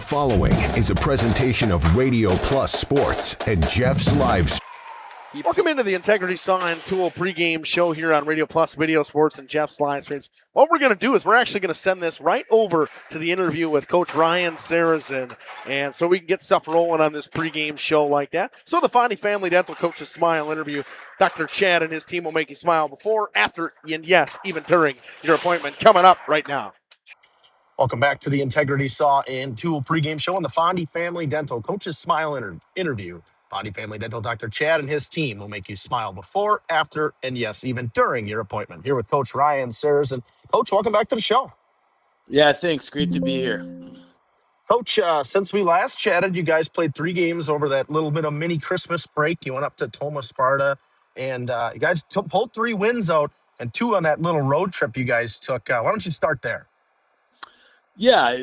following is a presentation of Radio Plus Sports and Jeff's Live. Welcome into the Integrity Saw and Tool pregame show here on Radio Plus Video Sports and Jeff's live streams. What we're going to do is we're actually going to send this right over to the interview with Coach Ryan Sarazen, and so we can get stuff rolling on this pregame show like that. So the Fondy Family Dental Coach's Smile interview, Dr. Chad and his team will make you smile before, after, and yes, even during your appointment, coming up right now. Welcome back to the Integrity Saw and Tool pregame show on the Fondy Family Dental Coach's Smile interview. Fondy Family Dental Dr. Chad and his team will make you smile before, after, and yes, even during your appointment. Here with Coach Ryan Sarazen. Coach, welcome back to the show. Yeah, thanks. Great to be here. Coach, since we last chatted, you guys played 3 games over that little bit of mini Christmas break. You went up to Toma, Sparta, and you guys pulled 3 wins out and 2 on that little road trip you guys took. Why don't you start there? Yeah,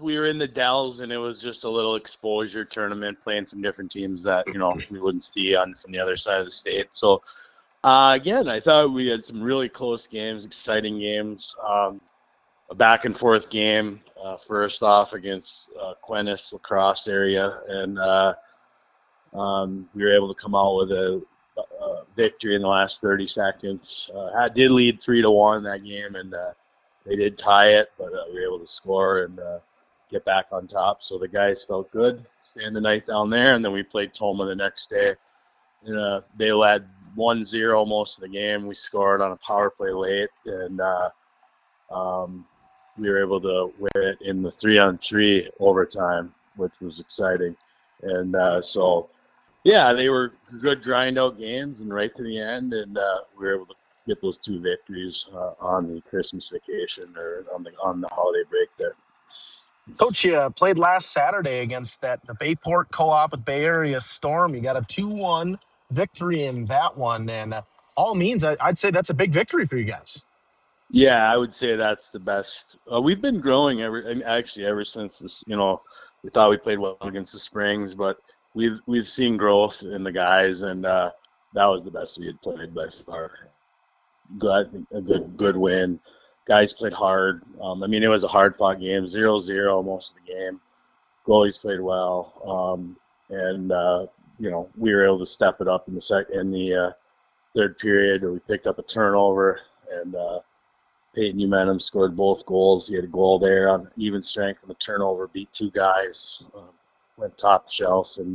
we were in the Dells, and it was just a little exposure tournament, playing some different teams that, we wouldn't see from the other side of the state. So, again, I thought we had some really close games, exciting games, a back-and-forth game, first off against Quentis lacrosse area, and we were able to come out with a victory in the last 30 seconds. I did lead 3-1 that game, and they did tie it, but we were able to score and get back on top. So the guys felt good, staying the night down there, and then we played Toma the next day. They led 1-0 most of the game. We scored on a power play late, and we were able to win it in the 3-on-3 overtime, which was exciting. And so, yeah, they were good grind-out games, and right to the end, and we were able to get those 2 victories on the Christmas vacation or on the holiday break there. Coach, you played last Saturday against the Bayport Co-op with Bay Area Storm. You got a 2-1 victory in that one, and all means, I'd say that's a big victory for you guys. Yeah, I would say that's the best. We've been growing ever since this. We thought we played well against the Springs, but we've seen growth in the guys, and that was the best we had played by far. A good win. Guys played hard. It was a hard-fought game, 0-0 most of the game. Goalies played well, and we were able to step it up in the third period. Where we picked up a turnover, and Peyton Umenum scored both goals. He had a goal there on even strength on the turnover, beat 2 guys, went top shelf, and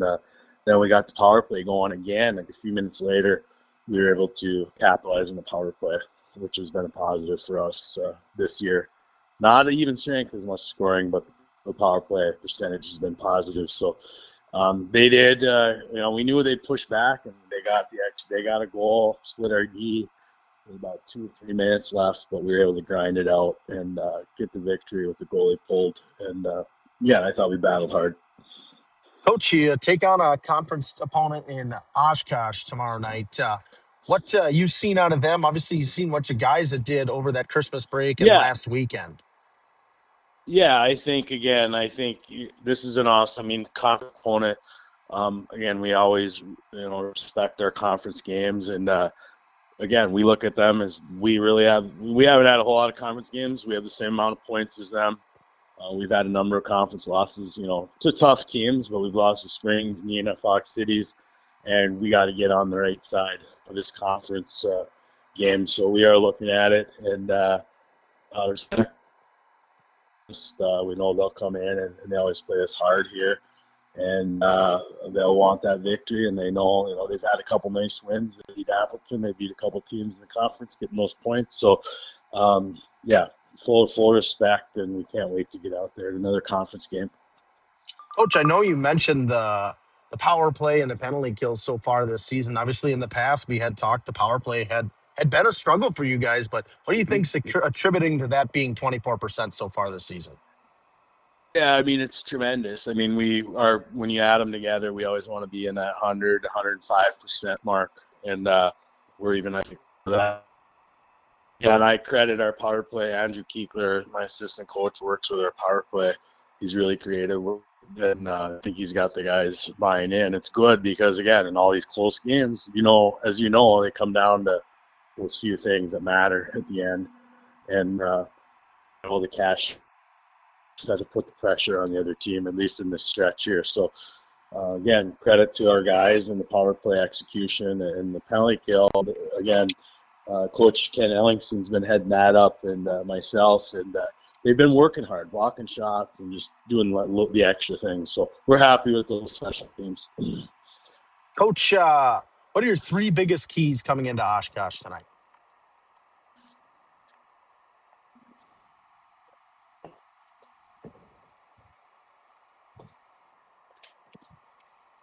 then we got the power play going again. Like a few minutes later, we were able to capitalize on the power play, which has been a positive for us this year. Not an even strength as much scoring, but the power play percentage has been positive. So they did. We knew they'd push back, and they got a goal, split our D. With about 2 or 3 minutes left, but we were able to grind it out and get the victory with the goalie pulled. And I thought we battled hard. Coach, you take on a conference opponent in Oshkosh tomorrow night. What you've seen out of them? Obviously, you've seen what you guys did over that Christmas break and last weekend. Yeah, I think this is an awesome, conference opponent. Again, we always, respect our conference games, and again, we look at them as we haven't had a whole lot of conference games. We have the same amount of points as them. We've had a number of conference losses, to tough teams, but we've lost to Springs, Neenah, Fox Cities, and we got to get on the right side of this conference game. So we are looking at it, and respect. We know they'll come in, and they always play us hard here, and they'll want that victory, and they know, they've had a couple nice wins. They beat Appleton, they beat a couple teams in the conference, getting those points. So, full respect, and we can't wait to get out there at another conference game. Coach, I know you mentioned the power play and the penalty kills so far this season. Obviously, in the past, we had talked the power play had been a struggle for you guys, but what do you think's attributing to that being 24% so far this season? Yeah, it's tremendous. When you add them together, we always want to be in that 100, 105% mark, and we're even, I think, for that. Yeah, and I credit our power play. Andrew Keekler, my assistant coach, works with our power play. He's really creative, and I think he's got the guys buying in. It's good because, again, in all these close games, as you know, they come down to those few things that matter at the end, and able to cash that have put the pressure on the other team, at least in this stretch here. So, again, credit to our guys and the power play execution and the penalty kill. Again, Coach Ken Ellingson's been heading that up, and myself, and they've been working hard, blocking shots and just doing the extra things. So we're happy with those special teams. Coach, what are your 3 biggest keys coming into Oshkosh tonight?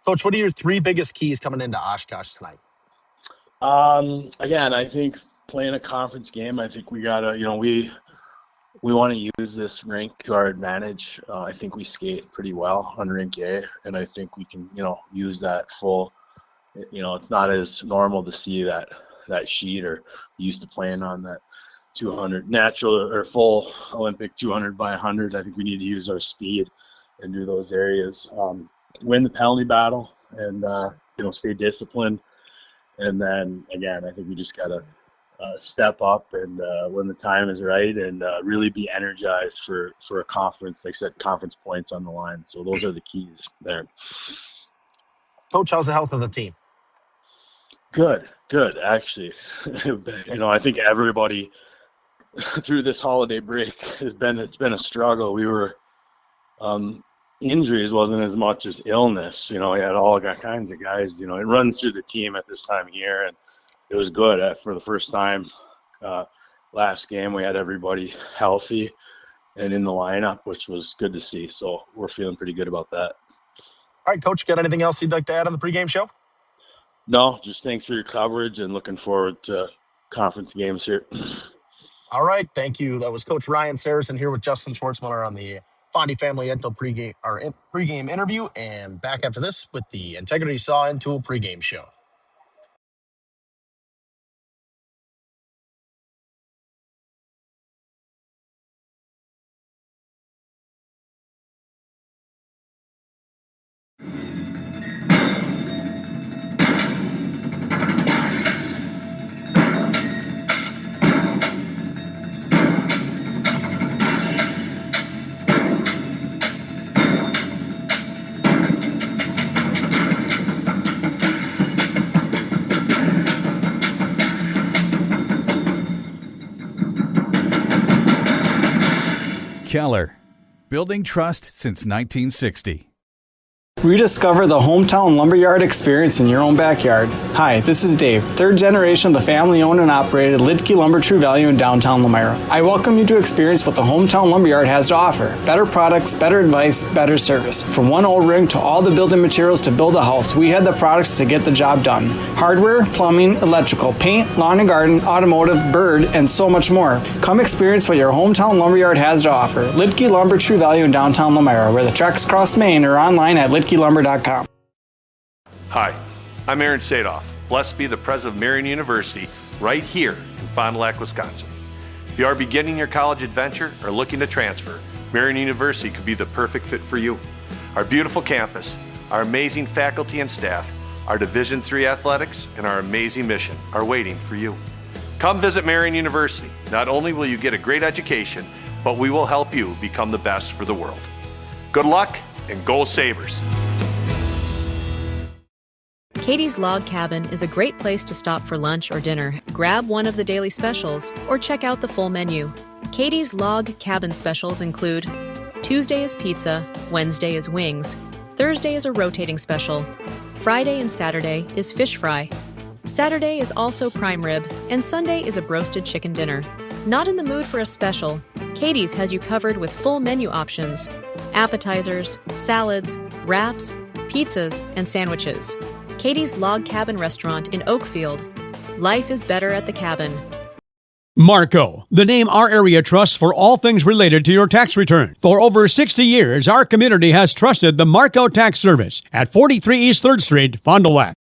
Coach, what are your 3 biggest keys coming into Oshkosh tonight? Again, I think playing a conference game, I think we gotta, we want to use this rink to our advantage. I think we skate pretty well on rink A, and I think we can, use that full. It's not as normal to see that sheet or used to playing on that 200 natural or full Olympic 200 by 100. I think we need to use our speed and do those areas. Win the penalty battle and stay disciplined. And then again, I think we just gotta step up and when the time is right and really be energized for a conference. Like I said, conference points on the line. So those are the keys there. Coach, how's the health of the team? Good, actually. I think everybody through this holiday break it's been a struggle. We were injuries wasn't as much as illness. We had all kinds of guys. It runs through the team at this time of year, and it was good for the first time. Last game we had everybody healthy and in the lineup, which was good to see. So we're feeling pretty good about that. All right, Coach, got anything else you'd like to add on the pregame show? No, just thanks for your coverage and looking forward to conference games here. All right, thank you. That was Coach Ryan Saracen here with Justin Schwartzmiller on the Fondy Family Dental pregame interview, and back after this with the Integrity Saw and Tool pregame show. Keller, building trust since 1960. Rediscover the hometown lumberyard experience in your own backyard. Hi, this is Dave, third generation of the family-owned and operated Lidke Lumber True Value in downtown Lamira. I welcome you to experience what the hometown lumberyard has to offer. Better products, better advice, better service. From one old ring to all the building materials to build a house, we had the products to get the job done. Hardware, plumbing, electrical, paint, lawn and garden, automotive, bird, and so much more. Come experience what your hometown lumberyard has to offer. Lidke Lumber True Value in downtown Lamira, where the tracks cross Main, or online at lidkelumber.com. Hi, I'm Aaron Sadoff, blessed to be the president of Marion University right here in Fond du Lac, Wisconsin. If you are beginning your college adventure or looking to transfer, Marion University could be the perfect fit for you. Our beautiful campus, our amazing faculty and staff, our Division III athletics, and our amazing mission are waiting for you. Come visit Marion University. Not only will you get a great education, but we will help you become the best for the world. Good luck and go Sabres! Katie's Log Cabin is a great place to stop for lunch or dinner, grab one of the daily specials, or check out the full menu. Katie's Log Cabin specials include Tuesday is pizza, Wednesday is wings, Thursday is a rotating special, Friday and Saturday is fish fry, Saturday is also prime rib, and Sunday is a broasted chicken dinner. Not in the mood for a special? Katie's has you covered with full menu options, appetizers, salads, wraps, pizzas, and sandwiches. Katie's Log Cabin Restaurant in Oakfield. Life is better at the cabin. Marco, the name our area trusts for all things related to your tax return. For over 60 years, our community has trusted the Marco Tax Service at 43 East 3rd Street, Fond du Lac.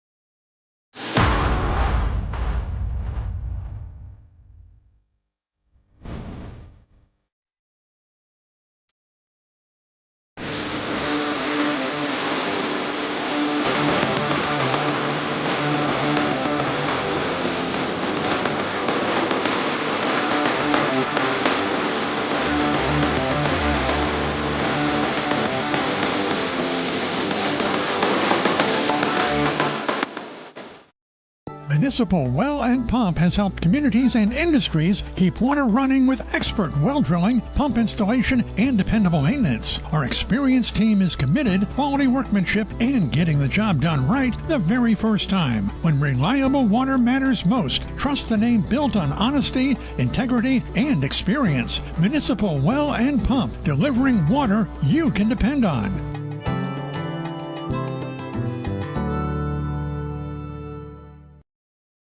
Municipal Well and Pump has helped communities and industries keep water running with expert well drilling, pump installation, and dependable maintenance. Our experienced team is committed, quality workmanship, and getting the job done right the very first time. When reliable water matters most, trust the name built on honesty, integrity, and experience. Municipal Well and Pump, delivering water you can depend on.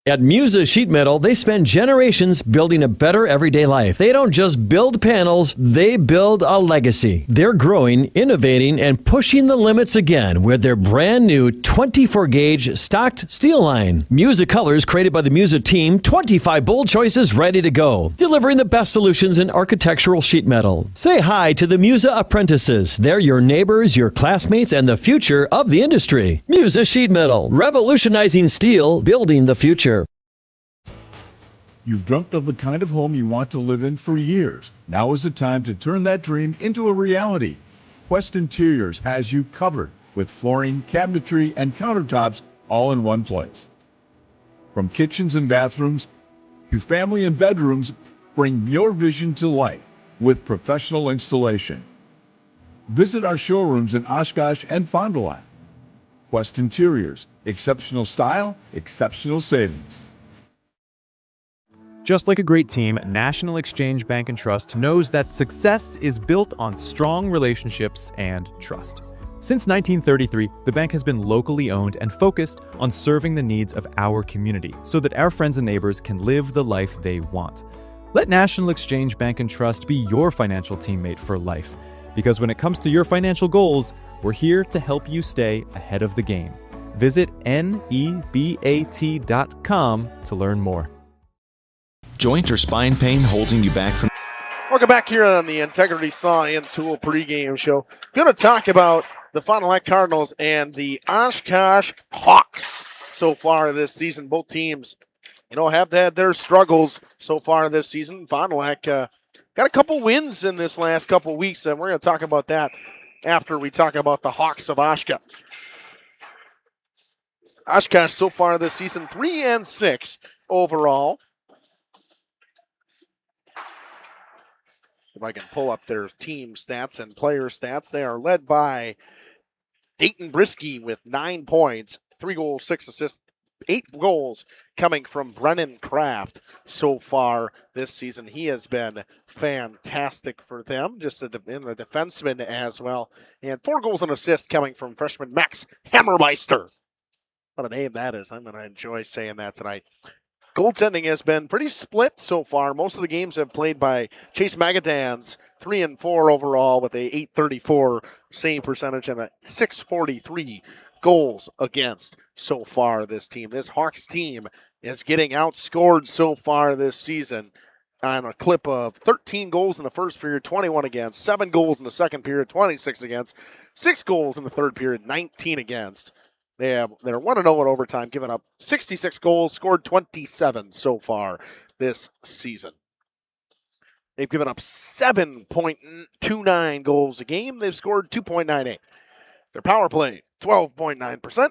At Musa Sheet Metal, they spend generations building a better everyday life. They don't just build panels, they build a legacy. They're growing, innovating, and pushing the limits again with their brand new 24-gauge stocked steel line. Musa colors created by the Musa team, 25 bold choices ready to go. Delivering the best solutions in architectural sheet metal. Say hi to the Musa apprentices. They're your neighbors, your classmates, and the future of the industry. Musa Sheet Metal, revolutionizing steel, building the future. You've dreamt of the kind of home you want to live in for years. Now is the time to turn that dream into a reality. Quest Interiors has you covered with flooring, cabinetry, and countertops all in one place. From kitchens and bathrooms to family and bedrooms, bring your vision to life with professional installation. Visit our showrooms in Oshkosh and Fond du Lac. Quest Interiors, exceptional style, exceptional savings. Just like a great team, National Exchange Bank and Trust knows that success is built on strong relationships and trust. Since 1933, the bank has been locally owned and focused on serving the needs of our community so that our friends and neighbors can live the life they want. Let National Exchange Bank and Trust be your financial teammate for life, because when it comes to your financial goals, we're here to help you stay ahead of the game. Visit nebat.com to learn more. Joint or spine pain holding you back from... Welcome back here on the Integrity Saw and Tool pregame show. Going to talk about the Fond du Lac Cardinals and the Oshkosh Hawks so far this season. Both teams, have had their struggles so far this season. Fond du Lac got a couple wins in this last couple weeks, and we're going to talk about that after we talk about the Hawks of Oshkosh. Oshkosh so far this season, 3-6 overall. If I can pull up their team stats and player stats, they are led by Dayton Brisky with 9 points, 3 goals, 6 assists, 8 goals coming from Brennan Kraft so far this season. He has been fantastic for them, just in the defenseman as well. And 4 goals and assists coming from freshman Max Hammermeister. What a name that is. I'm going to enjoy saying that tonight. Goaltending has been pretty split so far. Most of the games have played by Chase Magadans, 3-4 overall with a .834 save percentage and a .643 goals against so far this team. This Hawks team is getting outscored so far this season on a clip of 13 goals in the first period, 21 against, 7 goals in the second period, 26 against, 6 goals in the third period, 19 against. They're 1-0 in overtime, giving up 66 goals, scored 27 so far this season. They've given up 7.29 goals a game. They've scored 2.98. Their power play, 12.9%.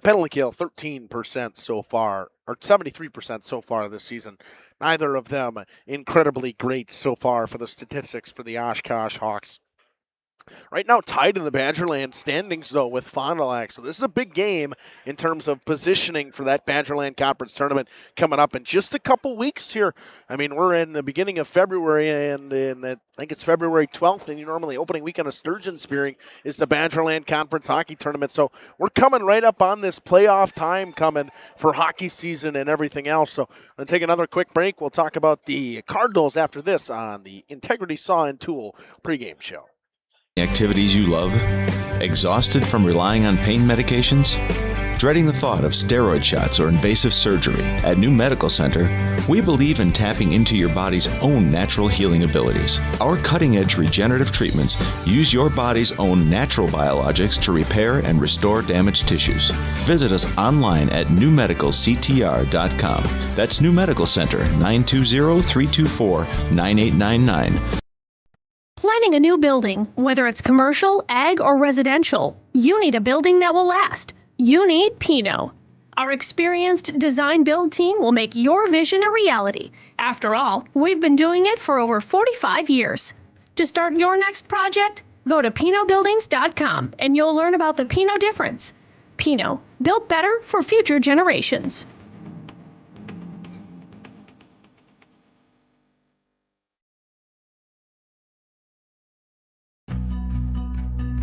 Penalty kill, 13% so far, or 73% so far this season. Neither of them incredibly great so far for the statistics for the Oshkosh Hawks. Right now tied in the Badgerland standings, though, with Fond du Lac. So this is a big game in terms of positioning for that Badgerland Conference tournament coming up in just a couple weeks here. I mean, we're in the beginning of February, and I think it's February 12th, and normally opening weekend of Sturgeon Spearing is the Badgerland Conference Hockey Tournament. So we're coming right up on this playoff time coming for hockey season and everything else. So I'm going to take another quick break. We'll talk about the Cardinals after this on the Integrity Saw and Tool pregame show. Activities you love? Exhausted from relying on pain medications? Dreading the thought of steroid shots or invasive surgery? At New Medical Center, we believe in tapping into your body's own natural healing abilities. Our cutting-edge regenerative treatments use your body's own natural biologics to repair and restore damaged tissues. Visit us online at newmedicalctr.com. That's New Medical Center, 920-324-9899. Planning a new building, whether it's commercial, ag, or residential, you need a building that will last. You need Pino. Our experienced design-build team will make your vision a reality. After all, we've been doing it for over 45 years. To start your next project, go to PinoBuildings.com and you'll learn about the Pino difference. Pino, built better for future generations.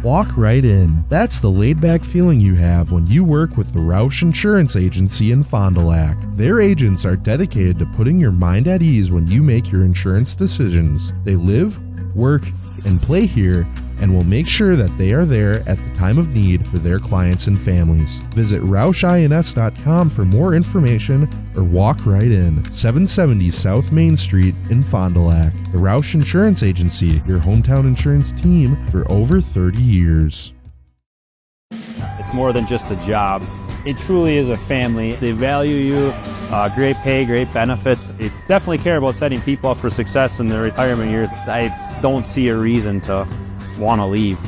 Walk right in. That's the laid-back feeling you have when you work with the Roush Insurance Agency in Fond du Lac. Their agents are dedicated to putting your mind at ease when you make your insurance decisions. They live, work, and play here and will make sure that they are there at the time of need for their clients and families. Visit RoushINS.com for more information or walk right in. 770 South Main Street in Fond du Lac. The Roush Insurance Agency, your hometown insurance team for over 30 years. It's more than just a job. It truly is a family. They value you, great pay, great benefits. They definitely care about setting people up for success in their retirement years. I don't see a reason to want to leave.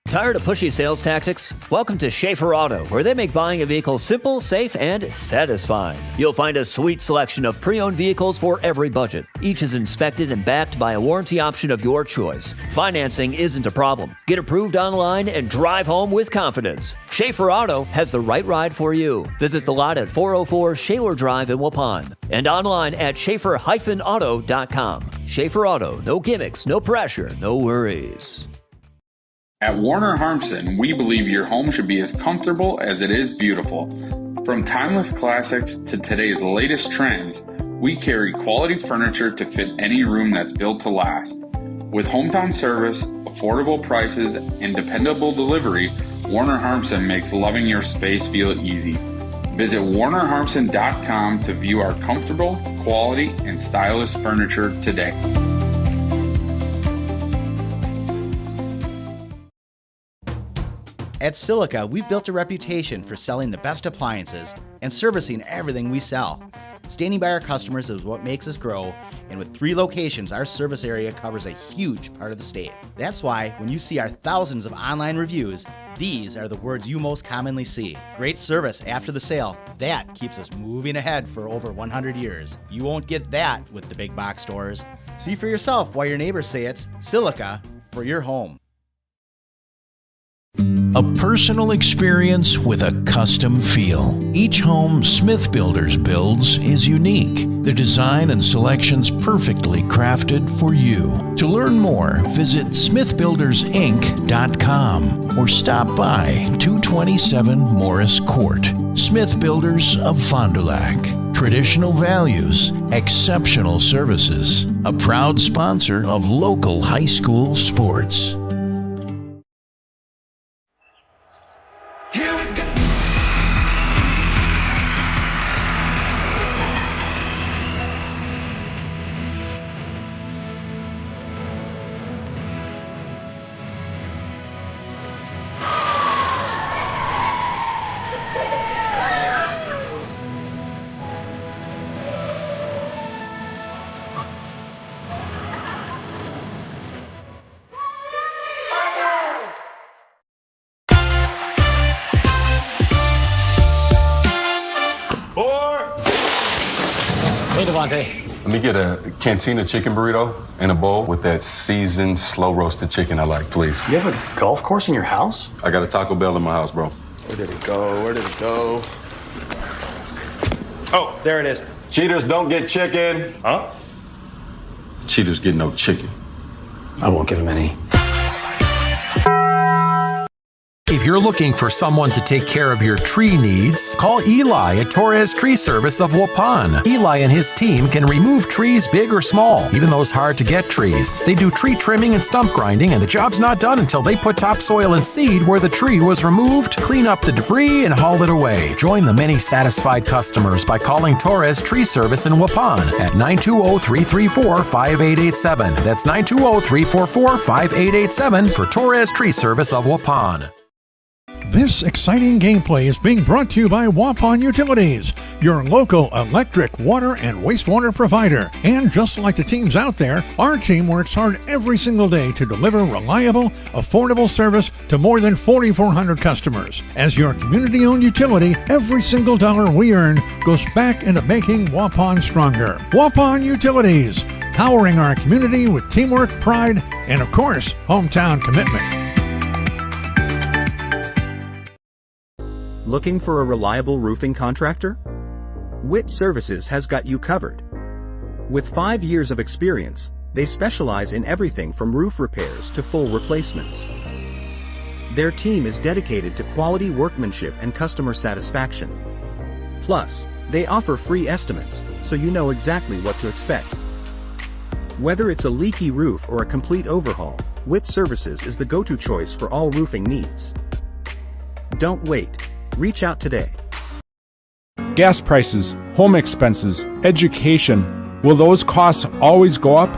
Tired of pushy sales tactics? Welcome to Schaefer Auto, where they make buying a vehicle simple, safe, and satisfying. You'll find a sweet selection of pre-owned vehicles for every budget. Each is inspected and backed by a warranty option of your choice. Financing isn't a problem. Get approved online and drive home with confidence. Schaefer Auto has the right ride for you. Visit the lot at 404 Shaler Drive in Waupun and online at schaefer-auto.com. Schaefer Auto, no gimmicks, no pressure, no worries. At Warner Harmson, we believe your home should be as comfortable as it is beautiful. From timeless classics to today's latest trends, we carry quality furniture to fit any room that's built to last. With hometown service, affordable prices, and dependable delivery, Warner Harmson makes loving your space feel easy. Visit WarnerHarmson.com to view our comfortable, quality, and stylish furniture today. At Silica, we've built a reputation for selling the best appliances and servicing everything we sell. Standing by our customers is what makes us grow, and with 3 locations, our service area covers a huge part of the state. That's why when you see our thousands of online reviews, these are the words you most commonly see. Great service after the sale. That keeps us moving ahead for over 100 years. You won't get that with the big box stores. See for yourself why your neighbors say it's Silica for your home. A personal experience with a custom feel. Each home Smith Builders builds is unique. The design and selections perfectly crafted for you. To learn more, visit smithbuildersinc.com or stop by 227 Morris Court. Smith Builders of Fond du Lac. Traditional values, exceptional services. A proud sponsor of local high school sports. Hey, Devontae. Let me get a Cantina chicken burrito and a bowl with that seasoned, slow-roasted chicken I like, please. You have a golf course in your house? I got a Taco Bell in my house, bro. Where did it go? Where did it go? Oh, there it is. Cheaters don't get chicken. Huh? Cheaters get no chicken. I won't give him any. If you're looking for someone to take care of your tree needs, call Eli at Torres Tree Service of Waupun. Eli and his team can remove trees big or small, even those hard-to-get trees. They do tree trimming and stump grinding, and the job's not done until they put topsoil and seed where the tree was removed, clean up the debris, and haul it away. Join the many satisfied customers by calling Torres Tree Service in Waupun at 920-334-5887. That's 920-344-5887 for Torres Tree Service of Waupun. This exciting gameplay is being brought to you by Waupun Utilities, your local electric, water, and wastewater provider. And just like the teams out there, our team works hard every single day to deliver reliable, affordable service to more than 4,400 customers. As your community-owned utility, every single dollar we earn goes back into making Waupun stronger. Waupun Utilities, powering our community with teamwork, pride, and of course, hometown commitment. Looking for a reliable roofing contractor? Witt Services has got you covered. With 5 years of experience, they specialize in everything from roof repairs to full replacements. Their team is dedicated to quality workmanship and customer satisfaction. Plus, they offer free estimates, so you know exactly what to expect. Whether it's a leaky roof or a complete overhaul, Witt Services is the go-to choice for all roofing needs. Don't wait. Reach out today. Gas prices, home expenses, education. Will those costs always go up?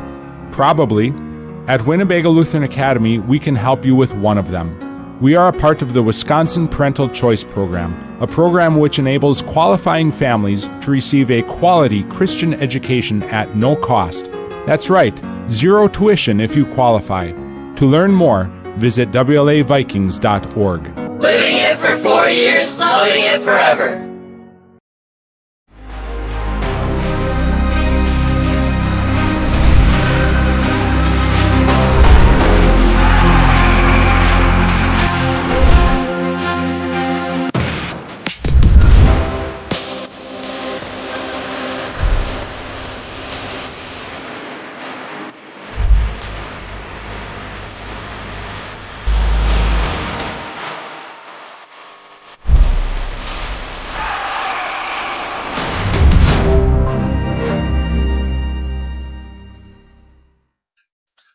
Probably. At Winnebago Lutheran Academy, we can help you with one of them. We are a part of the Wisconsin Parental Choice Program, a program which enables qualifying families to receive a quality Christian education at no cost. That's right, zero tuition if you qualify. To learn more, visit WLAVikings.org. Living it for 4 years, loving it forever.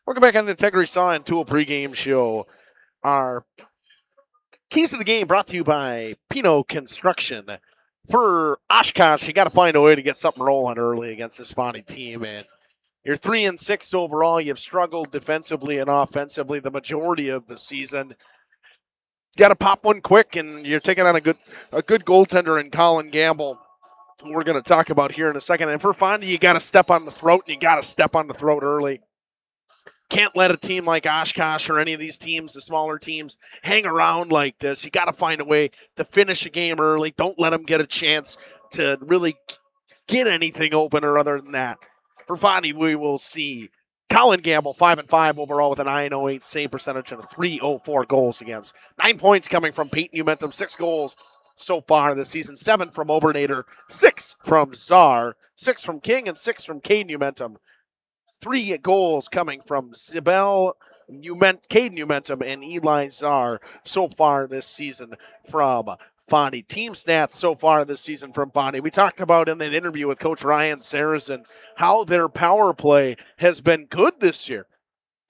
Welcome back on the Integrity Saw and Tool pregame show. Our keys to the game brought to you by Pino Construction. For Oshkosh, you got to find a way to get something rolling early against this Bonnie team. And you're 3-6 overall. You've struggled defensively and offensively the majority of the season. Got to pop one quick, and you're taking on a good goaltender in Colin Gamble, who we're going to talk about here in a second. And for Fondy, you got to step on the throat, and you got to step on the throat early. Can't let a team like Oshkosh or any of these teams, the smaller teams, hang around like this. You got to find a way to finish a game early. Don't let them get a chance to really get anything open or other than that. For Fondy, we will see Colin Gamble, 5-5 overall with an 908 save percentage and a 304 goals against. 9 points coming from Peyton Umentum, 6 goals so far this season, 7 from Obernader, 6 from Czar, 6 from King, and 6 from Caden Umentum. 3 goals coming from Caden Umentum and Eli Czar so far this season from Fondy. Team stats so far this season from Fondy. We talked about in that interview with Coach Ryan Saracen how their power play has been good this year.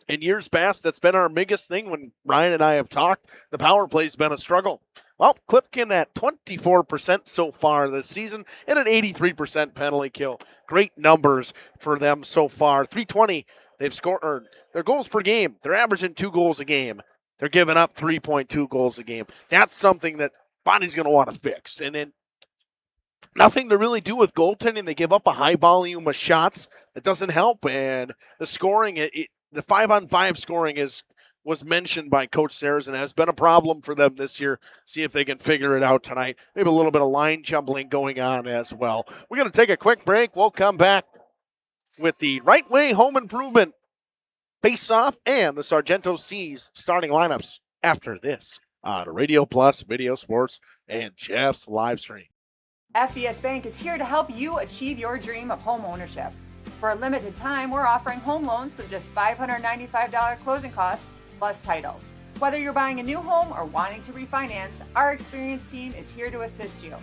In years past, that's been our biggest thing when Ryan and I have talked. The power play's been a struggle. Well, Klipkin at 24% so far this season and an 83% penalty kill. Great numbers for them so far. 320, they've scored their goals per game. They're averaging 2 goals a game. They're giving up 3.2 goals a game. That's something that Bonnie's going to want to fix. And then nothing to really do with goaltending. They give up a high volume of shots. It doesn't help. And the scoring, the 5-on-5 scoring was mentioned by Coach Saracen, has been a problem for them this year. See if they can figure it out tonight. Maybe a little bit of line jumbling going on as well. We're going to take a quick break. We'll come back with the Right Way Home Improvement face-off and the Sargento Seas starting lineups after this on Radio Plus, Video Sports, and Jeff's live stream. FBS Bank is here to help you achieve your dream of home ownership. For a limited time, we're offering home loans with just $595 closing costs plus title. Whether you're buying a new home or wanting to refinance, our experienced team is here to assist you.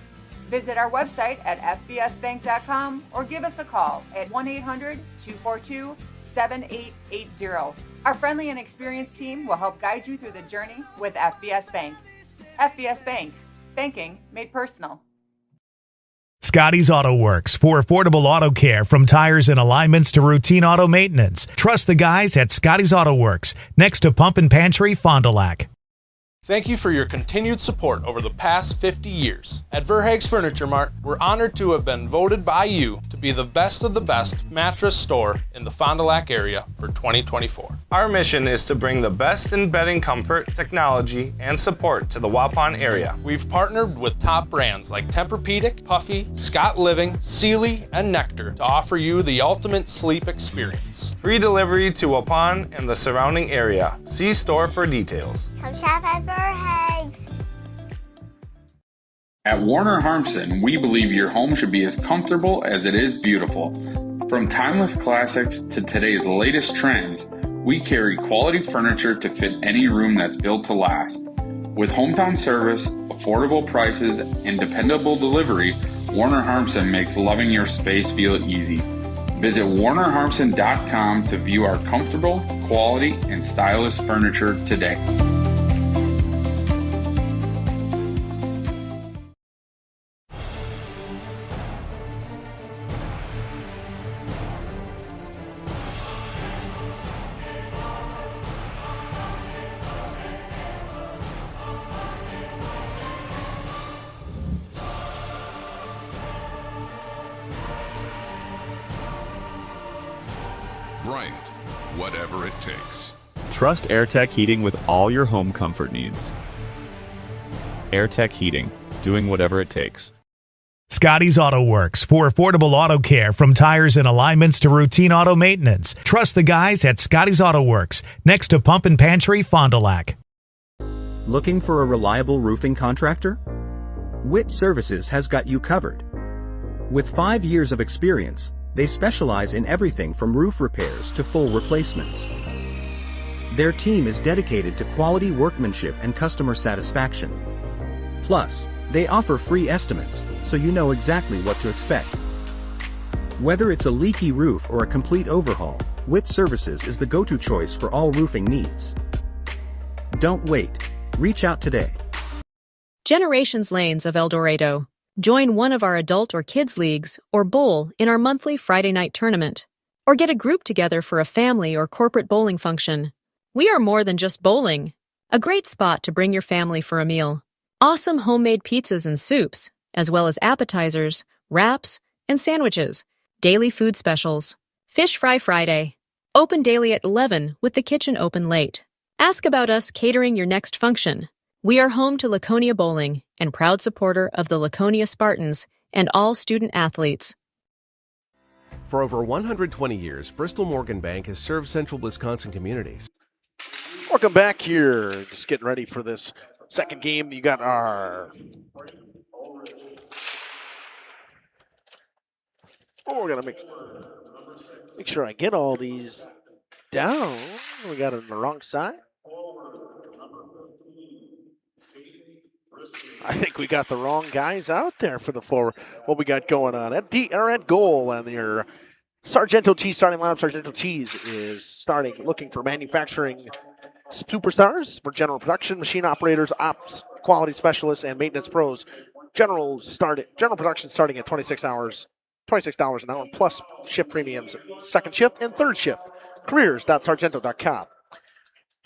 Visit our website at fbsbank.com or give us a call at 1-800-242-7880. Our friendly and experienced team will help guide you through the journey with FBS Bank. FBS Bank, banking made personal. Scotty's Auto Works for affordable auto care, from tires and alignments to routine auto maintenance. Trust the guys at Scotty's Auto Works, next to Pump and Pantry, Fond du Lac. Thank you for your continued support over the past 50 years. At Verhaeg's Furniture Mart, we're honored to have been voted by you to be the best of the best mattress store in the Fond du Lac area for 2024. Our mission is to bring the best in bedding comfort, technology, and support to the Waupun area. We've partnered with top brands like Tempur-Pedic, Puffy, Scott Living, Sealy, and Nectar to offer you the ultimate sleep experience. Free delivery to Waupun and the surrounding area. See store for details. Come shop at Verhaeg's. At Warner Harmson, we believe your home should be as comfortable as it is beautiful. From timeless classics to today's latest trends, we carry quality furniture to fit any room that's built to last. With hometown service, affordable prices, and dependable delivery, Warner Harmson makes loving your space feel easy. Visit WarnerHarmson.com to view our comfortable, quality, and stylish furniture today. Bryant, whatever it takes. Trust AirTech Heating with all your home comfort needs. AirTech Heating, doing whatever it takes. Scotty's Auto Works for affordable auto care, from tires and alignments to routine auto maintenance. Trust the guys at Scotty's Auto Works, next to Pump and Pantry, Fond du Lac. Looking for a reliable roofing contractor? Witt Services has got you covered. With 5 years of experience, they specialize in everything from roof repairs to full replacements. Their team is dedicated to quality workmanship and customer satisfaction. Plus, they offer free estimates, so you know exactly what to expect. Whether it's a leaky roof or a complete overhaul, Witt Services is the go-to choice for all roofing needs. Don't wait. Reach out today. Generations Lanes of El Dorado. Join one of our adult or kids leagues or bowl in our monthly Friday night tournament. Or get a group together for a family or corporate bowling function. We are more than just bowling. A great spot to bring your family for a meal. Awesome homemade pizzas and soups, as well as appetizers, wraps, and sandwiches. Daily food specials. Fish Fry Friday. Open daily at 11 with the kitchen open late. Ask about us catering your next function. We are home to Laconia Bowling and proud supporter of the Laconia Spartans and all student athletes. For over 120 years, Bristol Morgan Bank has served central Wisconsin communities. Welcome back here. Just getting ready for this second game. You got our... Oh, we're going to make sure I get all these down. We got it on the wrong side. I think we got the wrong guys out there for the forward. What we got going on at goal, and your Sargento Cheese starting lineup. Sargento Cheese is looking for manufacturing superstars for general production, machine operators, ops, quality specialists, and maintenance pros. General production starting at $26 an hour plus shift premiums, second shift and third shift. Careers.sargento.com.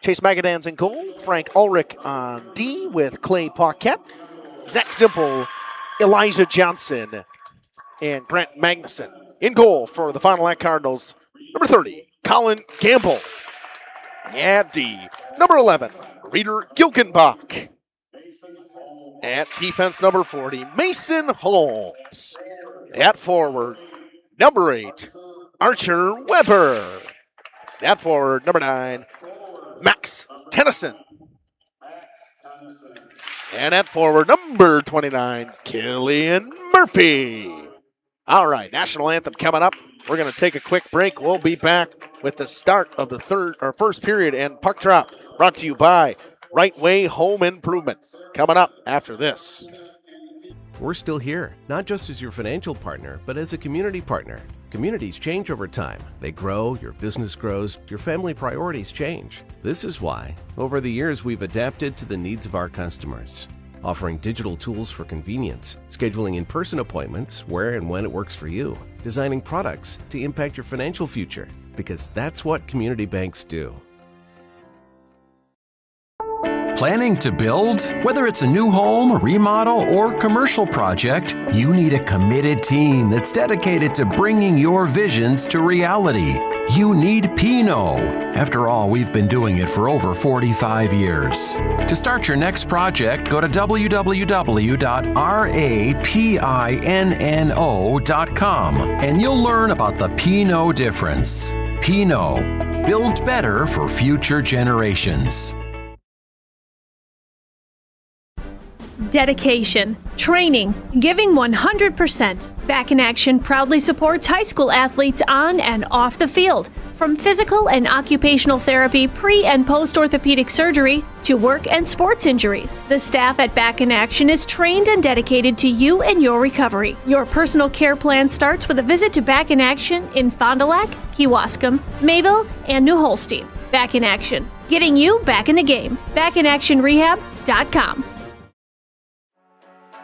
Chase Magadan's in goal. Frank Ulrich on D with Clay Paquette. Zach Simple, Elijah Johnson, and Grant Magnuson. In goal for the Fond du Lac Cardinals, number 30, Colin Gamble. At D, number 11, Reeder Gilkenbach. At defense, number 40, Mason Holmes. At forward, number 8, Archer Weber. At forward, number 9, Max Tennyson. And at forward, number 29, Killian Murphy. All right, national anthem coming up. We're going to take a quick break. We'll be back with the start of the first period and puck drop, brought to you by Right Way Home Improvement. Coming up after this. We're still here, not just as your financial partner, but as a community partner. Communities change over time. They grow, your business grows, your family priorities change. This is why, over the years, we've adapted to the needs of our customers, offering digital tools for convenience, scheduling in-person appointments where and when it works for you, designing products to impact your financial future, because that's what community banks do. Planning to build? Whether it's a new home, remodel, or commercial project, you need a committed team that's dedicated to bringing your visions to reality. You need Pinot. After all, we've been doing it for over 45 years. To start your next project, go to www.rapinno.com and you'll learn about the Pinot difference. Pinot. Build better for future generations. Dedication, training, giving 100%. Back in Action proudly supports high school athletes on and off the field. From physical and occupational therapy, pre- and post-orthopedic surgery, to work and sports injuries. The staff at Back in Action is trained and dedicated to you and your recovery. Your personal care plan starts with a visit to Back in Action in Fond du Lac, Kewaskum, Mayville, and New Holstein. Back in Action, getting you back in the game. BackinActionRehab.com.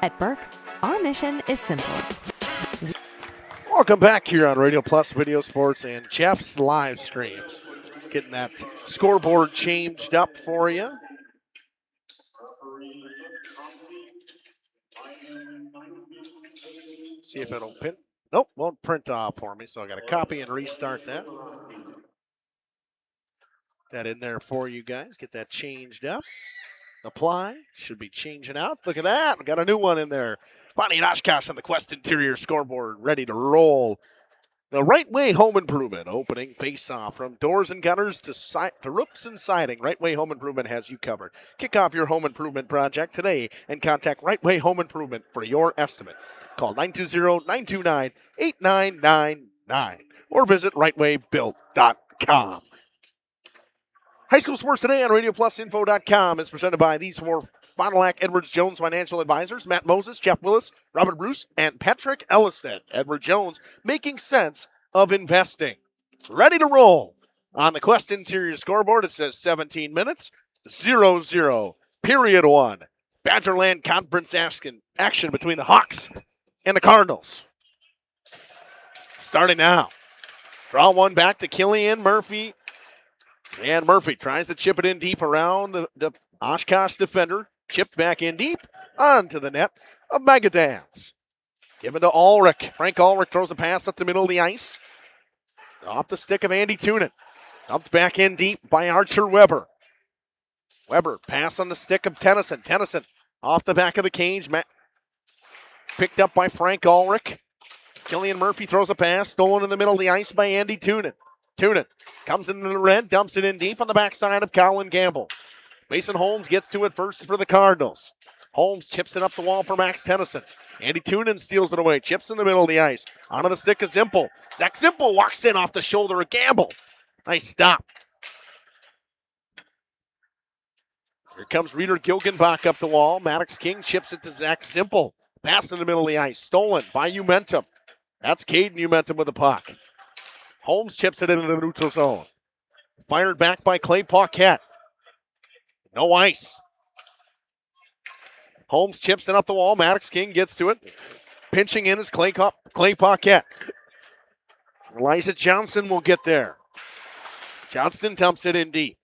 At Burke, our mission is simple. Welcome back here on Radio Plus Video Sports and Jeff's live streams. Getting that scoreboard changed up for you. See if it'll print. Nope, won't print off for me, so I got to copy and restart that. That in there for you guys. Get that changed up. Apply. Should be changing out. Look at that. We got a new one in there. Bonnie and Oshkosh on the Quest Interior scoreboard, ready to roll. The Right Way Home Improvement opening face-off from doors and gutters to roofs and siding. Right Way Home Improvement has you covered. Kick off your home improvement project today and contact Right Way Home Improvement for your estimate. Call 920-929-8999 or visit rightwaybuilt.com. High School Sports Today on RadioPlusInfo.com is presented by these four Fond du Lac Edwards Jones Financial Advisors: Matt Moses, Jeff Willis, Robert Bruce, and Patrick Elliston. Edward Jones, making sense of investing. Ready to roll. On the Quest Interior scoreboard, it says 17 minutes, 0-0, period one. Badgerland Conference action between the Hawks and the Cardinals. Starting now. Draw one back to Killian Murphy. And Murphy tries to chip it in deep around the Oshkosh defender. Chipped back in deep onto the net of Megadance. Given to Ulrich. Frank Ulrich throws a pass up the middle of the ice. Off the stick of Andy Tunin. Dumped back in deep by Archer Weber. Weber pass on the stick of Tennyson. Tennyson off the back of the cage. Picked up by Frank Ulrich. Killian Murphy throws a pass. Stolen in the middle of the ice by Andy Tunin. Tunin comes into the red, dumps it in deep on the backside of Colin Gamble. Mason Holmes gets to it first for the Cardinals. Holmes chips it up the wall for Max Tennyson. Andy Tunin steals it away, chips in the middle of the ice. Onto the stick of Zimpel. Zach Zimpel walks in off the shoulder of Gamble. Nice stop. Here comes Reeder Gilgenbach up the wall. Maddox King chips it to Zach Zimpel. Pass in the middle of the ice. Stolen by Umentum. That's Caden Umentum with the puck. Holmes chips it into the neutral zone. Fired back by Clay Paquette. No ice. Holmes chips it up the wall. Maddox King gets to it. Pinching in is Clay Paquette. Elijah Johnson will get there. Johnston dumps it in deep.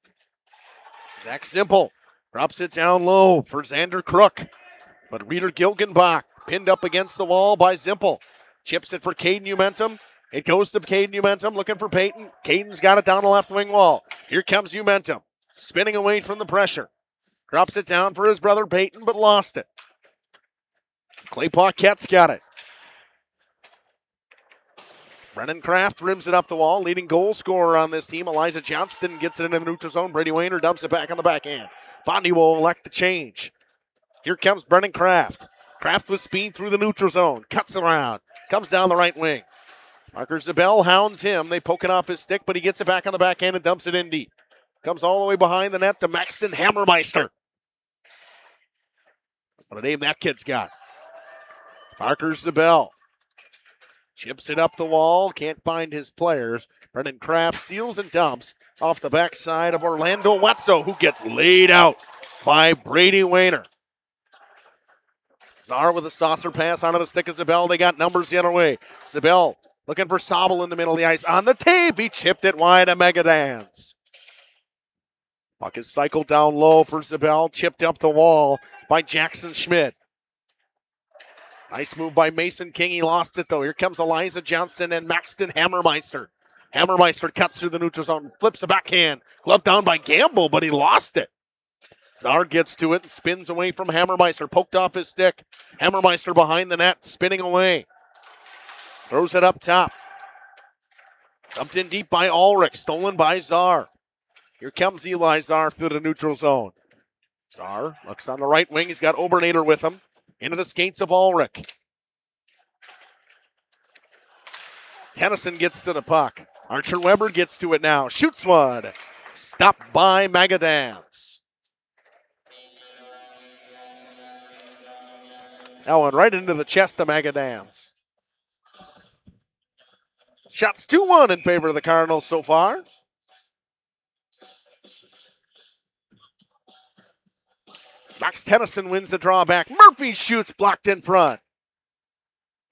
Zach Zimpel drops it down low for Xander Crook. But Reeder Gilgenbach pinned up against the wall by Zimpel. Chips it for Caden Umentum. It goes to Caden Umentum looking for Peyton. Caden's got it down the left wing wall. Here comes Umentum. Spinning away from the pressure. Drops it down for his brother Peyton, but lost it. Clay Paquette's got it. Brennan Kraft rims it up the wall. Leading goal scorer on this team, Elijah Johnston, gets it into the neutral zone. Brady Wayner dumps it back on the backhand. Bondi will elect to change. Here comes Brennan Kraft. Kraft with speed through the neutral zone. Cuts around. Comes down the right wing. Parker Zabel hounds him. They poke it off his stick, but he gets it back on the backhand and dumps it in deep. Comes all the way behind the net to Maxton Hammermeister. What a name that kid's got. Parker Zabel chips it up the wall. Can't find his players. Brendan Kraft steals and dumps off the backside of Orlando Wetzel, who gets laid out by Brady Wayner. Czar with a saucer pass onto the stick of Zabel. They got numbers the other way. Zabel looking for Sobel in the middle of the ice. On the tape, he chipped it wide to Megadance. Puck is cycled down low for Zabel, chipped up the wall by Jackson Schmidt. Nice move by Mason King. He lost it, though. Here comes Eliza Johnson and Maxton Hammermeister. Hammermeister cuts through the neutral zone, flips a backhand. Glove down by Gamble, but he lost it. Czar gets to it and spins away from Hammermeister. Poked off his stick. Hammermeister behind the net, spinning away. Throws it up top. Dumped in deep by Ulrich. Stolen by Czar. Here comes Eli Czar through the neutral zone. Czar looks on the right wing. He's got Obernader with him. Into the skates of Ulrich. Tennyson gets to the puck. Archer Weber gets to it now. Shoots one. Stopped by Magadans. That one right into the chest of Magadans. Shots 2-1 in favor of the Cardinals so far. Max Tennyson wins the drawback. Murphy shoots, blocked in front.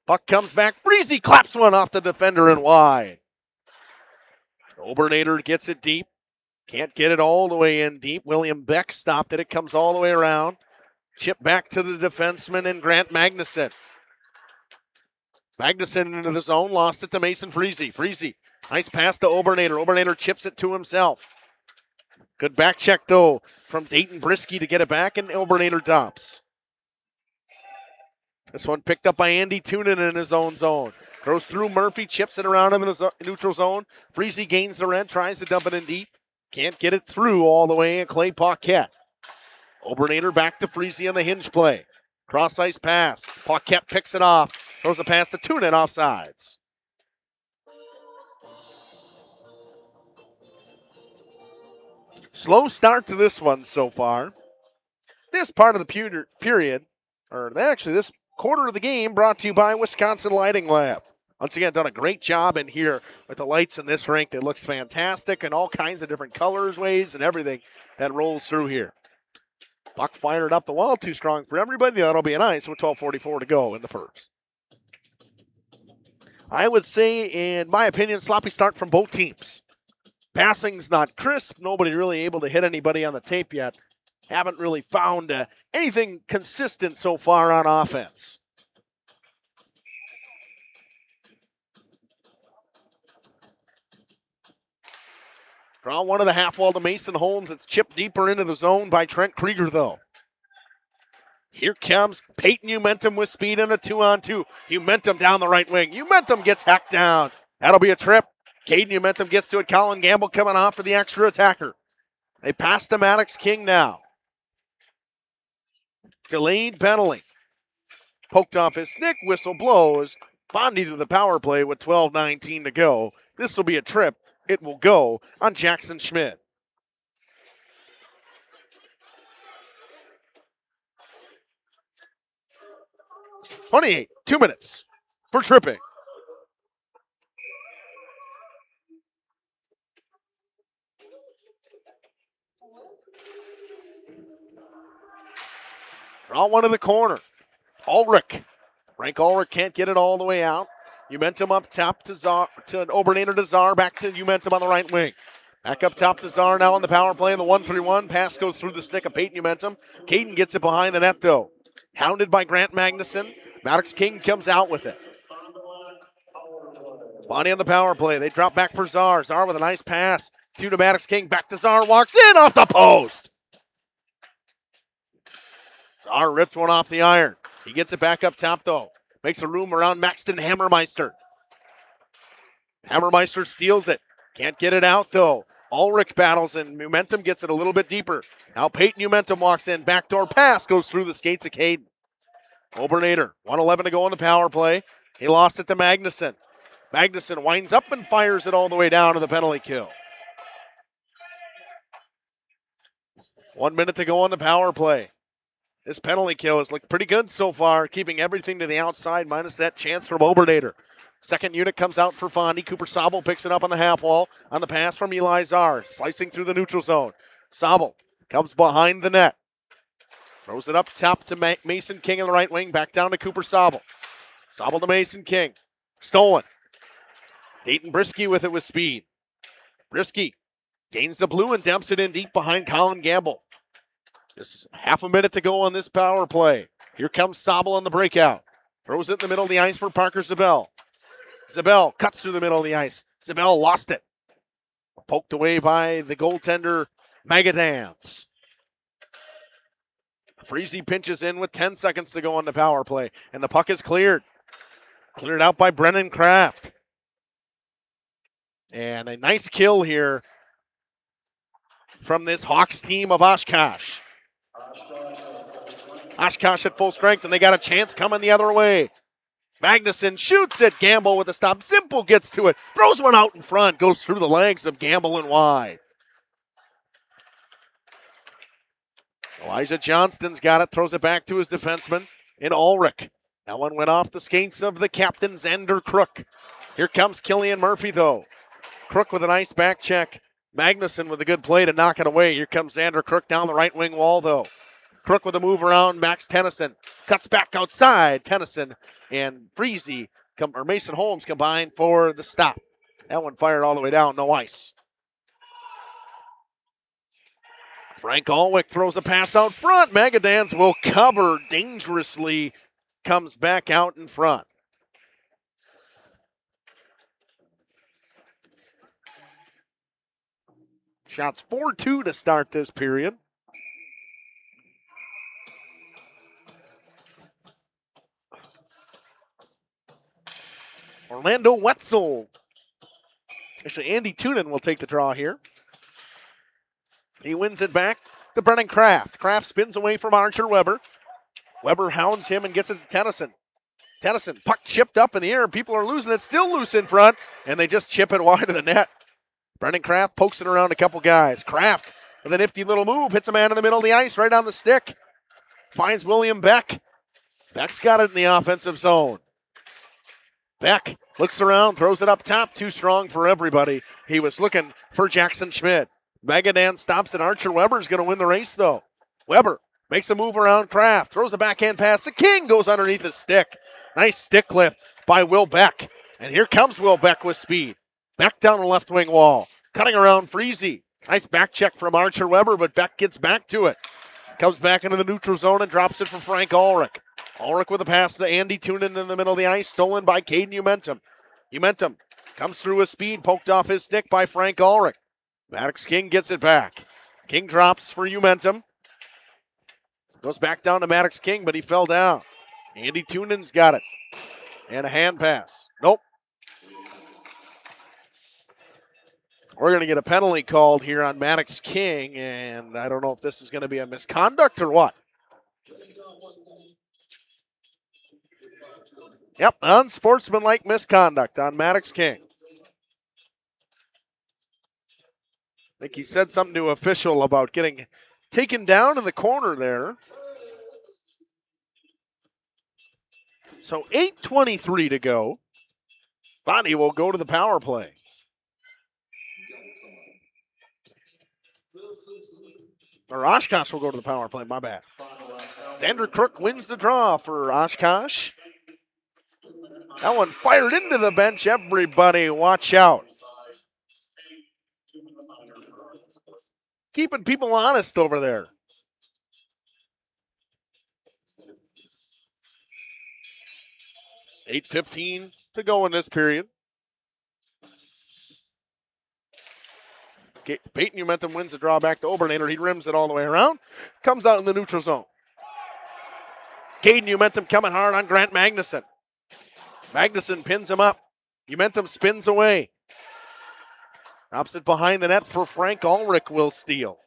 Puck comes back. Freezy claps one off the defender and wide. Obernader gets it deep. Can't get it all the way in deep. William Beck stopped it. It comes all the way around. Chip back to the defenseman and Grant Magnuson. Magnuson into the zone, lost it to Mason Freezy. Freezy, nice pass to Obernader. Obernader chips it to himself. Good back check, though, from Dayton Brisky to get it back, and Obernader dumps. This one picked up by Andy Tunin in his own zone. Goes through Murphy, chips it around him in the neutral zone. Freezy gains the red, tries to dump it in deep. Can't get it through all the way, and Clay Paquette. Obernader back to Freezy on the hinge play. Cross-ice pass. Paquette picks it off. Throws a pass to Tunin offsides. Slow start to this one so far. This part of the period, or actually this quarter of the game, brought to you by Wisconsin Lighting Lab. Once again, done a great job in here with the lights in this rink. It looks fantastic and all kinds of different colors, ways, and everything that rolls through here. Puck fired up the wall, too strong for everybody. That'll be an ice with 12:44 to go in the first. I would say, in my opinion, sloppy start from both teams. Passing's not crisp. Nobody really able to hit anybody on the tape yet. Haven't really found anything consistent so far on offense. Draw one of the half wall to Mason Holmes. It's chipped deeper into the zone by Trent Krieger, though. Here comes Peyton Umentum with speed and a 2-on-2. Umentum down the right wing. Umentum gets hacked down. That'll be a trip. Caden Umentum gets to it. Colin Gamble coming off for the extra attacker. They pass to Maddox King now. Delayed penalty. Poked off his stick. Whistle blows. Bondi to the power play with 12:19 to go. This will be a trip. It will go on Jackson Schmidt. .28, 2 minutes for tripping. Draw one to the corner. Ulrich. Frank Ulrich can't get it all the way out. Umentum up top to Obernader to Czar. Back to Umentum on the right wing. Back up top to Czar now on the power play in the 1-3-1. Pass goes through the stick of Peyton Umentum. Caden gets it behind the net, though. Hounded by Grant Magnuson. Maddox King comes out with it. Bonnie on the power play. They drop back for Czar. Czar with a nice pass. To Maddox King. Back to Czar. Walks in off the post. Czar ripped one off the iron. He gets it back up top, though. Makes a room around Maxton Hammermeister. Hammermeister steals it. Can't get it out, though. Ulrich battles, and Umentum gets it a little bit deeper. Now Peyton Umentum walks in. Backdoor pass goes through the skates of Caden. Obernader, 1:11 to go on the power play. He lost it to Magnuson. Magnuson winds up and fires it all the way down to the penalty kill. 1 minute to go on the power play. This penalty kill has looked pretty good so far, keeping everything to the outside, minus that chance from Obernader. Second unit comes out for Fondy. Cooper Sobel picks it up on the half wall on the pass from Eli Czar, slicing through the neutral zone. Sobel comes behind the net. Throws it up top to Mason King in the right wing, back down to Cooper Sobel. Sobel to Mason King. Stolen. Dayton Brisky with it with speed. Brisky Gains the blue and dumps it in deep behind Colin Gamble. Just half a minute to go on this power play. Here comes Sobel on the breakout. Throws it in the middle of the ice for Parker Zabel. Zabel cuts through the middle of the ice. Zabel lost it. Poked away by the goaltender, Magadans. Freezy pinches in with 10 seconds to go on the power play, and the puck is cleared. Cleared out by Brennan Kraft. And a nice kill here from this Hawks team of Oshkosh. Oshkosh at full strength, and they got a chance coming the other way. Magnuson shoots it. Gamble with a stop. Simple gets to it. Throws one out in front. Goes through the legs of Gamble and wide. Elijah Johnston's got it. Throws it back to his defenseman in Ulrich. That one went off the skates of the captain, Xander Crook. Here comes Killian Murphy, though. Crook with a nice back check. Magnuson with a good play to knock it away. Here comes Xander Crook down the right wing wall, though. Crook with a move around Max Tennyson. Cuts back outside. Tennyson and Freezy, or Mason Holmes combined for the stop. That one fired all the way down, no ice. Frank Alwick throws a pass out front. Magadans will cover dangerously. Comes back out in front. Shots 4-2 to start this period. Orlando Wetzel. Actually, Andy Tunin will take the draw here. He wins it back to Brennan Kraft. Kraft spins away from Archer Weber. Weber hounds him and gets it to Tennyson. Tennyson, puck chipped up in the air. People are losing it. Still loose in front, and they just chip it wide of the net. Brennan Kraft pokes it around a couple guys. Kraft with a nifty little move. Hits a man in the middle of the ice, right on the stick. Finds William Beck. Beck's got it in the offensive zone. Beck looks around, throws it up top. Too strong for everybody. He was looking for Jackson Schmidt. Magadan stops it. Archer Weber's going to win the race, though. Weber makes a move around Kraft. Throws a backhand pass. The King goes underneath his stick. Nice stick lift by Will Beck. And here comes Will Beck with speed. Beck down the left wing wall. Cutting around Freezy. Nice back check from Archer Weber, but Beck gets back to it. Comes back into the neutral zone and drops it for Frank Ulrich. Ulrich with a pass to Andy Tunin in the middle of the ice. Stolen by Caden Umentum. Umentum comes through with speed. Poked off his stick by Frank Ulrich. Maddox King gets it back. King drops for Umentum. Goes back down to Maddox King, but he fell down. Andy Tunin's got it. And a hand pass. Nope. We're going to get a penalty called here on Maddox King, and I don't know if this is going to be a misconduct or what. Yep, unsportsmanlike misconduct on Maddox King. I think he said something to official about getting taken down in the corner there. So 8:23 to go. Bonnie will go to the power play. Or Oshkosh will go to the power play, my bad. Xander Crook wins the draw for Oshkosh. That one fired into the bench. Everybody watch out. Keeping people honest over there. $8:15 to go in this period. Peyton Umentum wins the draw back to Obernader. He rims it all the way around. Comes out in the neutral zone. Caden Umentum coming hard on Grant Magnuson. Magnuson pins him up. Umentum spins away. Drops it behind the net for Frank Ulrich will steal.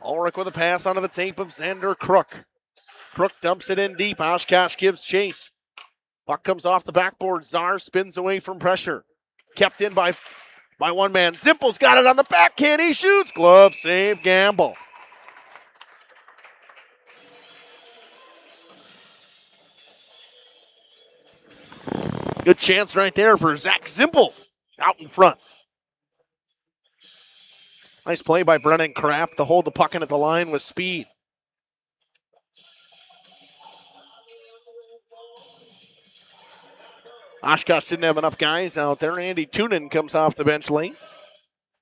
Ulrich with a pass onto the tape of Xander Crook. Crook dumps it in deep. Oshkosh gives chase. Puck comes off the backboard. Czar spins away from pressure. Kept in by one man. Zippel's got it on the backhand. He shoots. Glove save, Gamble. Good chance right there for Zach Zimpel out in front. Nice play by Brennan Kraft to hold the puck in at the line with speed. Oshkosh didn't have enough guys out there. Andy Tunin comes off the bench late.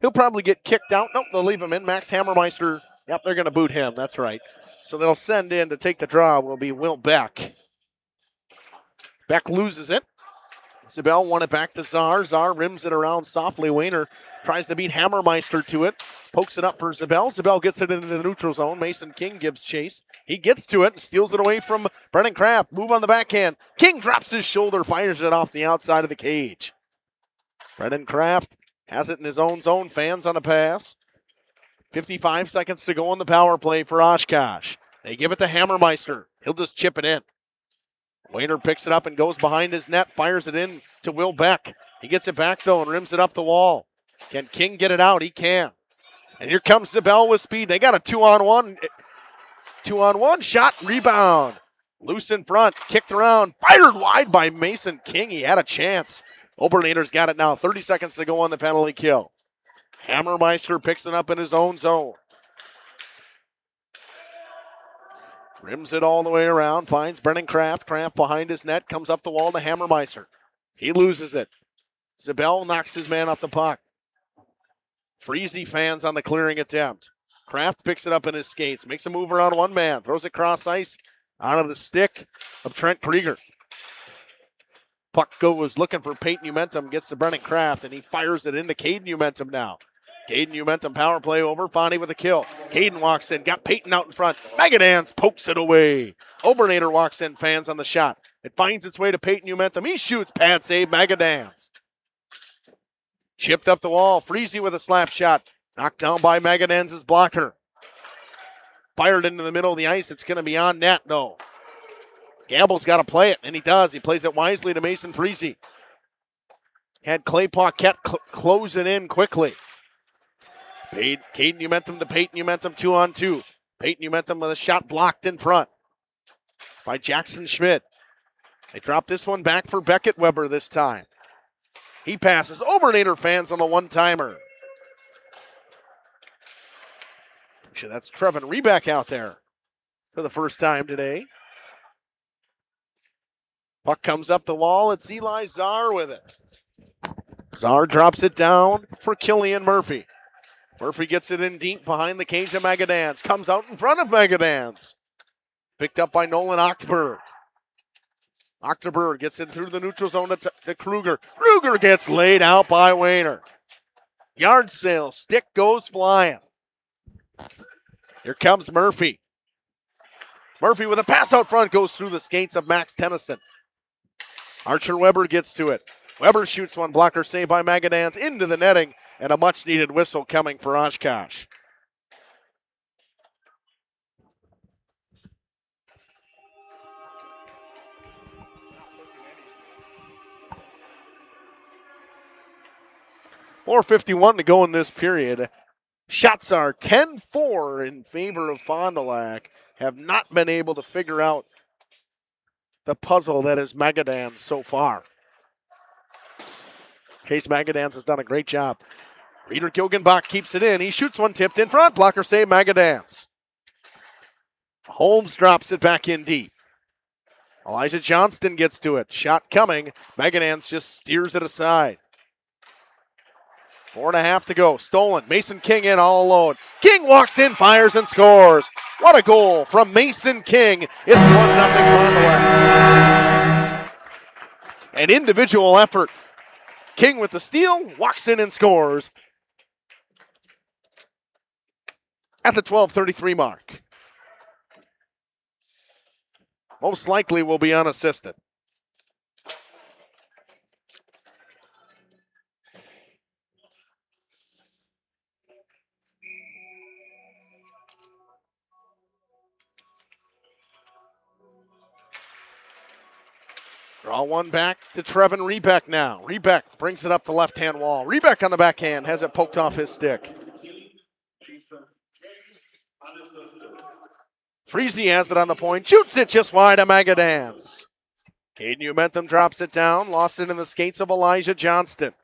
He'll probably get kicked out. Nope, they'll leave him in. Max Hammermeister, yep, they're going to boot him. That's right. So they'll send in to take the draw will be Will Beck. Beck loses it. Zabel won it back to Czar. Czar rims it around softly. Wayner tries to beat Hammermeister to it. Pokes it up for Zabel. Zabel gets it into the neutral zone. Mason King gives chase. He gets to it and steals it away from Brennan Kraft. Move on the backhand. King drops his shoulder, fires it off the outside of the cage. Brennan Kraft has it in his own zone. Fans on a pass. 55 seconds to go on the power play for Oshkosh. They give it to Hammermeister. He'll just chip it in. Wayner picks it up and goes behind his net, fires it in to Will Beck. He gets it back, though, and rims it up the wall. Can King get it out? He can. And here comes Zabel with speed. They got a two-on-one shot, rebound. Loose in front, kicked around, fired wide by Mason King. He had a chance. Obernader's got it now. 30 seconds to go on the penalty kill. Hammermeister picks it up in his own zone. Rims it all the way around, finds Brennan Kraft. Kraft behind his net, comes up the wall to Hammermeister. He loses it. Zabel knocks his man off the puck. Freezy fans on the clearing attempt. Kraft picks it up in his skates, makes a move around one man, throws it cross ice out of the stick of Trent Krieger. Puck goes looking for Peyton Umentum, gets to Brennan Kraft, and he fires it into Caden Umentum now. Caden Umentum power play over. Fonte with a kill. Caden walks in. Got Peyton out in front. Magadans pokes it away. Obernader walks in. Fans on the shot. It finds its way to Peyton Umentum. He shoots. Pad save. Magadans. Chipped up the wall. Freezy with a slap shot. Knocked down by Magadans' blocker. Fired into the middle of the ice. It's going to be on net, though. Gamble's got to play it, and he does. He plays it wisely to Mason Freezy. Had Clay Paquette close it in quickly. Caden Umentum to Peyton Umentum, 2-on-2. Peyton Umentum with a shot blocked in front by Jackson Schmidt. They drop this one back for Beckett Weber this time. He passes. Obernader fans on the one-timer. Actually, that's Trevin Rebeck out there for the first time today. Puck comes up the wall. It's Eli Czar with it. Czar drops it down for Killian Murphy. Murphy gets it in deep behind the cage of Magadans. Comes out in front of Magadans. Picked up by Nolan Ochterberg. Ochterberg gets it through the neutral zone to Kruger. Kruger gets laid out by Wayner. Yard sale. Stick goes flying. Here comes Murphy. Murphy with a pass out front goes through the skates of Max Tennyson. Archer Weber gets to it. Weber shoots one, blocker saved by Magadans into the netting, and a much-needed whistle coming for Oshkosh. .451 to go in this period. Shots are 10-4 in favor of Fond du Lac. Have not been able to figure out the puzzle that is Magadans so far. Case Magadans has done a great job. Reeder Gilgenbach keeps it in. He shoots one tipped in front. Blocker save Magadans. Holmes drops it back in deep. Elijah Johnston gets to it. Shot coming. Magadans just steers it aside. 4.5 to go. Stolen. Mason King in all alone. King walks in, fires, and scores. What a goal from Mason King. It's 1-0 Fond du Lac. An individual effort. King with the steal, walks in and scores at the 12:33 mark. Most likely will be unassisted. Draw one back to Trevin Rebeck now. Rebeck brings it up the left-hand wall. Rebeck on the backhand has it poked off his stick. Freezy has it on the point. Shoots it just wide of Magadans. Caden Umentum drops it down. Lost it in the skates of Elijah Johnston.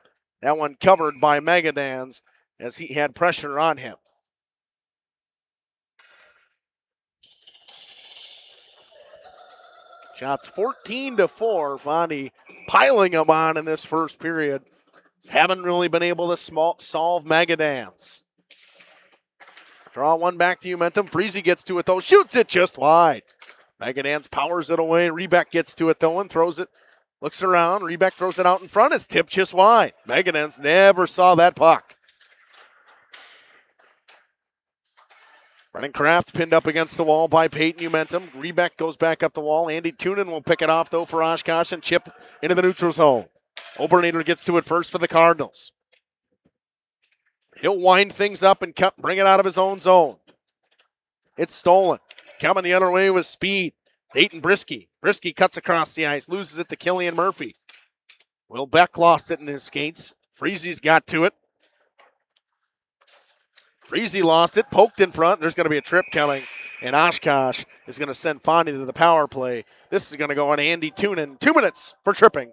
That one covered by Magadans as he had pressure on him. Shots 14-4. Fonte piling them on in this first period. haven't really been able to solve Magadans. Draw one back to Umentum. Freezy gets to it, though. Shoots it just wide. Magadans powers it away. Rebeck gets to it, though, and throws it. Looks around. Rebeck throws it out in front. It's tipped just wide. Magadans never saw that puck. Brennan Kraft pinned up against the wall by Peyton Umentum. Rebeck goes back up the wall. Andy Tunin will pick it off, though, for Oshkosh and chip into the neutral zone. Obernader gets to it first for the Cardinals. He'll wind things up and bring it out of his own zone. It's stolen. Coming the other way with speed. Dayton Brisky. Brisky cuts across the ice, loses it to Killian Murphy. Will Beck lost it in his skates. Freezy's got to it. Freezy lost it, poked in front. There's going to be a trip coming, and Oshkosh is going to send Fondy to the power play. This is going to go on Andy Tunin. 2 minutes for tripping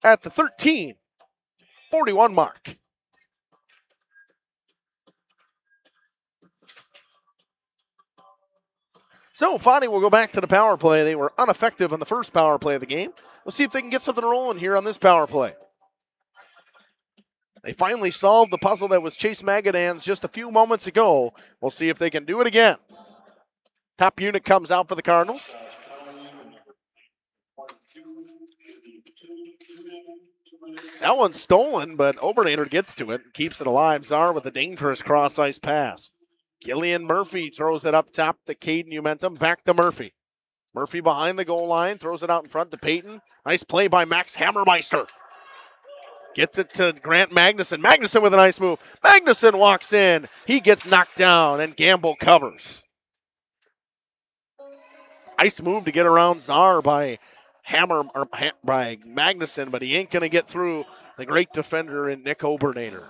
at the 13:41 mark. So Fondy will go back to the power play. They were ineffective in the first power play of the game. We'll see if they can get something rolling here on this power play. They finally solved the puzzle that was Chase Magadans just a few moments ago. We'll see if they can do it again. Top unit comes out for the Cardinals. That one's stolen, but Obernader gets to it and keeps it alive. Czar with a dangerous cross-ice pass. Killian Murphy throws it up top to Caden Umentum. Back to Murphy. Murphy behind the goal line, throws it out in front to Peyton. Nice play by Max Hammermeister. Gets it to Grant Magnuson. Magnuson with a nice move. Magnuson walks in. He gets knocked down, and Gamble covers. Nice move to get around Czar by by Magnuson, but he ain't going to get through the great defender in Nick Obernader.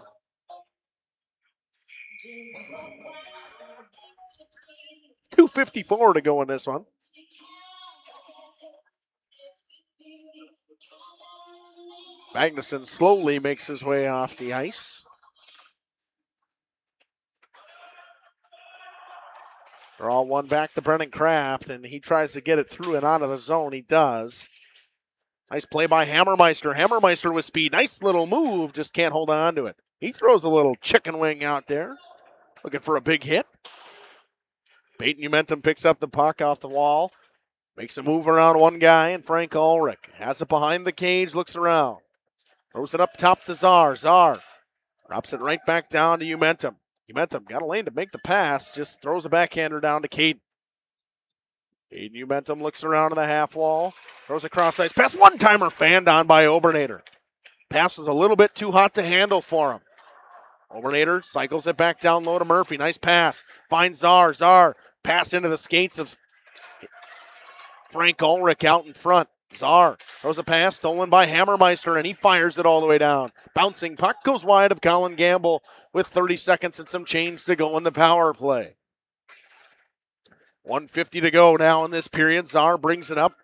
.254 to go in this one. Magnuson slowly makes his way off the ice. Draw one back to Brennan Kraft, and he tries to get it through and out of the zone. He does. Nice play by Hammermeister. Hammermeister with speed. Nice little move, just can't hold on to it. He throws a little chicken wing out there, looking for a big hit. Peyton Umentum picks up the puck off the wall, makes a move around one guy, and Frank Ulrich has it behind the cage, looks around. Throws it up top to Czar. Czar drops it right back down to Umentum. Umentum got a lane to make the pass, just throws a backhander down to Caden. Caden Umentum looks around to the half wall, throws a cross ice pass. One-timer fanned on by Obernader. Pass was a little bit too hot to handle for him. Obernader cycles it back down low to Murphy. Nice pass. Finds Czar. Czar pass into the skates of Frank Ulrich out in front. Czar throws a pass stolen by Hammermeister, and he fires it all the way down. Bouncing puck goes wide of Colin Gamble with 30 seconds and some change to go in the power play. 1:50 to go now in this period. Czar brings it up.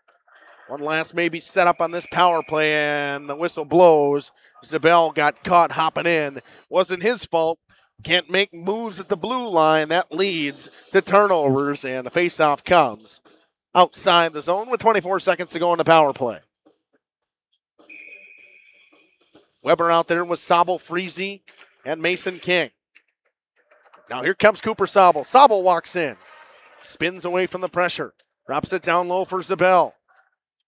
One last maybe set up on this power play, and the whistle blows. Zabel got caught hopping in. Wasn't his fault. Can't make moves at the blue line. That leads to turnovers, and the faceoff comes outside the zone with 24 seconds to go in the power play. Weber out there with Sobel, Freezy, and Mason King. Now here comes Cooper Sobel. Sobel walks in. Spins away from the pressure. Drops it down low for Zabel.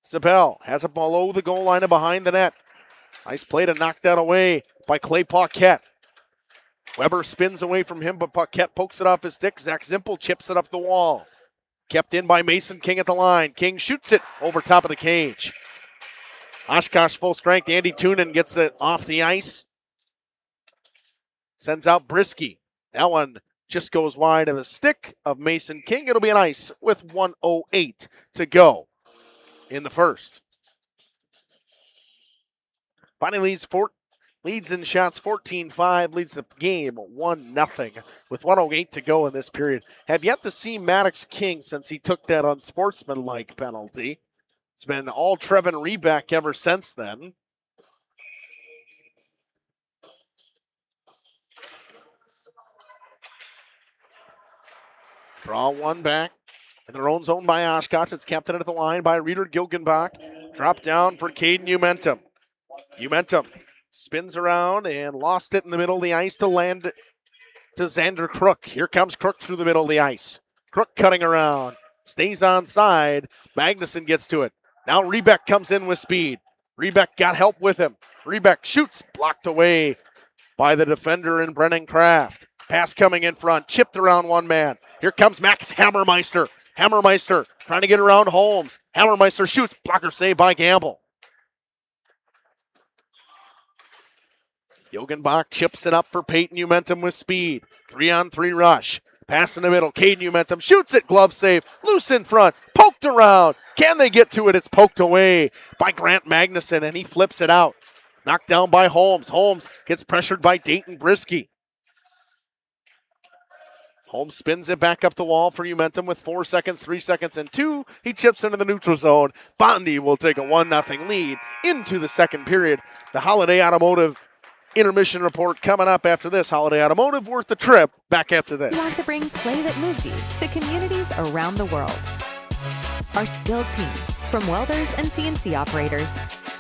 Zabel has it below the goal line and behind the net. Nice play to knock that away by Clay Paquette. Weber spins away from him, but Paquette pokes it off his stick. Zach Zimpel chips it up the wall. Kept in by Mason King at the line. King shoots it over top of the cage. Oshkosh full strength. Andy Tunin gets it off the ice. Sends out Brisky. That one just goes wide of the stick of Mason King. It'll be an ice with 1:08 to go in the first. Finally leads in shots 14-5, leads the game 1-0 with 1:08 to go in this period. Have yet to see Maddox King since he took that unsportsmanlike penalty. It's been all Trevin Rebeck ever since then. Draw one back in their own zone by Oshkosh. It's kept at the line by Reeder Gilgenbach. Drop down for Caden Umentum. Umentum Spins around and lost it in the middle of the ice to land to Xander Crook. Here comes Crook through the middle of the ice. Crook cutting around. Stays on side. Magnuson gets to it. Now Rebeck comes in with speed. Rebeck got help with him. Rebeck shoots, blocked away by the defender in Brennan Kraft. Pass coming in front, chipped around one man. Here comes Max Hammermeister. Hammermeister trying to get around Holmes. Hammermeister shoots, blocker save by Gamble. Jogenbach chips it up for Peyton Umentum with speed. 3-on-3 rush. Pass in the middle. Caden Umentum shoots it. Glove save. Loose in front. Poked around. Can they get to it? It's poked away by Grant Magnuson, and he flips it out. Knocked down by Holmes. Holmes gets pressured by Dayton Brisky. Holmes spins it back up the wall for Umentum with 4 seconds, 3 seconds, and 2. He chips into the neutral zone. Bondi will take a 1-0 lead into the second period. The Holiday Automotive intermission report coming up after this. Holiday Automotive worth the trip. Back after this. We want to bring play that moves you to communities around the world. Our skilled team, from welders and CNC operators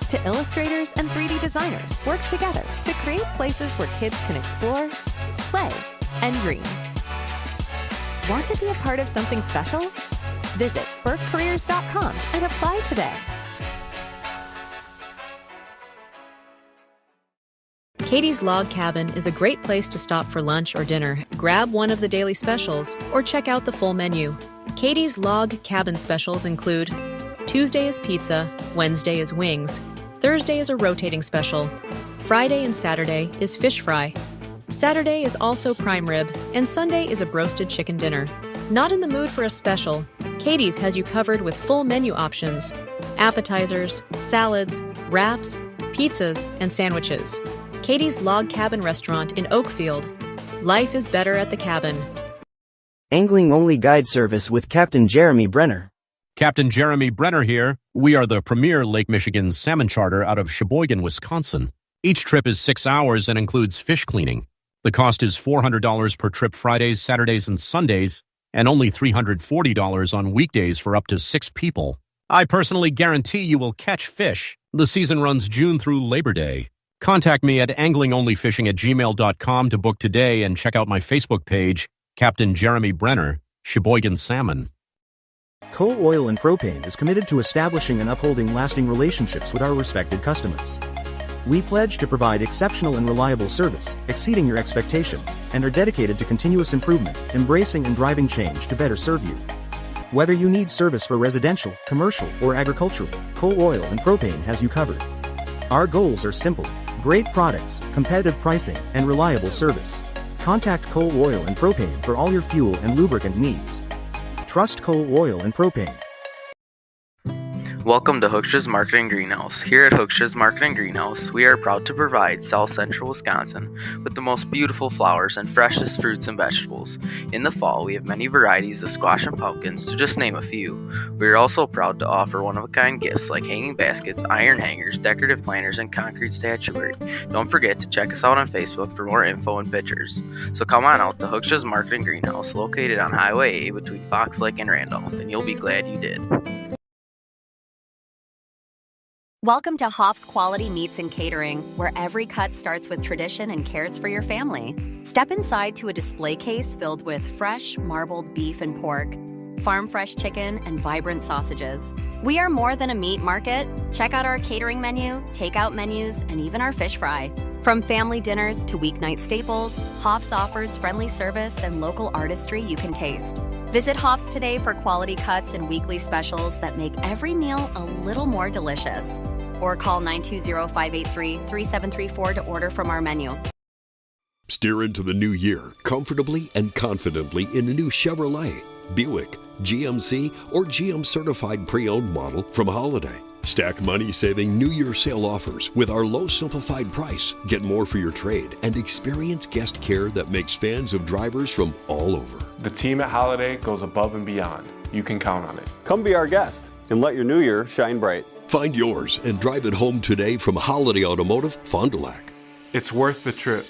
to illustrators and 3D designers, work together to create places where kids can explore, play, and dream. Want to be a part of something special? Visit burkecareers.com and apply today. Katie's Log Cabin is a great place to stop for lunch or dinner, grab one of the daily specials, or check out the full menu. Katie's Log Cabin specials include Tuesday is pizza, Wednesday is wings, Thursday is a rotating special, Friday and Saturday is fish fry, Saturday is also prime rib, and Sunday is a broasted chicken dinner. Not in the mood for a special? Katie's has you covered with full menu options, appetizers, salads, wraps, pizzas, and sandwiches. Katie's Log Cabin Restaurant in Oakfield. Life is better at the cabin. Angling-only guide service with Captain Jeremy Brenner. Captain Jeremy Brenner here. We are the premier Lake Michigan salmon charter out of Sheboygan, Wisconsin. Each trip is 6 hours and includes fish cleaning. The cost is $400 per trip Fridays, Saturdays, and Sundays, and only $340 on weekdays for up to 6 people. I personally guarantee you will catch fish. The season runs June through Labor Day. Contact me at anglingonlyfishing@gmail.com to book today and check out my Facebook page, Captain Jeremy Brenner, Sheboygan Salmon. Coal Oil and Propane is committed to establishing and upholding lasting relationships with our respected customers. We pledge to provide exceptional and reliable service, exceeding your expectations, and are dedicated to continuous improvement, embracing and driving change to better serve you. Whether you need service for residential, commercial, or agricultural, Coal Oil and Propane has you covered. Our goals are simple: great products, competitive pricing, and reliable service. Contact Coal Oil and Propane for all your fuel and lubricant needs. Trust Coal Oil and Propane. Welcome to Hooksha's Marketing Greenhouse. Here at Hooksha's Marketing Greenhouse, we are proud to provide South Central Wisconsin with the most beautiful flowers and freshest fruits and vegetables. In the fall, we have many varieties of squash and pumpkins, to just name a few. We are also proud to offer one-of-a-kind gifts like hanging baskets, iron hangers, decorative planters, and concrete statuary. Don't forget to check us out on Facebook for more info and pictures. So come on out to Hooksha's Marketing Greenhouse, located on Highway A between Fox Lake and Randolph, and you'll be glad you did. Welcome to Hoff's Quality Meats and Catering, where every cut starts with tradition and cares for your family. Step inside to a display case filled with fresh, marbled beef and pork, farm-fresh chicken, and vibrant sausages. We are more than a meat market. Check out our catering menu, takeout menus, and even our fish fry. From family dinners to weeknight staples, Hoff's offers friendly service and local artistry you can taste. Visit Hoff's today for quality cuts and weekly specials that make every meal a little more delicious. Or call 920-583-3734 to order from our menu. Steer into the new year comfortably and confidently in a new Chevrolet, Buick, GMC, or GM certified pre-owned model from Holiday. Stack money-saving New Year sale offers with our low simplified price. Get more for your trade and experience guest care that makes fans of drivers from all over. The team at Holiday goes above and beyond. You can count on it. Come be our guest and let your new year shine bright. Find yours and drive it home today from Holiday Automotive, Fond du Lac. It's worth the trip.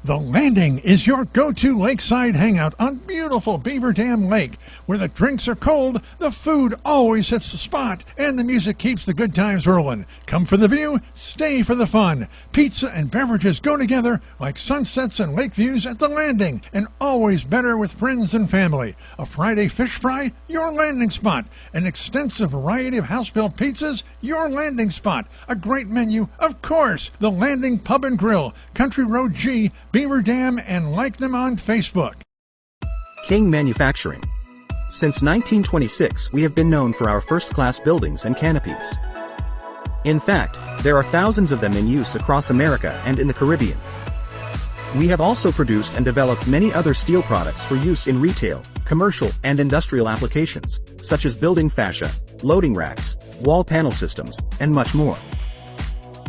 The Landing is your go-to lakeside hangout on beautiful Beaver Dam Lake, where the drinks are cold, the food always hits the spot, and the music keeps the good times rolling. Come for the view, stay for the fun. Pizza and beverages go together like sunsets and lake views at The Landing, and always better with friends and family. A Friday fish fry, your landing spot. An extensive variety of house-built pizzas, your landing spot. A great menu, of course. The Landing Pub and Grill, Country Road G, Beaver Dam, and like them on Facebook. King Manufacturing. Since 1926, we have been known for our first-class buildings and canopies. In fact, there are thousands of them in use across America and in the Caribbean. We have also produced and developed many other steel products for use in retail, commercial, and industrial applications, such as building fascia, loading racks, wall panel systems, and much more.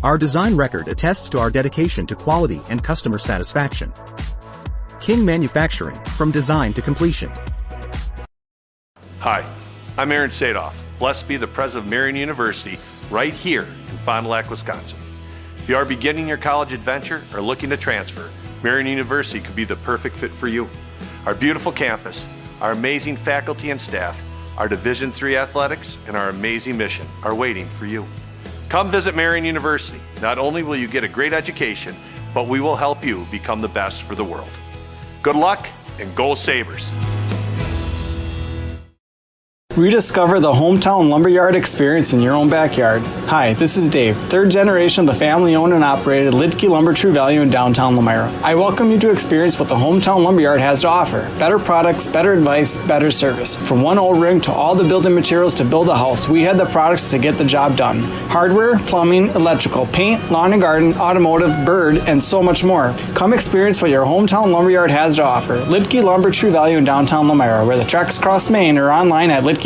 Our design record attests to our dedication to quality and customer satisfaction. King Manufacturing, from design to completion. Hi, I'm Aaron Sadoff, blessed to be the president of Marian University right here in Fond du Lac, Wisconsin. If you are beginning your college adventure or looking to transfer, Marian University could be the perfect fit for you. Our beautiful campus, our amazing faculty and staff, our Division III athletics, and our amazing mission are waiting for you. Come visit Marian University. Not only will you get a great education, but we will help you become the best for the world. Good luck and go Sabres! Rediscover the hometown lumberyard experience in your own backyard. Hi, this is Dave, third generation of the family-owned and operated Lidke Lumber True Value in downtown Lamira. I welcome you to experience what the hometown lumberyard has to offer. Better products, better advice, better service. From one O-ring to all the building materials to build a house, we had the products to get the job done. Hardware, plumbing, electrical, paint, lawn and garden, automotive, bird, and so much more. Come experience what your hometown lumberyard has to offer. Lidke Lumber True Value in downtown Lamira, where the tracks cross Main, or online at lidkelumber.com.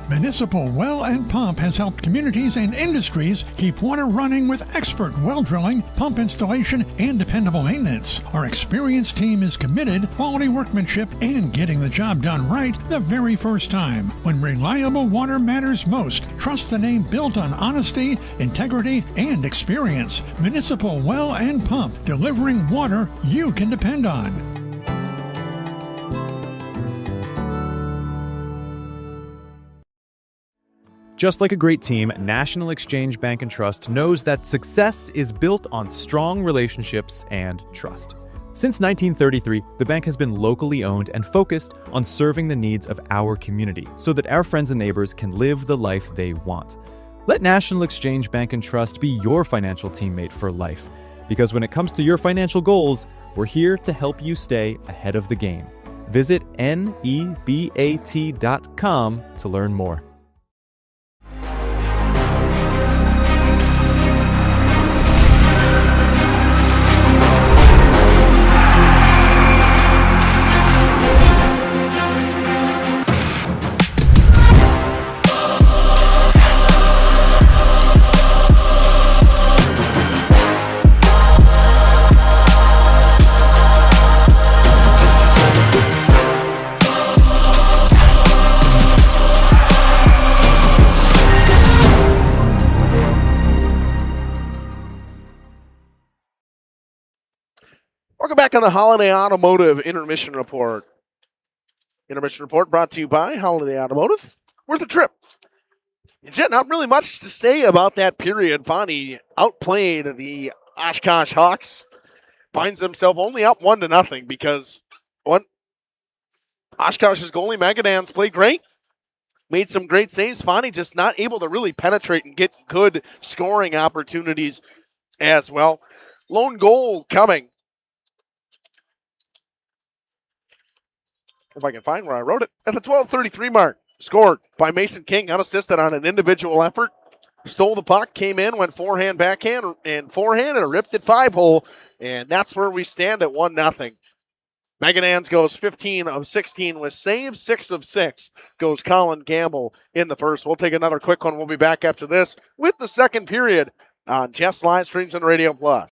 Municipal Well and Pump has helped communities and industries keep water running with expert well drilling, pump installation, and dependable maintenance. Our experienced team is committed, quality workmanship, and getting the job done right the very first time. When reliable water matters most, trust the name built on honesty, integrity, and experience. Municipal Well and Pump, delivering water you can depend on. Just like a great team, National Exchange Bank and Trust knows that success is built on strong relationships and trust. Since 1933, the bank has been locally owned and focused on serving the needs of our community so that our friends and neighbors can live the life they want. Let National Exchange Bank and Trust be your financial teammate for life, because when it comes to your financial goals, we're here to help you stay ahead of the game. Visit nebat.com to learn more. Welcome back on the Holiday Automotive Intermission Report. Intermission Report brought to you by Holiday Automotive. Worth a trip. Jet, not really much to say about that period. Bonnie outplayed the Oshkosh Hawks. Finds himself only up 1-0 because Oshkosh's goalie Magadans played great. Made some great saves. Bonnie just not able to really penetrate and get good scoring opportunities as well. Lone goal coming. If I can find where I wrote it. At the 12:33 mark. Scored by Mason King. Unassisted on an individual effort. Stole the puck. Came in. Went forehand, backhand, and forehand. And ripped it 5-hole. And that's where we stand at 1-0. Magadans goes 15 of 16 with saves. 6 of 6 goes Colin Gamble in the first. We'll take another quick one. We'll be back after this with the second period on Jeff's Live Streams and Radio Plus.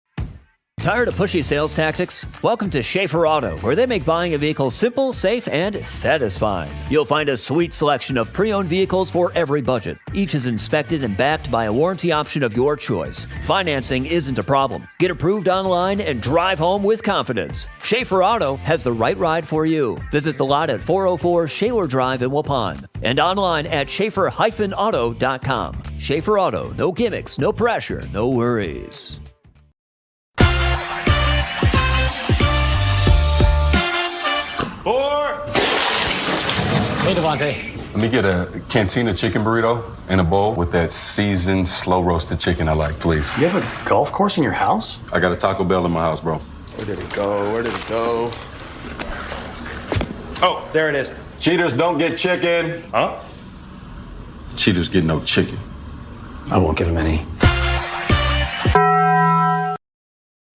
Tired of pushy sales tactics? Welcome to Schaefer Auto, where they make buying a vehicle simple, safe, and satisfying. You'll find a sweet selection of pre-owned vehicles for every budget. Each is inspected and backed by a warranty option of your choice. Financing isn't a problem. Get approved online and drive home with confidence. Schaefer Auto has the right ride for you. Visit the lot at 404 Shaler Drive in Waupun and online at schaefer-auto.com. Schaefer Auto, no gimmicks, no pressure, no worries. Hey, Devontae. Let me get a Cantina chicken burrito and a bowl with that seasoned, slow-roasted chicken I like, please. You have a golf course in your house? I got a Taco Bell in my house, bro. Where did it go? Where did it go? Oh, there it is. Cheaters don't get chicken. Huh? Cheaters get no chicken. I won't give him any.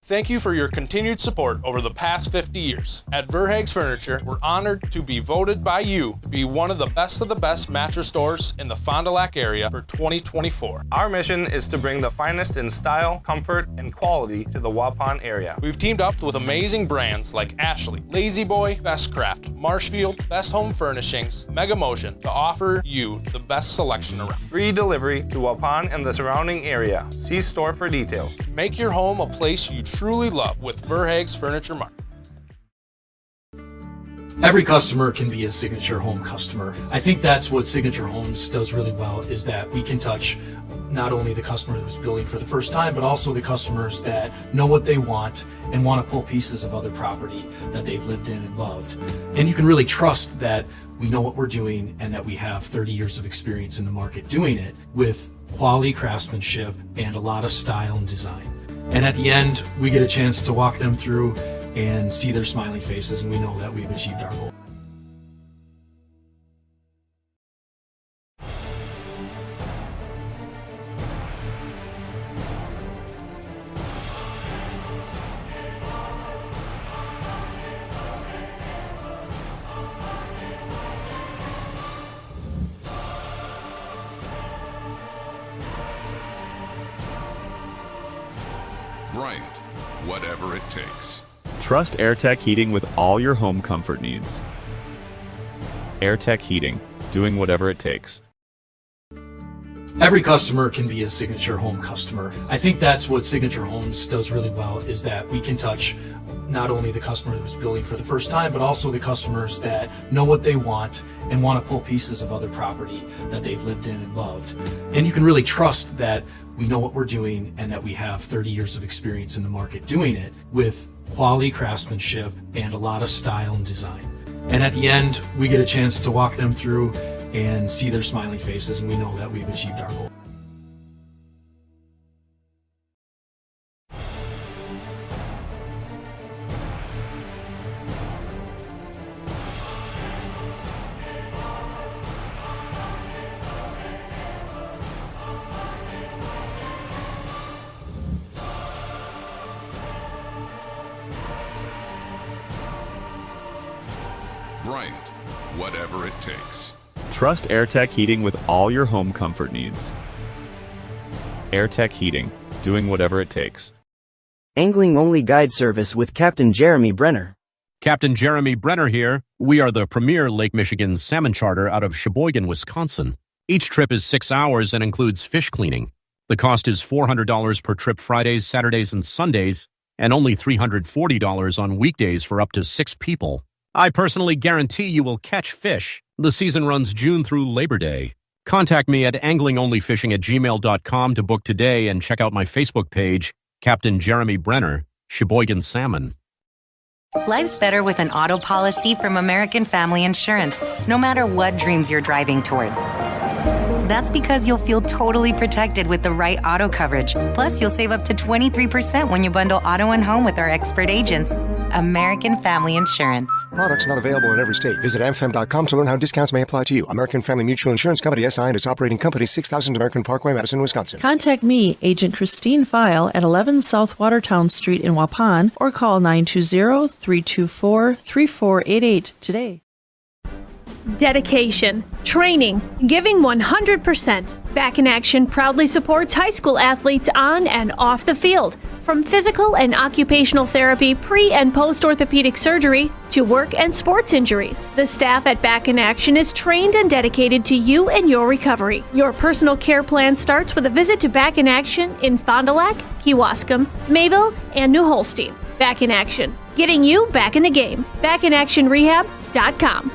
Thank you for your continued support over the past 50 years. At Verhaeg's Furniture, we're honored to be voted by you to be one of the best mattress stores in the Fond du Lac area for 2024. Our mission is to bring the finest in style, comfort, and quality to the Waupun area. We've teamed up with amazing brands like Ashley, Lazy Boy, Best Craft, Marshfield, Best Home Furnishings, Mega Motion to offer you the best selection around. Free delivery to Waupun and the surrounding area. See store for details. Make your home a place you truly love with Verhaeg's Furniture Mart. Every customer can be a Signature Home customer. I think that's what Signature Homes does really well, is that we can touch not only the customer who's building for the first time, but also the customers that know what they want and want to pull pieces of other property that they've lived in and loved. And you can really trust that we know what we're doing and that we have 30 years of experience in the market doing it with quality craftsmanship and a lot of style and design. And at the end, we get a chance to walk them through and see their smiling faces, and we know that we've achieved our goal. Bryant, whatever it takes. Trust AirTech Heating with all your home comfort needs. AirTech Heating, doing whatever it takes. Every customer can be a Signature Home customer. I think that's what Signature Homes does really well, is that we can touch not only the customer who's building for the first time, but also the customers that know what they want and want to pull pieces of other property that they've lived in and loved. And you can really trust that we know what we're doing and that we have 30 years of experience in the market doing it with quality craftsmanship and a lot of style and design. And at the end, we get a chance to walk them through and see their smiling faces, and we know that we've achieved our goal. Bryant, whatever it takes. Trust AirTech Heating with all your home comfort needs. AirTech Heating, doing whatever it takes. Angling-only guide service with Captain Jeremy Brenner. Captain Jeremy Brenner here. We are the premier Lake Michigan salmon charter out of Sheboygan, Wisconsin. Each trip is 6 hours and includes fish cleaning. The cost is $400 per trip Fridays, Saturdays, and Sundays, and only $340 on weekdays for up to 6 people. I personally guarantee you will catch fish. The season runs June through Labor Day. Contact me at anglingonlyfishing@gmail.com to book today and check out my Facebook page, Captain Jeremy Brenner, Sheboygan Salmon. Life's better with an auto policy from American Family Insurance, no matter what dreams you're driving towards. That's because you'll feel totally protected with the right auto coverage. Plus, you'll save up to 23% when you bundle auto and home with our expert agents. American Family Insurance. Products not available in every state. Visit amfam.com to learn how discounts may apply to you. American Family Mutual Insurance Company, SI, and its operating company, 6000 American Parkway, Madison, Wisconsin. Contact me, Agent Christine File, at 11 South Watertown Street in Waupun, or call 920-324-3488 today. Dedication, training, giving 100%. Back in Action proudly supports high school athletes on and off the field. From physical and occupational therapy, pre- and post-orthopedic surgery, to work and sports injuries, the staff at Back in Action is trained and dedicated to you and your recovery. Your personal care plan starts with a visit to Back in Action in Fond du Lac, Kewaskum, Mayville, and New Holstein. Back in Action, getting you back in the game. BackinActionRehab.com.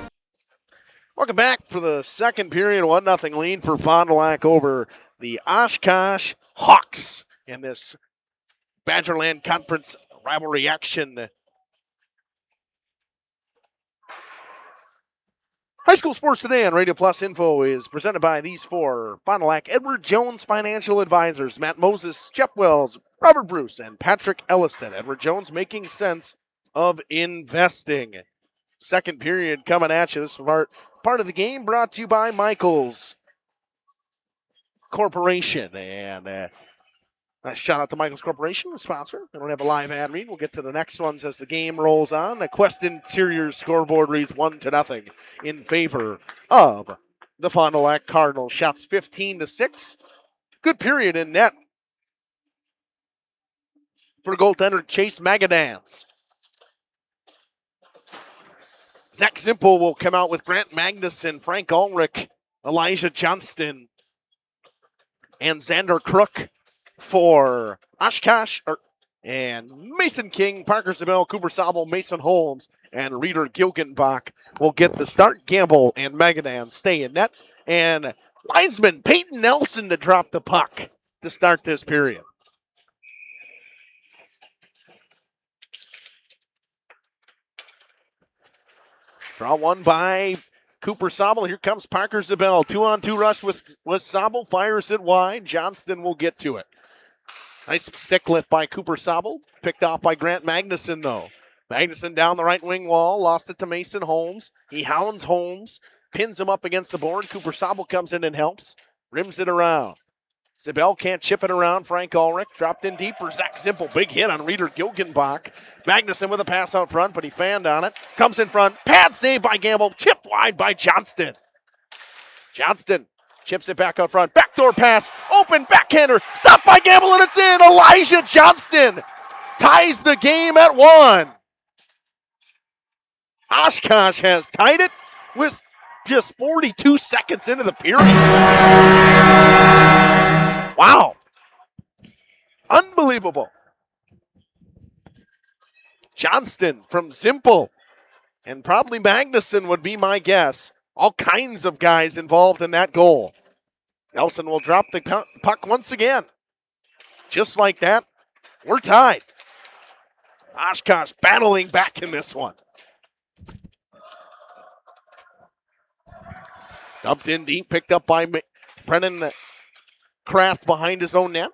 Welcome back for the second period. 1-0 lead for Fond du Lac over the Oshkosh Hawks in this Badgerland Conference rivalry action. High school sports today on Radio Plus Info is presented by these four: Fond du Lac Edward Jones Financial Advisors, Matt Moses, Jeff Wells, Robert Bruce, and Patrick Elliston. Edward Jones, making sense of investing. Second period coming at you. This is part of the game brought to you by Michaels Corporation. And nice shout out to Michaels Corporation, the sponsor. They don't have a live ad read. We'll get to the next ones as the game rolls on. The Quest Interior scoreboard reads 1-0 in favor of the Fond du Lac Cardinals. Shots 15-6. Good period in net for goaltender Chase Magadans. Zach Zimpel will come out with Grant Magnuson, Frank Ulrich, Elijah Johnston, and Xander Crook for Oshkosh, and Mason King, Parker Zabel, Cooper Sobel, Mason Holmes, and Reeder Gilgenbach will get the start. Gamble and Magadan stay in net, and linesman Peyton Nelson to drop the puck to start this period. Draw one by Cooper Sobel. Here comes Parker Zabel. 2-on-2 rush with Sobel. Fires it wide. Johnston will get to it. Nice stick lift by Cooper Sobel. Picked off by Grant Magnuson, though. Magnuson down the right wing wall. Lost it to Mason Holmes. He hounds Holmes. Pins him up against the board. Cooper Sobel comes in and helps. Rims it around. Zabel can't chip it around. Frank Ulrich dropped in deep for Zach Zimpel. Big hit on Reeder Gilgenbach. Magnuson with a pass out front, but he fanned on it. Comes in front. Pad save by Gamble. Chipped wide by Johnston. Johnston chips it back out front. Backdoor pass. Open backhander. Stopped by Gamble, and it's in. Elijah Johnston ties the game at 1. Oshkosh has tied it with just 42 seconds into the period. Wow. Unbelievable. Johnston from Zimpel, and probably Magnuson would be my guess. All kinds of guys involved in that goal. Nelson will drop the puck once again. Just like that, we're tied. Oshkosh battling back in this one. Dumped in deep, picked up by Brennan Kraft behind his own net.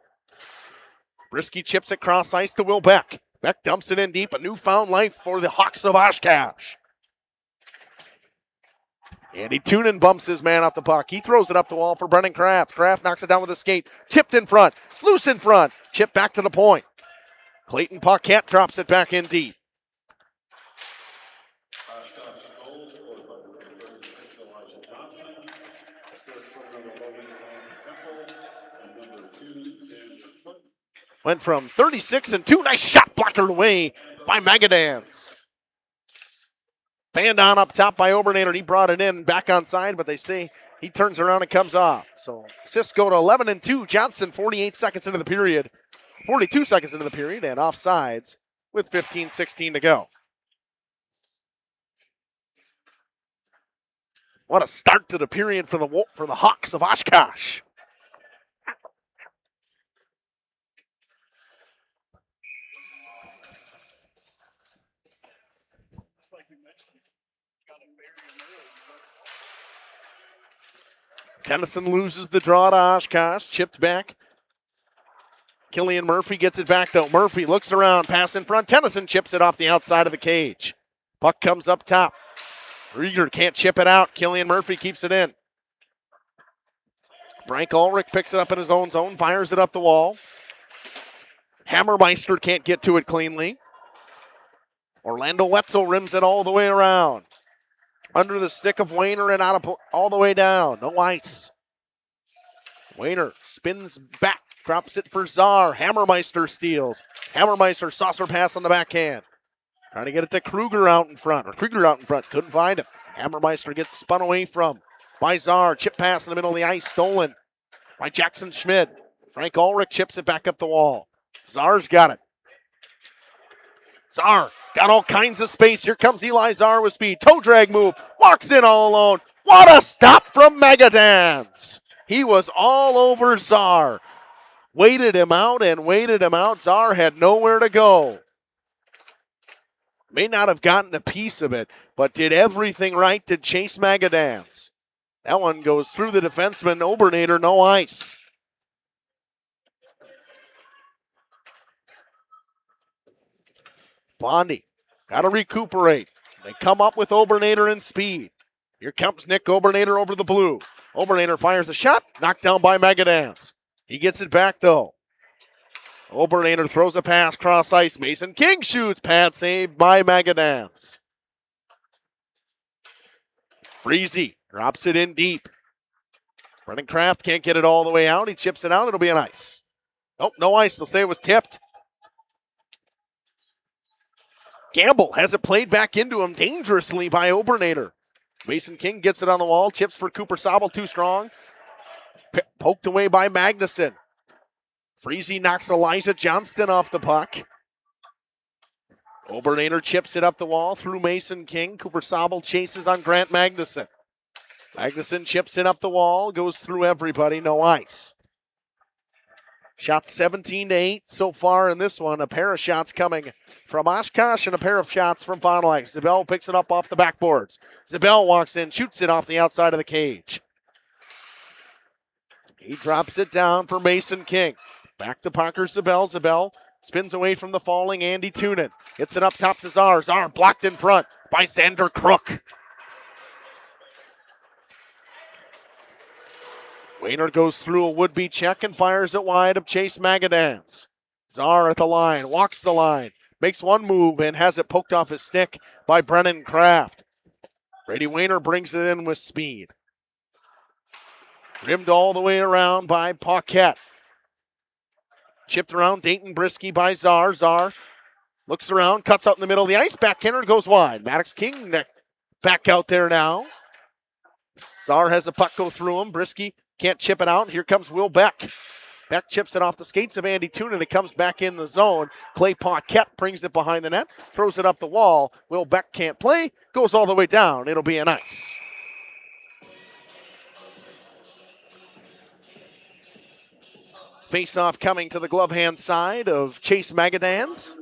Brisky chips it cross ice to Will Beck. Beck dumps it in deep, a newfound life for the Hawks of Oshkosh. Andy Toonen bumps his man off the puck. He throws it up the wall for Brennan Kraft. Kraft knocks it down with a skate. Tipped in front, loose in front. Chip back to the point. Clayton Paquette drops it back in deep. Went from 36 and 2. Nice shot blocker away by Magadans. Fanned on up top by Obernader. He brought it in back on side, but they say he turns around and comes off. So assists go to 11 and 2. Johnson 48 seconds into the period. 42 seconds into the period and offsides with 15-16 to go. What a start to the period for the Hawks of Oshkosh. Tennyson loses the draw to Oshkosh. Chipped back. Killian Murphy gets it back, though. Murphy looks around. Pass in front. Tennyson chips it off the outside of the cage. Puck comes up top. Rieger can't chip it out. Killian Murphy keeps it in. Frank Ulrich picks it up in his own zone. Fires it up the wall. Hammermeister can't get to it cleanly. Orlando Wetzel rims it all the way around. Under the stick of Wayner and all the way down. No ice. Wayner spins back, drops it for Czar. Hammermeister steals. Hammermeister saucer pass on the backhand. Trying to get it to Kruger out in front. Couldn't find him. Hammermeister gets spun away from by Czar. Chip pass in the middle of the ice, stolen by Jackson Schmidt. Frank Ulrich chips it back up the wall. Czar's got it. Czar got all kinds of space. Here comes Eli Czar with speed. Toe drag move. Walks in all alone. What a stop from Megadance. He was all over Czar. Waited him out. Czar had nowhere to go. May not have gotten a piece of it, but did everything right to chase Megadance. That one goes through the defenseman. Obernader, no ice. Bondy, got to recuperate. They come up with Obernader in speed. Here comes Nick Obernader over the blue. Obernader fires a shot, knocked down by Megadance. He gets it back, though. Obernader throws a pass cross ice. Mason King shoots. Pad saved by Megadance. Breezy drops it in deep. Brennan Kraft can't get it all the way out. He chips it out. It'll be an ice. Nope, no ice. They'll say it was tipped. Gamble has it played back into him dangerously by Obernader. Mason King gets it on the wall. Chips for Cooper Sobel, too strong. Poked away by Magnuson. Freese knocks Elijah Johnston off the puck. Obernader chips it up the wall through Mason King. Cooper Sobel chases on Grant Magnuson. Magnuson chips it up the wall, goes through everybody, no ice. Shot 17-8 so far in this one. A pair of shots coming from Oshkosh and a pair of shots from Fond du Lac. Zabel picks it up off the backboards. Zabel walks in, shoots it off the outside of the cage. He drops it down for Mason King. Back to Parker Zabel. Zabel spins away from the falling Andy Toonen. Hits it up top to Czar. Czar blocked in front by Xander Crook. Wayner goes through a would-be check and fires it wide of Chase Megadance. Czar at the line, walks the line, makes one move and has it poked off his stick by Brennan Kraft. Brady Wayner brings it in with speed. Rimmed all the way around by Paquette. Chipped around Dayton Brisky by Czar. Czar looks around, cuts out in the middle of the ice. Backhander goes wide. Maddox King back out there now. Czar has a puck go through him. Brisky can't chip it out. Here comes Will Beck. Beck chips it off the skates of Andy Toonen. It comes back in the zone. Clay Paquette brings it behind the net, throws it up the wall. Will Beck can't play, goes all the way down. It'll be an ice. Face-off coming to the glove hand side of Chase Megadance.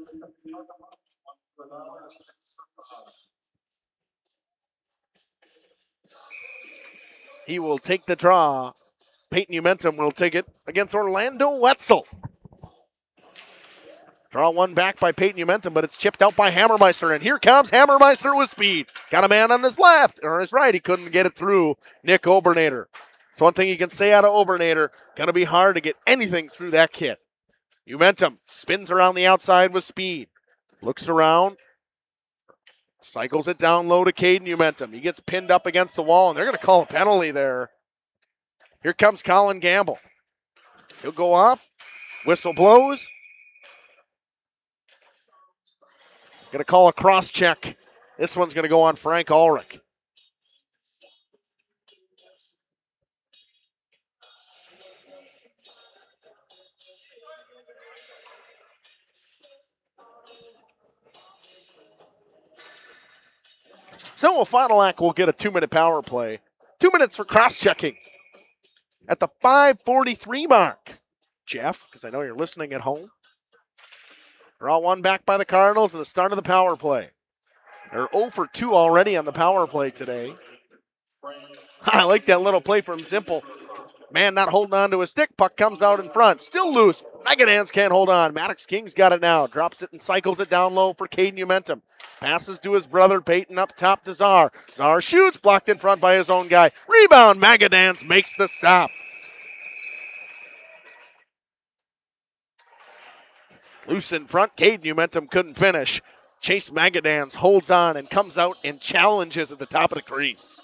He will take the draw. Peyton Umentum will take it against Orlando Wetzel. Draw one back by Peyton Umentum, but it's chipped out by Hammermeister. And here comes Hammermeister with speed. Got a man on his left, or his right. He couldn't get it through Nick Obernader. It's one thing you can say out of Obernader. Going to be hard to get anything through that kid. Umentum spins around the outside with speed. Looks around. Cycles it down low to Caden Umentum. He gets pinned up against the wall, and they're going to call a penalty there. Here comes Colin Gamble. He'll go off. Whistle blows. Going to call a cross check. This one's going to go on Frank Ulrich. So Fond du Lac will get a 2-minute power play. 2 minutes for cross-checking at the 5:43 mark. Jeff, because I know you're listening at home. Draw one back by the Cardinals and the start of the power play. They're 0 for 2 already on the power play today. I like that little play from Simple. Man not holding on to his stick. Puck comes out in front. Still loose. Megadance can't hold on. Maddox King's got it now. Drops it and cycles it down low for Caden Umentum. Passes to his brother Peyton up top to Czar. Czar shoots. Blocked in front by his own guy. Rebound. Megadance makes the stop. Loose in front. Caden Umentum couldn't finish. Chase Megadance holds on and comes out and challenges at the top of the crease.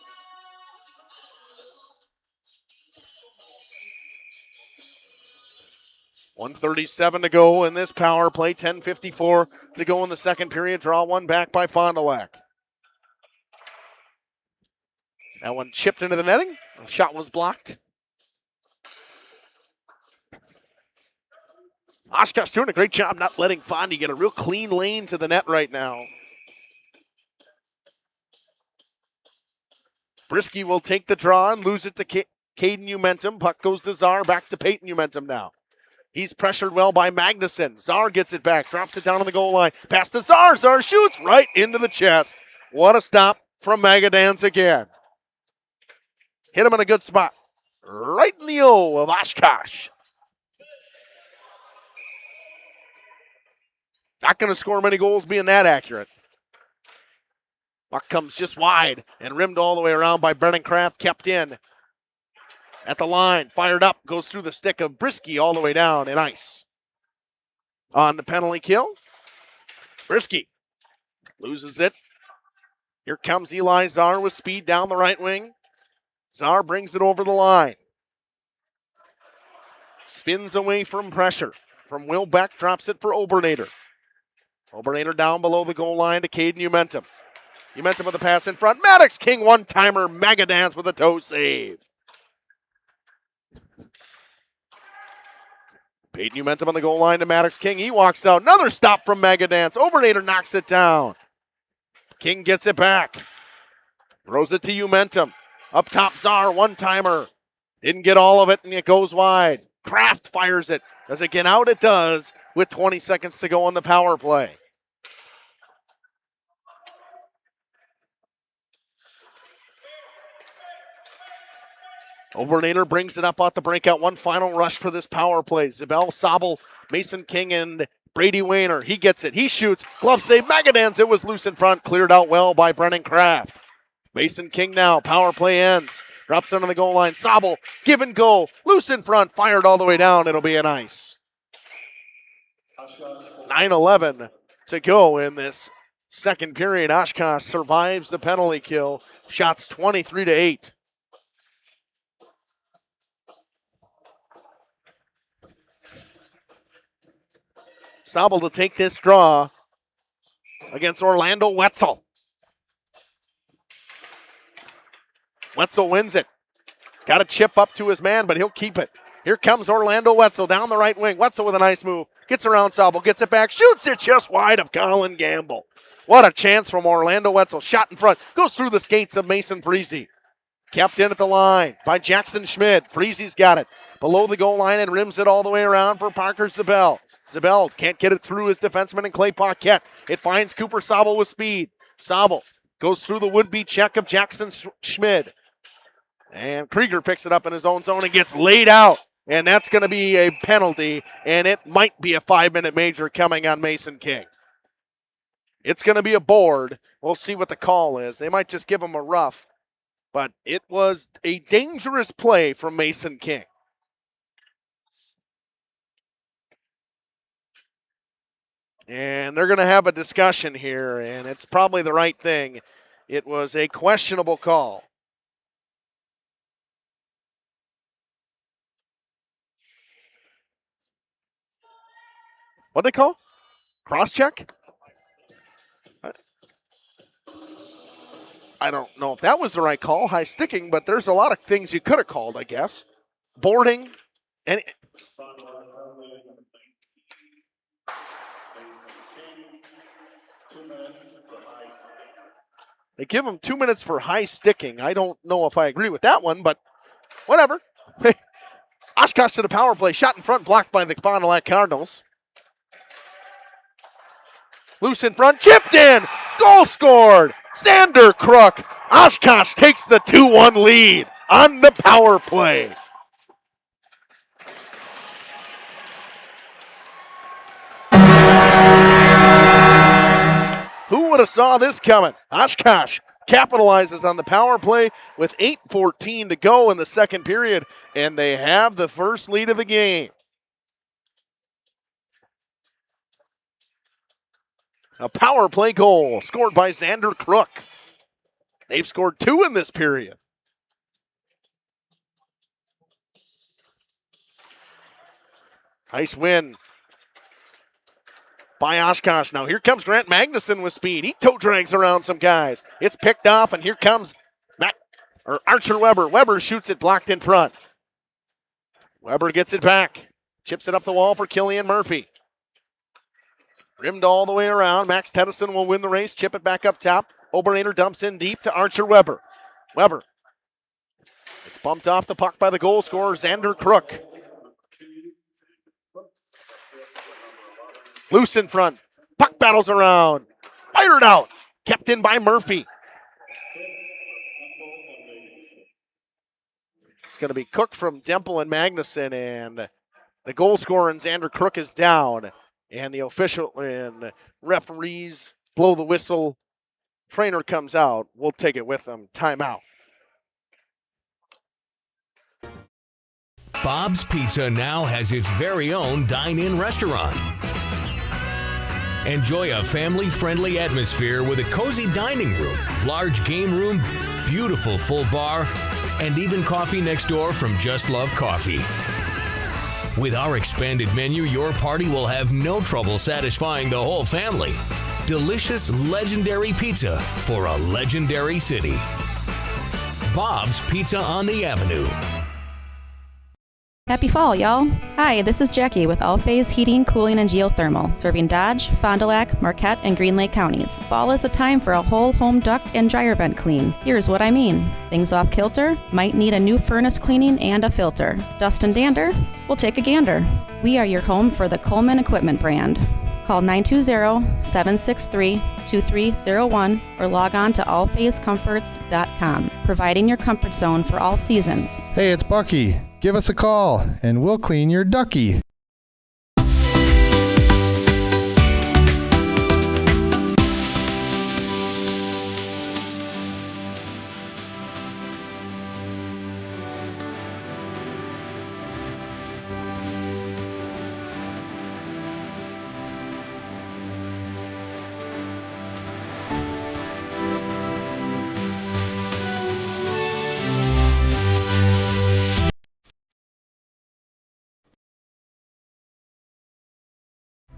1:37 to go in this power play. 10:54 to go in the second period. Draw one back by Fond du Lac. That one chipped into the netting. The shot was blocked. Oshkosh doing a great job not letting Fondy get a real clean lane to the net right now. Brisky will take the draw and lose it to Caden Umentum. Puck goes to Czar, back to Peyton Umentum now. He's pressured well by Magnuson. Czar gets it back, drops it down on the goal line. Pass to Czar. Czar shoots right into the chest. What a stop from Magadans again. Hit him in a good spot. Right in the O of Oshkosh. Not going to score many goals being that accurate. Puck comes just wide and rimmed all the way around by Brennan Kraft, kept in. At the line, fired up, goes through the stick of Brisky all the way down in ice. On the penalty kill, Brisky loses it. Here comes Eli Czar with speed down the right wing. Czar brings it over the line. Spins away from pressure. From Will Beck, drops it for Obernader. Obernader down below the goal line to Caden Umentum. Umentum with the pass in front. Maddox King one-timer. Magadans with a toe save. Peyton Umentum on the goal line to Maddox King. He walks out. Another stop from Magadans. Obernader knocks it down. King gets it back. Throws it to Umentum. Up top, Czar, one-timer. Didn't get all of it, and it goes wide. Kraft fires it. Does it get out? It does, with 20 seconds to go on the power play. Obernader brings it up off the breakout. One final rush for this power play. Zabel, Sobel, Mason King, and Brady Wayner. He gets it. He shoots. Glove save. Magadans. It was loose in front. Cleared out well by Brennan Kraft. Mason King now. Power play ends. Drops under the goal line. Sobel. Give and go. Loose in front. Fired all the way down. It'll be an ice. 9:11 to go in this second period. Oshkosh survives the penalty kill. Shots 23-8. Sobel to take this draw against Orlando Wetzel. Wetzel wins it. Got a chip up to his man, but he'll keep it. Here comes Orlando Wetzel down the right wing. Wetzel with a nice move. Gets around Sobel, gets it back, shoots it just wide of Colin Gamble. What a chance from Orlando Wetzel. Shot in front. Goes through the skates of Mason Freese. Kept in at the line by Jackson Schmidt. Freese's got it below the goal line and rims it all the way around for Parker Zabel. Zabel can't get it through his defenseman and Clay Paquette. It finds Cooper Sobel with speed. Sobel goes through the would-be check of Jackson Schmidt. And Krieger picks it up in his own zone and gets laid out. And that's going to be a penalty, and it might be a 5-minute major coming on Mason King. It's going to be a board. We'll see what the call is. They might just give him a rough. But it was a dangerous play from Mason King. And they're going to have a discussion here, and it's probably the right thing. It was a questionable call. What'd they call? Cross-check? I don't know if that was the right call, high sticking, but there's a lot of things you could have called, I guess. Boarding. And they give him 2 minutes for high sticking. I don't know if I agree with that one, but whatever. Oshkosh to the power play. Shot in front, blocked by the Fond du Lac Cardinals. Loose in front, chipped in. Goal scored. Xander Crook. Oshkosh takes the 2-1 lead on the power play. Who would have saw this coming? Oshkosh capitalizes on the power play with 8:14 to go in the second period, and they have the first lead of the game. A power play goal scored by Xander Crook. They've scored 2 in this period. Nice win by Oshkosh. Now here comes Grant Magnuson with speed. He toe drags around some guys. It's picked off, and here comes Archer Weber. Weber shoots it, blocked in front. Weber gets it back. Chips it up the wall for Killian Murphy. Rimmed all the way around. Max Tennyson will win the race. Chip it back up top. Obernator dumps in deep to Archer Weber. Weber. It's bumped off the puck by the goal scorer, Xander Crook. Loose in front. Puck battles around. Fired out. Kept in by Murphy. It's going to be Cook from Demple and Magnuson, and the goal scorer, Xander Crook, is down. And the official and referees blow the whistle. Trainer comes out. We'll take it with them. Timeout. Bob's Pizza now has its very own dine-in restaurant. Enjoy a family-friendly atmosphere with a cozy dining room, large game room, beautiful full bar, and even coffee next door from Just Love Coffee. With our expanded menu, your party will have no trouble satisfying the whole family. Delicious, legendary pizza for a legendary city. Bob's Pizza on the Avenue. Happy fall, y'all. Hi, this is Jackie with All Phase Heating, Cooling, and Geothermal, serving Dodge, Fond du Lac, Marquette, and Green Lake counties. Fall is a time for a whole home duct and dryer vent clean. Here's what I mean. Things off kilter? Might need a new furnace cleaning and a filter. Dust and dander? We'll take a gander. We are your home for the Coleman Equipment brand. Call 920-763-2301 or log on to allphasecomforts.com, providing your comfort zone for all seasons. Hey, it's Bucky. Give us a call, and we'll clean your ducky.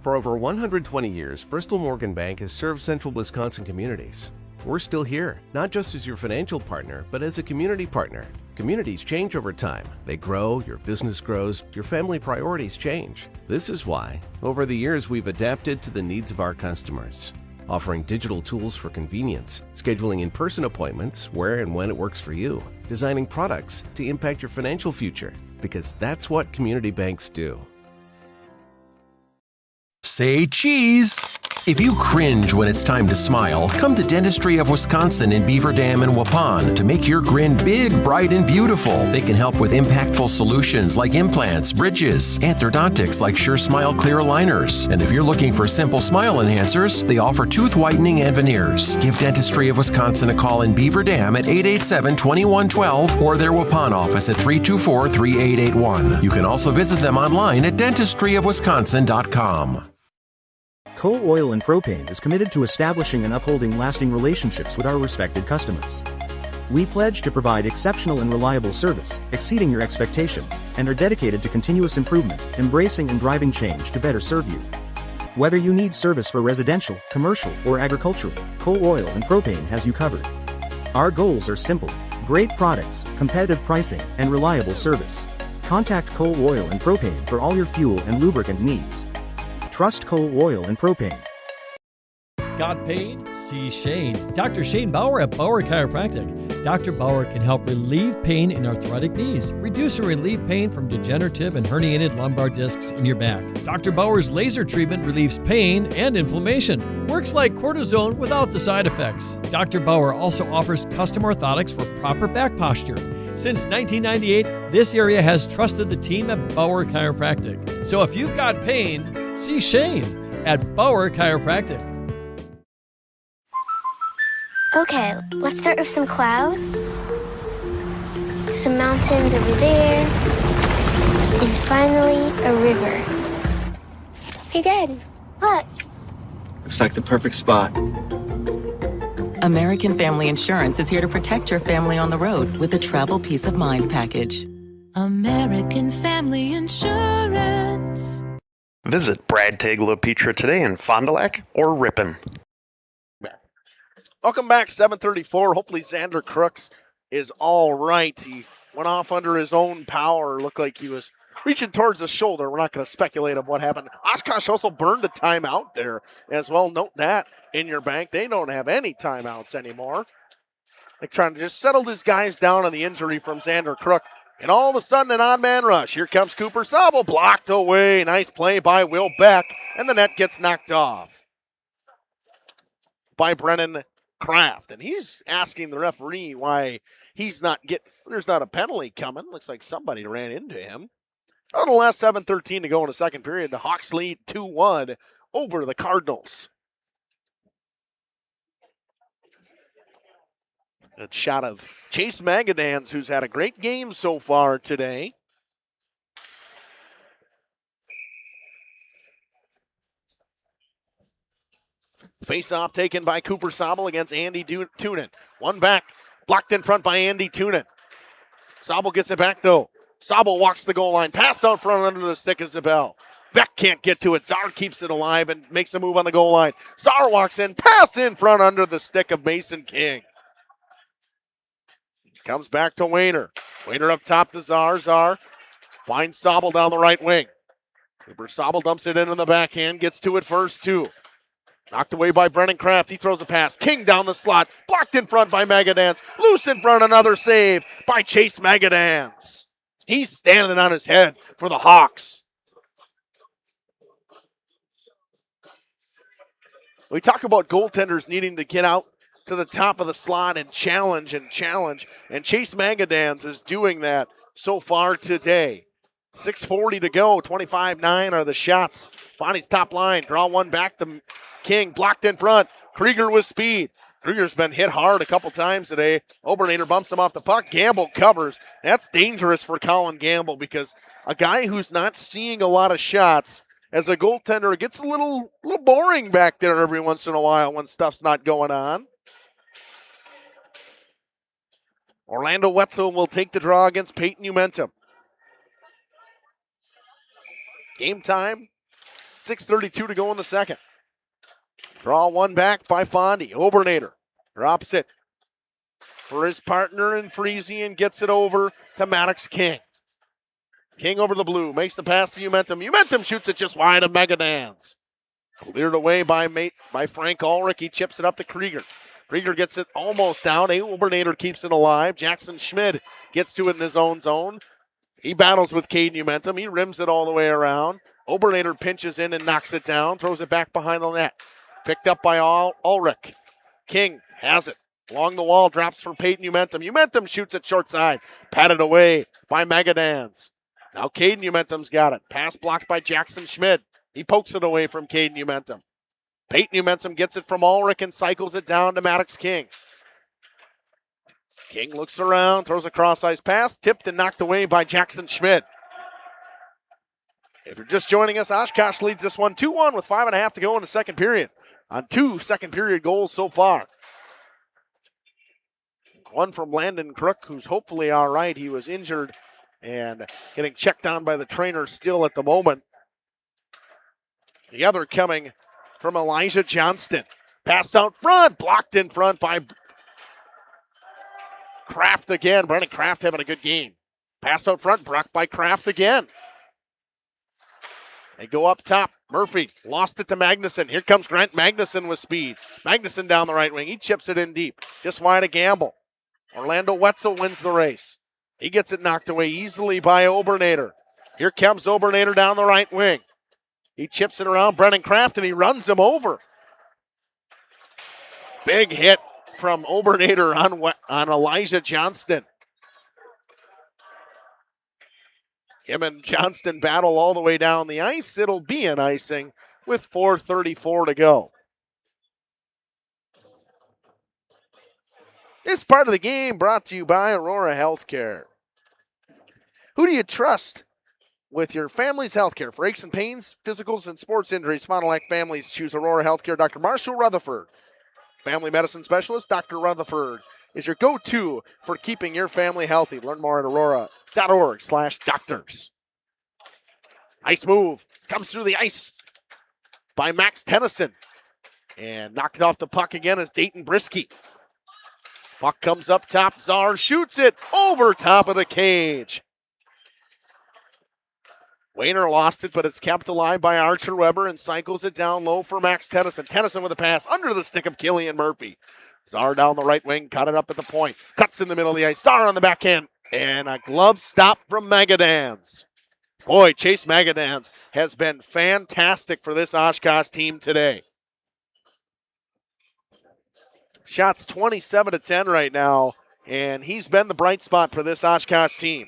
For over 120 years, Bristol Morgan Bank has served central Wisconsin communities. We're still here, not just as your financial partner, but as a community partner. Communities change over time. They grow, your business grows, your family priorities change. This is why, over the years, we've adapted to the needs of our customers, offering digital tools for convenience, scheduling in-person appointments where and when it works for you, designing products to impact your financial future, because that's what community banks do. Say cheese! If you cringe when it's time to smile, come to Dentistry of Wisconsin in Beaver Dam and Waupun to make your grin big, bright, and beautiful. They can help with impactful solutions like implants, bridges, orthodontics like Sure Smile clear aligners. And if you're looking for simple smile enhancers, they offer tooth whitening and veneers. Give Dentistry of Wisconsin a call in Beaver Dam at 887-2112 or their Waupun office at 324-3881. You can also visit them online at dentistryofwisconsin.com. Coal Oil and Propane is committed to establishing and upholding lasting relationships with our respected customers. We pledge to provide exceptional and reliable service, exceeding your expectations, and are dedicated to continuous improvement, embracing and driving change to better serve you. Whether you need service for residential, commercial, or agricultural, Coal Oil and Propane has you covered. Our goals are simple: great products, competitive pricing, and reliable service. Contact Coal Oil and Propane for all your fuel and lubricant needs. Trust Coal Oil and Propane. Got pain? See Shane. Dr. Shane Bauer at Bauer Chiropractic. Dr. Bauer can help relieve pain in arthritic knees, reduce or relieve pain from degenerative and herniated lumbar discs in your back. Dr. Bauer's laser treatment relieves pain and inflammation. Works like cortisone without the side effects. Dr. Bauer also offers custom orthotics for proper back posture. Since 1998, this area has trusted the team at Bauer Chiropractic. So if you've got pain, see Shane at Bauer Chiropractic. Okay, let's start with some clouds, some mountains over there, and finally a river. Hey, Dad, look. Looks like the perfect spot. American Family Insurance is here to protect your family on the road with the Travel Peace of Mind package. American Family Insurance. Visit Brad Tegla Pizza today in Fond du Lac or Ripon. Welcome back, 7:34. Hopefully Xander Crooks is all right. He went off under his own power. Looked like he was reaching towards the shoulder. We're not going to speculate on what happened. Oshkosh also burned a timeout there as well. Note that in your bank. They don't have any timeouts anymore. They're trying to just settle these guys down on the injury from Xander Crook. And all of a sudden, an odd man rush. Here comes Cooper Sobel, blocked away. Nice play by Will Beck, and the net gets knocked off by Brennan Kraft. And he's asking the referee why he's not there's not a penalty coming. Looks like somebody ran into him. On the last 7:13 to go in the second period, the Hawks lead 2-1 over the Cardinals. A shot of Chase Magadans, who's had a great game so far today. Face-off taken by Cooper Sobel against Andy Tunin. One back, blocked in front by Andy Tunin. Sobel gets it back, though. Sobel walks the goal line. Pass out front under the stick of Zabel. Beck can't get to it. Czar keeps it alive and makes a move on the goal line. Czar walks in. Pass in front under the stick of Mason King. Comes back to Wayner. Wayner up top to Czar. Czar finds Sobel down the right wing. Cooper Sobel dumps it into the backhand. Gets to it first, too. Knocked away by Brennan Kraft. He throws a pass. King down the slot. Blocked in front by Magadans. Loose in front. Another save by Chase Magadans. He's standing on his head for the Hawks. We talk about goaltenders needing to get out to the top of the slot and challenge. And Chase Magadans is doing that so far today. 6:40 to go. 25-9 are the shots. Bonnie's top line. Draw one back to King. Blocked in front. Krieger with speed. Krieger's been hit hard a couple times today. Obernader bumps him off the puck. Gamble covers. That's dangerous for Colin Gamble because a guy who's not seeing a lot of shots as a goaltender, it gets a little boring back there every once in a while when stuff's not going on. Orlando Wetzel will take the draw against Peyton Umentum. Game time, 6:32 to go in the second. Draw one back by Fondy. Obernader drops it for his partner in Friese and gets it over to Maddox King. King over the blue, makes the pass to Umentum. Umentum shoots it just wide of Magadans. Cleared away by Frank Ulrich. He chips it up to Krieger. Krieger gets it almost down. Obernader keeps it alive. Jackson Schmid gets to it in his own zone. He battles with Caden Umentum. He rims it all the way around. Obernader pinches in and knocks it down. Throws it back behind the net. Picked up by Ulrich. King has it. Along the wall, drops for Peyton Umentum. Umentum shoots it short side. Patted away by Magadans. Now Caden Umentum's got it. Pass blocked by Jackson Schmid. He pokes it away from Caden Umentum. Peyton Umentum gets it from Ulrich and cycles it down to Maddox King. King looks around, throws a cross-ice pass, tipped and knocked away by Jackson Schmid. If you're just joining us, Oshkosh leads this one 2-1 with 5.5 to go in the second period on 2 second-period goals so far. One from Landon Crook, who's hopefully all right. He was injured and getting checked on by the trainer still at the moment. The other coming from Elijah Johnston. Pass out front, blocked in front by Kraft again. Brennan Kraft having a good game. Pass out front, blocked by Kraft again. They go up top. Murphy lost it to Magnuson. Here comes Grant Magnuson with speed. Magnuson down the right wing. He chips it in deep. Just wide of Gamble. Orlando Wetzel wins the race. He gets it knocked away easily by Obernader. Here comes Obernader down the right wing. He chips it around Brennan Kraft and he runs him over. Big hit from Obernader on Elijah Johnston. Him and Johnston battle all the way down the ice. It'll be an icing with 4:34 to go. This part of the game brought to you by Aurora Healthcare. Who do you trust with your family's healthcare? For aches and pains, physicals, and sports injuries, Fond du Lac families choose Aurora Healthcare. Dr. Marshall Rutherford, family medicine specialist. Dr. Rutherford is your go-to for keeping your family healthy. Learn more at aurora.org/doctors. Nice move Comes through the ice by Max Tennyson. And knocked off the puck again as Dayton Brisky. Puck comes up top. Czar shoots it over top of the cage. Wayner lost it, but it's kept alive by Archer Weber and cycles it down low for Max Tennyson. Tennyson with a pass under the stick of Killian Murphy. Czar down the right wing, cut it up at the point. Cuts in the middle of the ice. Czar on the backhand. And a glove stop from Magadans. Boy, Chase Magadans has been fantastic for this Oshkosh team today. Shots 27-10 right now, and he's been the bright spot for this Oshkosh team.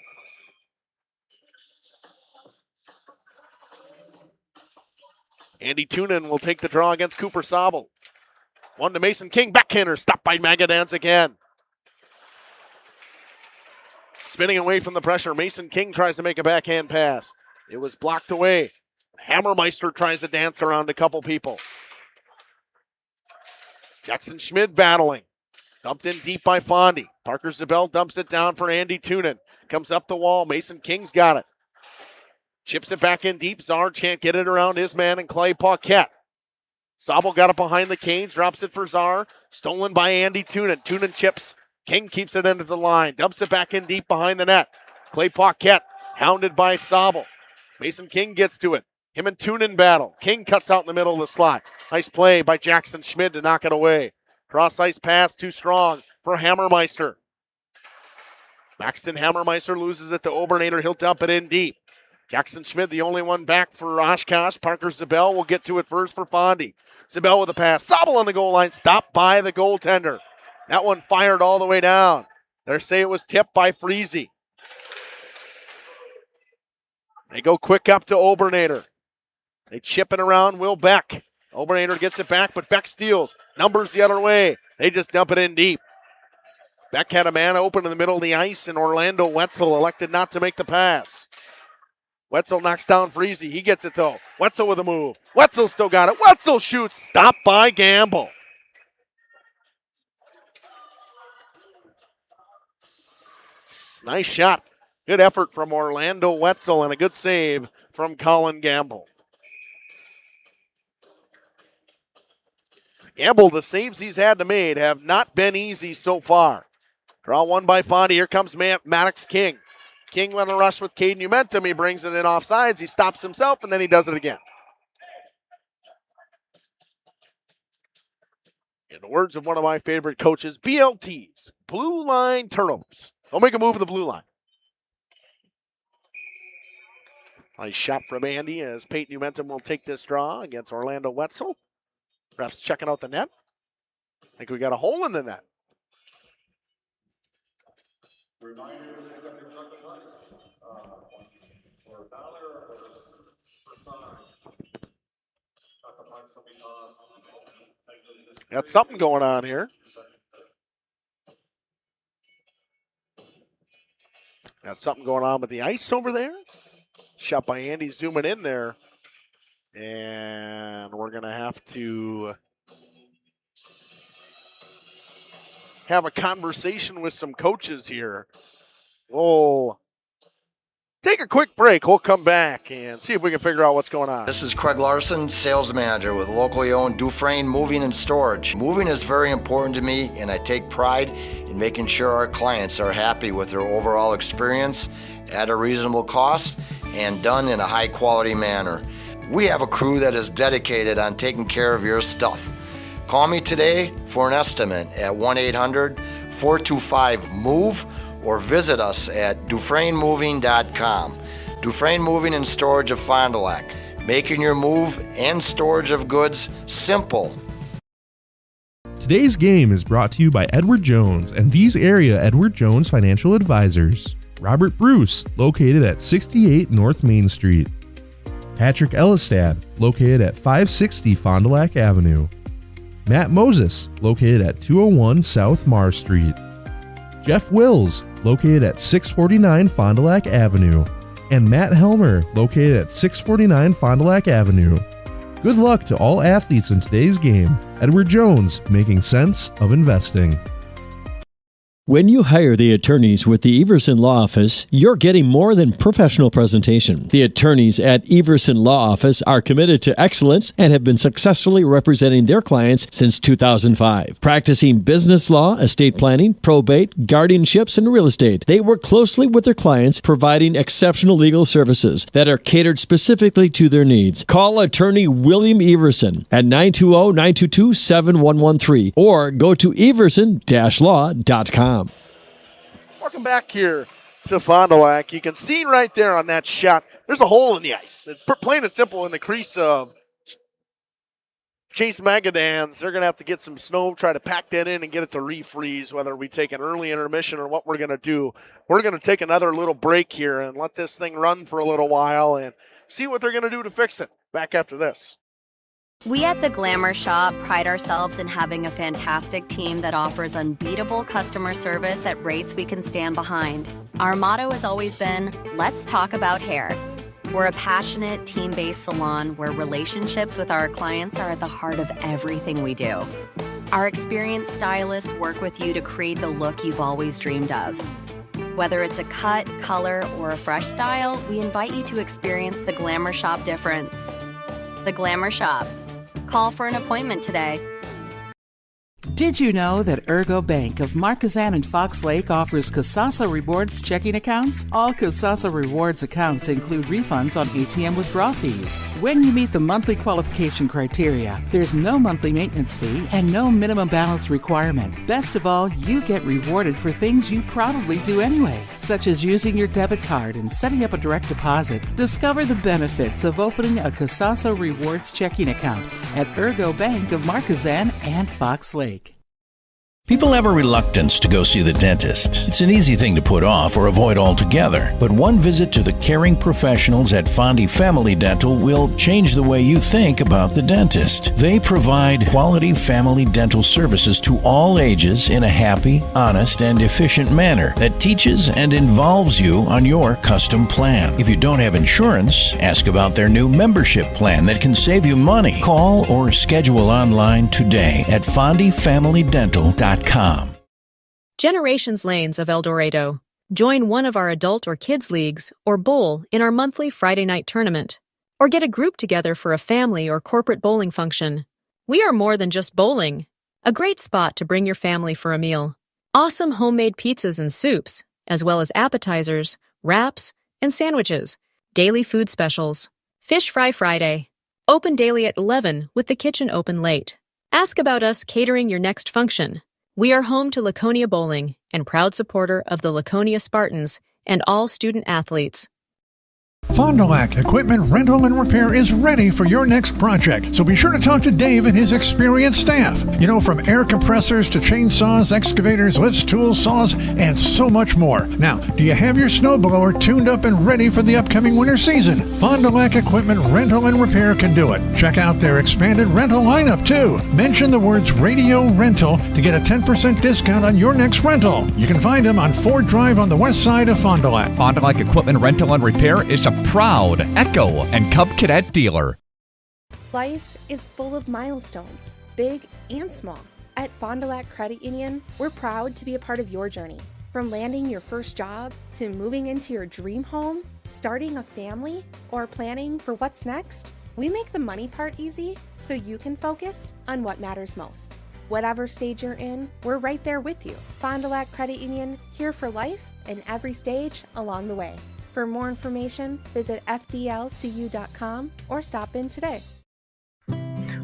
Andy Tunin will take the draw against Cooper Sobel. One to Mason King, backhander, stopped by Magadans again. Spinning away from the pressure, Mason King tries to make a backhand pass. It was blocked away. Hammermeister tries to dance around a couple people. Jackson Schmid battling. Dumped in deep by Fondy. Parker Zabel dumps it down for Andy Tunin. Comes up the wall. Mason King's got it. Chips it back in deep. Czar can't get it around his man and Clay Paquette. Sobel got it behind the cage. Drops it for Czar. Stolen by Andy Tunin. Tunin chips. King keeps it into the line. Dumps it back in deep behind the net. Clay Paquette hounded by Sobel. Mason King gets to it. Him and Tunin battle. King cuts out in the middle of the slot. Nice play by Jackson Schmid to knock it away. Cross ice pass too strong for Hammermeister. Maxton Hammermeister loses it to Obernader. He'll dump it in deep. Jackson Schmid, the only one back for Oshkosh. Parker Zabel will get to it first for Fondy. Zabel with a pass. Sobel on the goal line. Stopped by the goaltender. That one fired all the way down. They say it was tipped by Freese. They go quick up to Obernader. They chip it around Will Beck. Obernader gets it back, but Beck steals. Numbers the other way. They just dump it in deep. Beck had a man open in the middle of the ice, and Orlando Wetzel elected not to make the pass. Wetzel knocks down Freese. He gets it, though. Wetzel with a move. Wetzel still got it. Wetzel shoots. Stopped by Gamble. Nice shot. Good effort from Orlando Wetzel and a good save from Colin Gamble. Gamble, the saves he's had to make have not been easy so far. Draw one by Fondy. Here comes Maddox King. King went a rush with Caden Umentum. He brings it in offsides. He stops himself, and then he does it again. In the words of one of my favorite coaches, BLTs, blue line turnovers. Don't make a move at the blue line. Nice shot from Andy as Peyton Umentum will take this draw against Orlando Wetzel. Refs checking out the net. I think we got a hole in the net. Got something going on here. Got something going on with the ice over there. Shot by Andy zooming in there. And we're going to have to have a conversation with some coaches here. We'll take a quick break. We'll come back and see if we can figure out what's going on. This is Craig Larson, sales manager with locally owned Dufresne Moving and Storage. Moving is very important to me, and I take pride in making sure our clients are happy with their overall experience at a reasonable cost and done in a high quality manner. We have a crew that is dedicated on taking care of your stuff. Call me today for an estimate at 1-800-425-MOVE or visit us at DufresneMoving.com. Dufresne Moving and Storage of Fond du Lac, making your move and storage of goods simple. Today's game is brought to you by Edward Jones and these area Edward Jones financial advisors. Robert Bruce, located at 68 North Main Street. Patrick Ellistad, located at 560 Fond du Lac Avenue. Matt Moses, located at 201 South Marr Street. Jeff Wills, located at 649 Fond du Lac Avenue. And Matt Helmer, located at 649 Fond du Lac Avenue. Good luck to all athletes in today's game. Edward Jones, making sense of investing. When you hire the attorneys with the Everson Law Office, you're getting more than professional presentation. The attorneys at Everson Law Office are committed to excellence and have been successfully representing their clients since 2005. Practicing business law, estate planning, probate, guardianships, and real estate, they work closely with their clients, providing exceptional legal services that are catered specifically to their needs. Call attorney William Everson at 920-922-7113 or go to everson-law.com. Welcome back here to Fond du Lac. You can see right there on that shot, there's a hole in the ice. It's plain and simple in the crease of Chase Magadans. They're going to have to get some snow, try to pack that in and get it to refreeze, whether we take an early intermission or what we're going to do. We're going to take another little break here and let this thing run for a little while and see what they're going to do to fix it. Back after this. We at the Glamour Shop pride ourselves in having a fantastic team that offers unbeatable customer service at rates we can stand behind. Our motto has always been, let's talk about hair. We're a passionate, team-based salon where relationships with our clients are at the heart of everything we do. Our experienced stylists work with you to create the look you've always dreamed of. Whether it's a cut, color, or a fresh style, we invite you to experience the Glamour Shop difference. The Glamour Shop. Call for an appointment today. Did you know that Ergo Bank of Marquezan and Fox Lake offers Casasa Rewards checking accounts? All Casasa Rewards accounts include refunds on ATM withdrawal fees. When you meet the monthly qualification criteria, there's no monthly maintenance fee and no minimum balance requirement. Best of all, you get rewarded for things you probably do anyway, such as using your debit card and setting up a direct deposit. Discover the benefits of opening a Casasa Rewards checking account at Ergo Bank of Marquezan and Fox Lake. People have a reluctance to go see the dentist. It's an easy thing to put off or avoid altogether. But one visit to the caring professionals at Fondy Family Dental will change the way you think about the dentist. They provide quality family dental services to all ages in a happy, honest, and efficient manner that teaches and involves you on your custom plan. If you don't have insurance, ask about their new membership plan that can save you money. Call or schedule online today at fondyfamilydental.com. Generations Lanes of El Dorado. Join one of our adult or kids leagues or bowl in our monthly Friday night tournament. Or get a group together for a family or corporate bowling function. We are more than just bowling. A great spot to bring your family for a meal. Awesome homemade pizzas and soups, as well as appetizers, wraps, and sandwiches. Daily food specials. Fish Fry Friday. Open daily at 11 with the kitchen open late. Ask about us catering your next function. We are home to Laconia Bowling and proud supporter of the Laconia Spartans and all student athletes. Fond du Lac Equipment Rental and Repair is ready for your next project, so be sure to talk to Dave and his experienced staff. You know, from air compressors to chainsaws, excavators, lifts, tools, saws, and so much more. Now, do you have your snowblower tuned up and ready for the upcoming winter season? Fond du Lac Equipment Rental and Repair can do it. Check out their expanded rental lineup, too. Mention the words Radio Rental to get a 10% discount on your next rental. You can find them on Ford Drive on the west side of Fond du Lac. Fond du Lac Equipment Rental and Repair is a proud Echo and Cub Cadet dealer. Life is full of milestones, big and small. At Fond du Lac Credit Union, we're proud to be a part of your journey. From landing your first job to moving into your dream home, starting a family, or planning for what's next, we make the money part easy so you can focus on what matters most. Whatever stage you're in, we're right there with you. Fond du Lac Credit Union, here for life and every stage along the way. For more information, visit fdlcu.com or stop in today.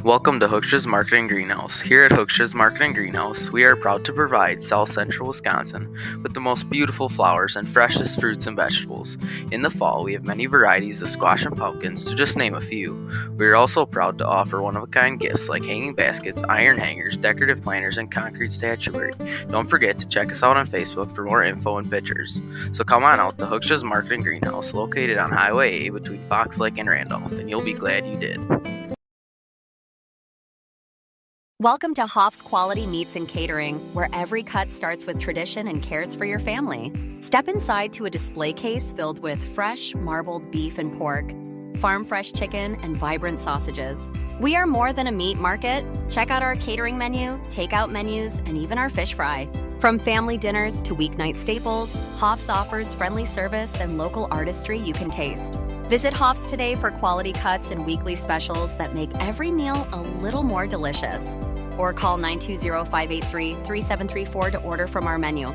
Welcome to Hooksha's Marketing Greenhouse. Here at Hooksha's Marketing Greenhouse, we are proud to provide South Central Wisconsin with the most beautiful flowers and freshest fruits and vegetables. In the fall, we have many varieties of squash and pumpkins, to just name a few. We are also proud to offer one-of-a-kind gifts like hanging baskets, iron hangers, decorative planters, and concrete statuary. Don't forget to check us out on Facebook for more info and pictures. So come on out to Hooksha's Marketing Greenhouse, located on Highway A between Fox Lake and Randolph, and you'll be glad you did. Welcome to Hoff's Quality Meats and Catering, where every cut starts with tradition and cares for your family. Step inside to a display case filled with fresh, marbled beef and pork, farm-fresh chicken, and vibrant sausages. We are more than a meat market. Check out our catering menu, takeout menus, and even our fish fry. From family dinners to weeknight staples, Hoff's offers friendly service and local artistry you can taste. Visit Hoff's today for quality cuts and weekly specials that make every meal a little more delicious. Or call 920-583-3734 to order from our menu.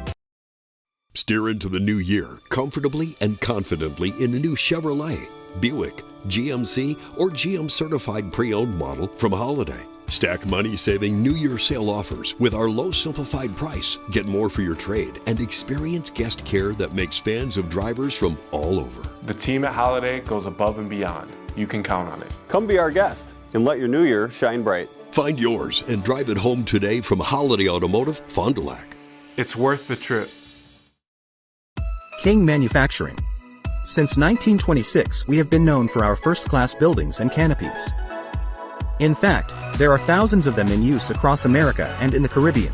Steer into the new year comfortably and confidently in a new Chevrolet, Buick, GMC, or GM certified pre-owned model from Holiday. Stack money-saving New Year sale offers with our low simplified price. Get more for your trade and experience guest care that makes fans of drivers from all over. The team at Holiday goes above and beyond. You can count on it. Come be our guest and let your new year shine bright. Find yours and drive it home today from Holiday Automotive, Fond du Lac. It's worth the trip. King Manufacturing. Since 1926, we have been known for our first-class buildings and canopies. In fact, there are thousands of them in use across America and in the Caribbean.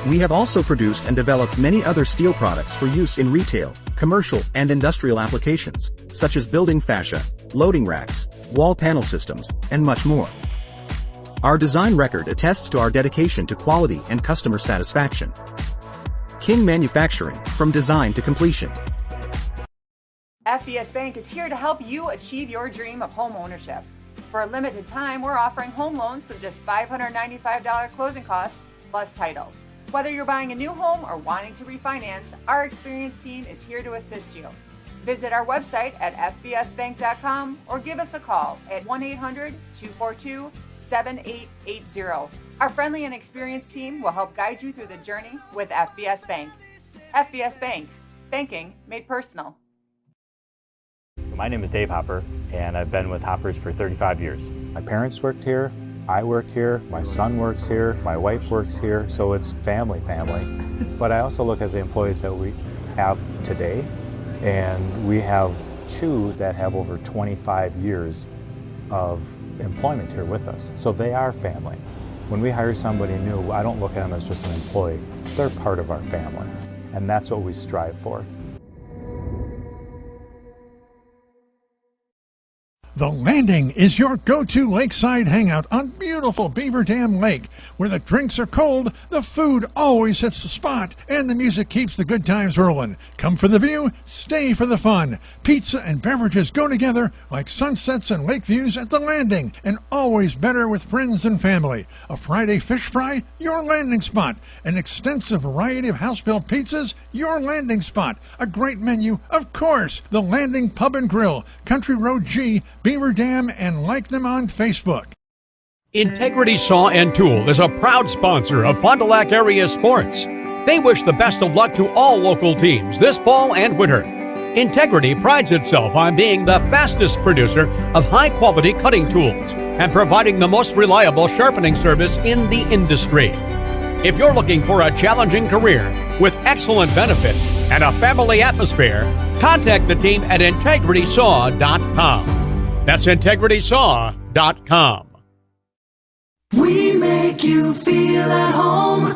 We have also produced and developed many other steel products for use in retail, commercial, and industrial applications, such as building fascia, loading racks, wall panel systems, and much more. Our design record attests to our dedication to quality and customer satisfaction. King Manufacturing, from design to completion. FBS Bank is here to help you achieve your dream of home ownership. For a limited time, we're offering home loans with just $595 closing costs plus title. Whether you're buying a new home or wanting to refinance, our experienced team is here to assist you. Visit our website at fbsbank.com or give us a call at 1-800-242-7880. Our friendly and experienced team will help guide you through the journey with FBS Bank. FBS Bank, banking made personal. So my name is Dave Hopper, and I've been with Hoppers for 35 years. My parents worked here, I work here, my son works here, my wife works here, so it's family. But I also look at the employees that we have today, and we have 2 that have over 25 years of employment here with us. So they are family. When we hire somebody new, I don't look at them as just an employee. They're part of our family, and that's what we strive for. The Landing is your go-to lakeside hangout on beautiful Beaver Dam Lake. Where the drinks are cold, the food always hits the spot, and the music keeps the good times rolling. Come for the view, stay for the fun. Pizza and beverages go together like sunsets and lake views at The Landing, and always better with friends and family. A Friday fish fry, your landing spot. An extensive variety of house-built pizzas, your landing spot. A great menu, of course. The Landing Pub and Grill, Country Road G, Beaver Dam, and like them on Facebook. Integrity Saw and Tool is a proud sponsor of Fond du Lac area sports. They wish the best of luck to all local teams this fall and winter. Integrity prides itself on being the fastest producer of high-quality cutting tools and providing the most reliable sharpening service in the industry. If you're looking for a challenging career with excellent benefits and a family atmosphere, contact the team at integritysaw.com. That's integritysaw.com. We make you feel at home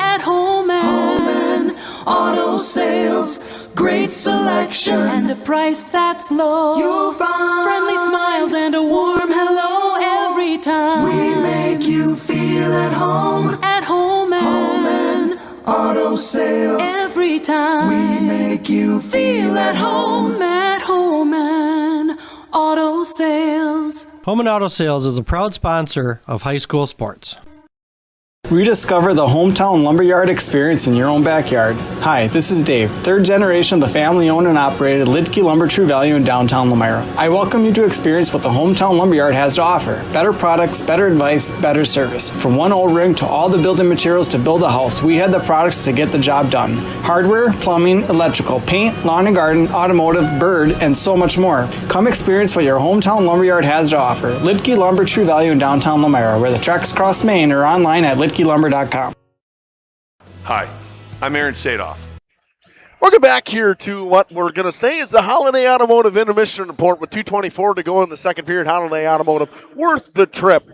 and auto sales. Great selection and a price that's low. You'll find friendly smiles and a warm hello every time. We make you feel at home and auto sales. Every time we make you feel at home and auto sales. Home and Auto Sales is a proud sponsor of high school sports. Rediscover the hometown lumberyard experience in your own backyard. Hi, this is Dave, third generation of the family-owned and operated Lidke Lumber True Value in downtown Lamira. I welcome you to experience what the hometown lumberyard has to offer. Better products, better advice, better service. From one O-ring to all the building materials to build a house, we had the products to get the job done. Hardware, plumbing, electrical, paint, lawn and garden, automotive, bird, and so much more. Come experience what your hometown lumberyard has to offer. Lidke Lumber True Value in downtown Lamira, where the tracks cross Main, or online at lidkelumber.com. Hi, I'm Aaron Sadoff. Welcome back here to what we're going to say is the Holiday Automotive Intermission Report with 2:24 to go in the second period. Holiday Automotive, worth the trip.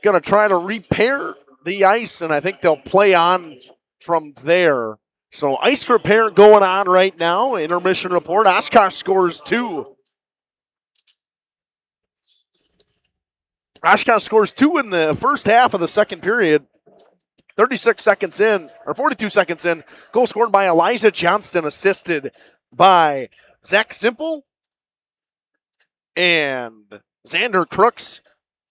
Going to try to repair the ice, and I think they'll play on from there. So ice repair going on right now. Intermission report. Oshkosh scores 2. Oshkosh scores 2 in the first half of the second period. 36 seconds in, or 42 seconds in. Goal scored by Elijah Johnston, assisted by Zach Simple and Xander Crooks.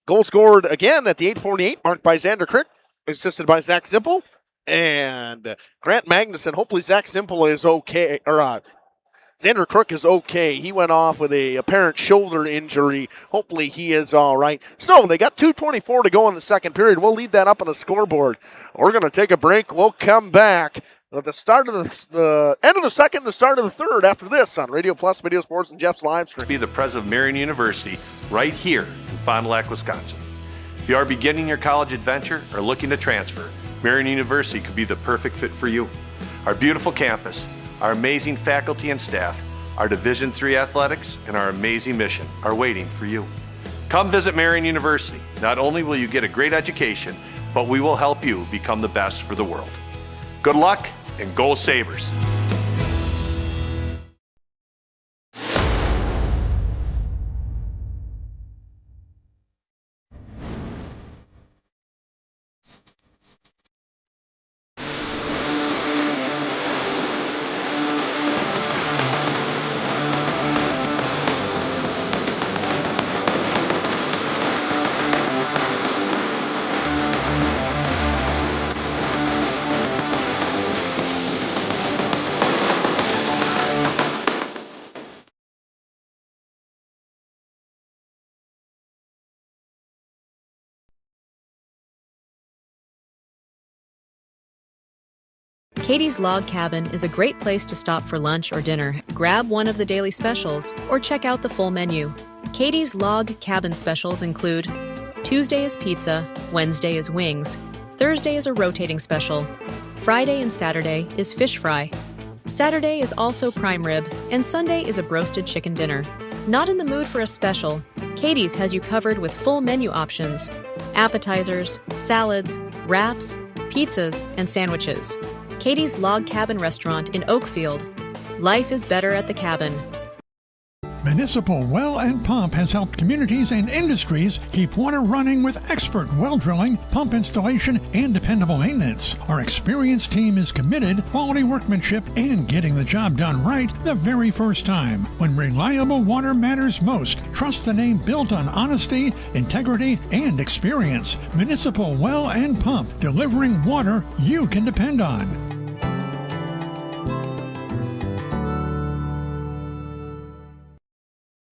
Goal scored again at the 8:48 mark by Xander Crook, assisted by Zach Simple and Grant Magnuson. Hopefully Zach Simple is okay, or Xander Crook is okay. He went off with a apparent shoulder injury. Hopefully he is all right. So they got 2:24 to go in the second period. We'll lead that up on the scoreboard. We're going to take a break. We'll come back at the start of the end of the second, the start of the third after this on Radio Plus, Video Sports, and Jeff's live stream. Be the president of Marion University right here in Fond du Lac, Wisconsin. If you are beginning your college adventure or looking to transfer, Marion University could be the perfect fit for you. Our beautiful campus, our amazing faculty and staff, our Division III athletics, and our amazing mission are waiting for you. Come visit Marion University. Not only will you get a great education, but we will help you become the best for the world. Good luck and go Sabres! Katie's Log Cabin is a great place to stop for lunch or dinner, grab one of the daily specials, or check out the full menu. Katie's Log Cabin specials include Tuesday is pizza, Wednesday is wings, Thursday is a rotating special, Friday and Saturday is fish fry, Saturday is also prime rib, and Sunday is a broasted chicken dinner. Not in the mood for a special? Katie's has you covered with full menu options, appetizers, salads, wraps, pizzas, and sandwiches. Katie's Log Cabin Restaurant in Oakfield. Life is better at the cabin. Municipal Well and Pump has helped communities and industries keep water running with expert well drilling, pump installation, and dependable maintenance. Our experienced team is committed, quality workmanship, and getting the job done right the very first time. When reliable water matters most, trust the name built on honesty, integrity, and experience. Municipal Well and Pump, delivering water you can depend on.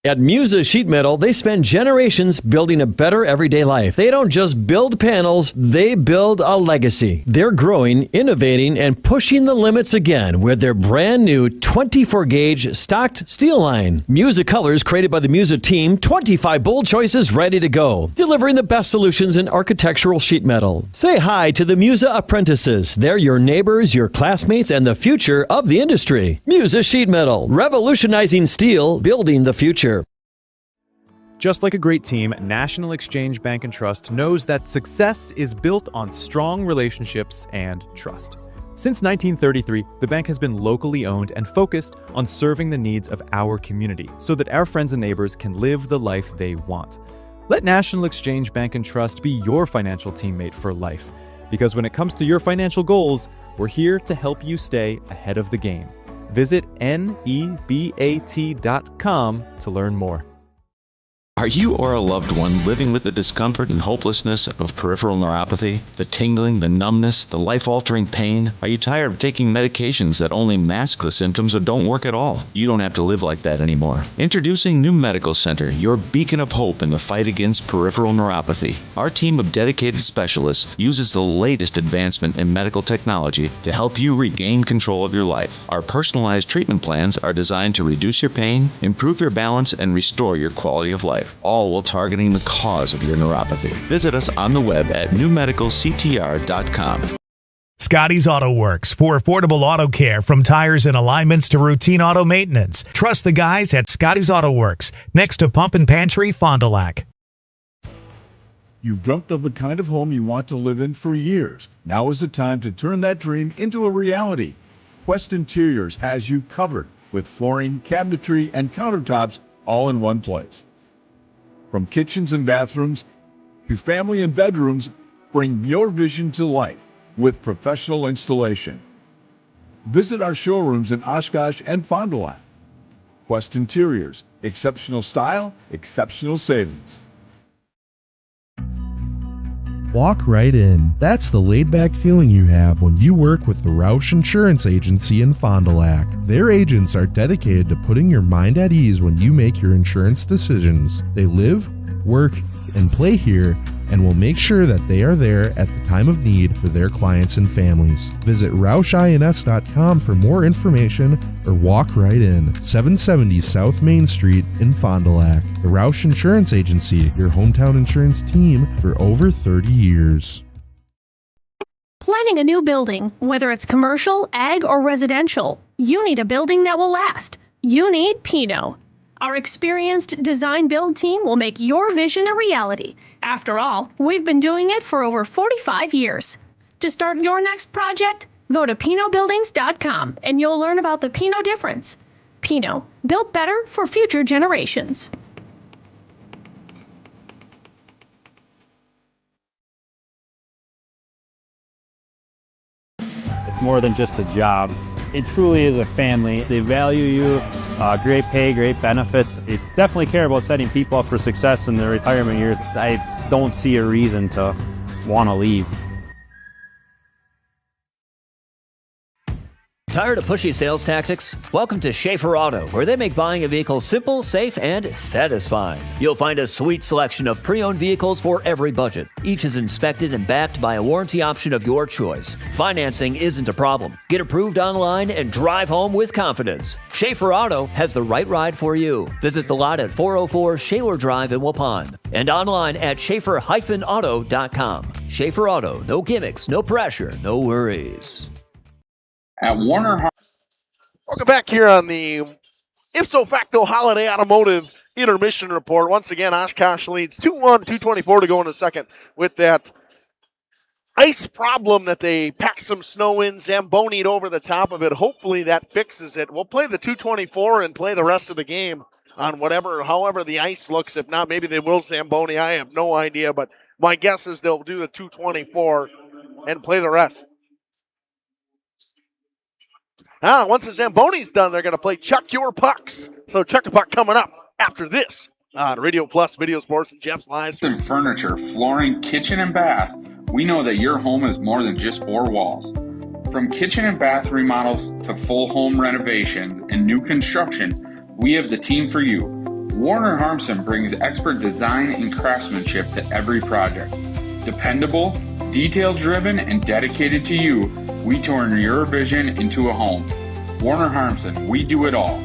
At Musa Sheet Metal, they spend generations building a better everyday life. They don't just build panels, they build a legacy. They're growing, innovating, and pushing the limits again with their brand new 24-gauge stocked steel line. Musa colors created by the Musa team, 25 bold choices ready to go, delivering the best solutions in architectural sheet metal. Say hi to the Musa apprentices. They're your neighbors, your classmates, and the future of the industry. Musa Sheet Metal, revolutionizing steel, building the future. Just like a great team, National Exchange Bank and Trust knows that success is built on strong relationships and trust. Since 1933, the bank has been locally owned and focused on serving the needs of our community so that our friends and neighbors can live the life they want. Let National Exchange Bank and Trust be your financial teammate for life, because when it comes to your financial goals, we're here to help you stay ahead of the game. Visit nebat.com to learn more. Are you or a loved one living with the discomfort and hopelessness of peripheral neuropathy? The tingling, the numbness, the life-altering pain? Are you tired of taking medications that only mask the symptoms or don't work at all? You don't have to live like that anymore. Introducing New Medical Center, your beacon of hope in the fight against peripheral neuropathy. Our team of dedicated specialists uses the latest advancement in medical technology to help you regain control of your life. Our personalized treatment plans are designed to reduce your pain, improve your balance, and restore your quality of life, all while targeting the cause of your neuropathy. Visit us on the web at newmedicalctr.com. Scotty's Auto Works for affordable auto care, from tires and alignments to routine auto maintenance. Trust the guys at Scotty's Auto Works, next to Pump and Pantry, Fond du Lac. You've dreamt of the kind of home you want to live in for years. Now is the time to turn that dream into a reality. Quest Interiors has you covered with flooring, cabinetry, and countertops all in one place. From kitchens and bathrooms to family and bedrooms, bring your vision to life with professional installation. Visit our showrooms in Oshkosh and Fond du Lac. Quest Interiors, exceptional style, exceptional savings. Walk right in. That's the laid-back feeling you have when you work with the Roush Insurance Agency in Fond du Lac. Their agents are dedicated to putting your mind at ease when you make your insurance decisions. They live, work, and play here, and will make sure that they are there at the time of need for their clients and families. Visit RoushINS.com for more information or walk right in. 770 South Main Street in Fond du Lac. The Roush Insurance Agency, your hometown insurance team for over 30 years. Planning a new building, whether it's commercial, ag, or residential, you need a building that will last. You need Pinot. Our experienced design build team will make your vision a reality. After all, we've been doing it for over 45 years. To start your next project, go to PinotBuildings.com and you'll learn about the Pinot difference. Pinot, built better for future generations. It's more than just a job. It truly is a family. They value you, great pay, great benefits. They definitely care about setting people up for success in their retirement years. I don't see a reason to want to leave. Tired of pushy sales tactics? Welcome to Schaefer Auto, where they make buying a vehicle simple, safe, and satisfying. You'll find a sweet selection of pre-owned vehicles for every budget. Each is inspected and backed by a warranty option of your choice. Financing isn't a problem. Get approved online and drive home with confidence. Schaefer Auto has the right ride for you. Visit the lot at 404 Shaler Drive in Waupun and online at schaefer-auto.com. Schaefer Auto, no gimmicks, no pressure, no worries. At Warner. Welcome back here on the Ipso Facto Holiday Automotive Intermission Report. Once again, Oshkosh leads 2-1, 2:24 to go in the second with that ice problem that they packed some snow in, Zamboni'd over the top of it. Hopefully that fixes it. We'll play the 2:24 and play the rest of the game on however the ice looks. If not, maybe they will Zamboni. I have no idea, but my guess is they'll do the 2:24 and play the rest. Once the Zamboni's done, they're going to play Chuck Your Pucks. So Chuck a Puck coming up after this on Radio Plus, Video Sports, and Jeff's Live. Furniture, flooring, kitchen, and bath. We know that your home is more than just four walls. From kitchen and bath remodels to full home renovations and new construction, we have the team for you. Warner Harmson brings expert design and craftsmanship to every project. Dependable, detail-driven, and dedicated to you, we turn your vision into a home. Warner Harmson, we do it all.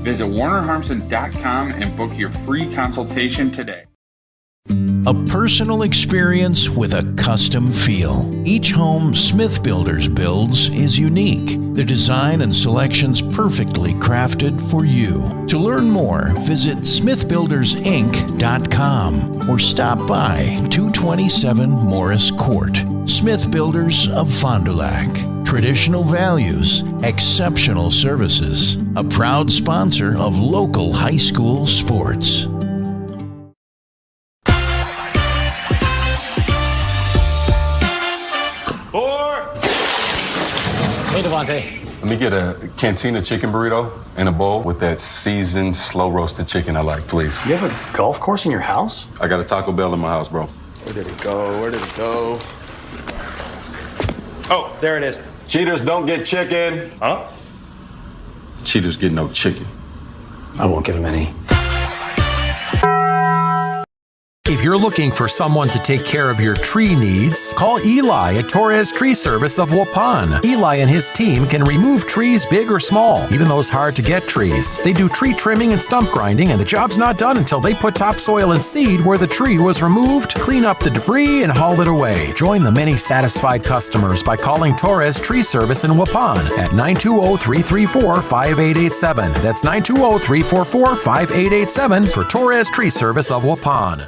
Visit warnerharmson.com and book your free consultation today. A personal experience with a custom feel. Each home Smith Builders builds is unique. Their design and selections perfectly crafted for you. To learn more, visit smithbuildersinc.com or stop by 227 Morris Court. Smith Builders of Fond du Lac. Traditional values, exceptional services. A proud sponsor of local high school sports. Hey, Devontae. Let me get a Cantina chicken burrito and a bowl with that seasoned, slow-roasted chicken I like, please. You have a golf course in your house? I got a Taco Bell in my house, bro. Where did it go? Where did it go? Oh, there it is. Cheaters don't get chicken. Huh? Cheaters get no chicken. I won't give him any. If you're looking for someone to take care of your tree needs, call Eli at Torres Tree Service of Waupun. Eli and his team can remove trees big or small, even those hard-to-get trees. They do tree trimming and stump grinding, and the job's not done until they put topsoil and seed where the tree was removed, clean up the debris, and haul it away. Join the many satisfied customers by calling Torres Tree Service in Waupun at 920-334-5887. That's 920-344-5887 for Torres Tree Service of Waupun.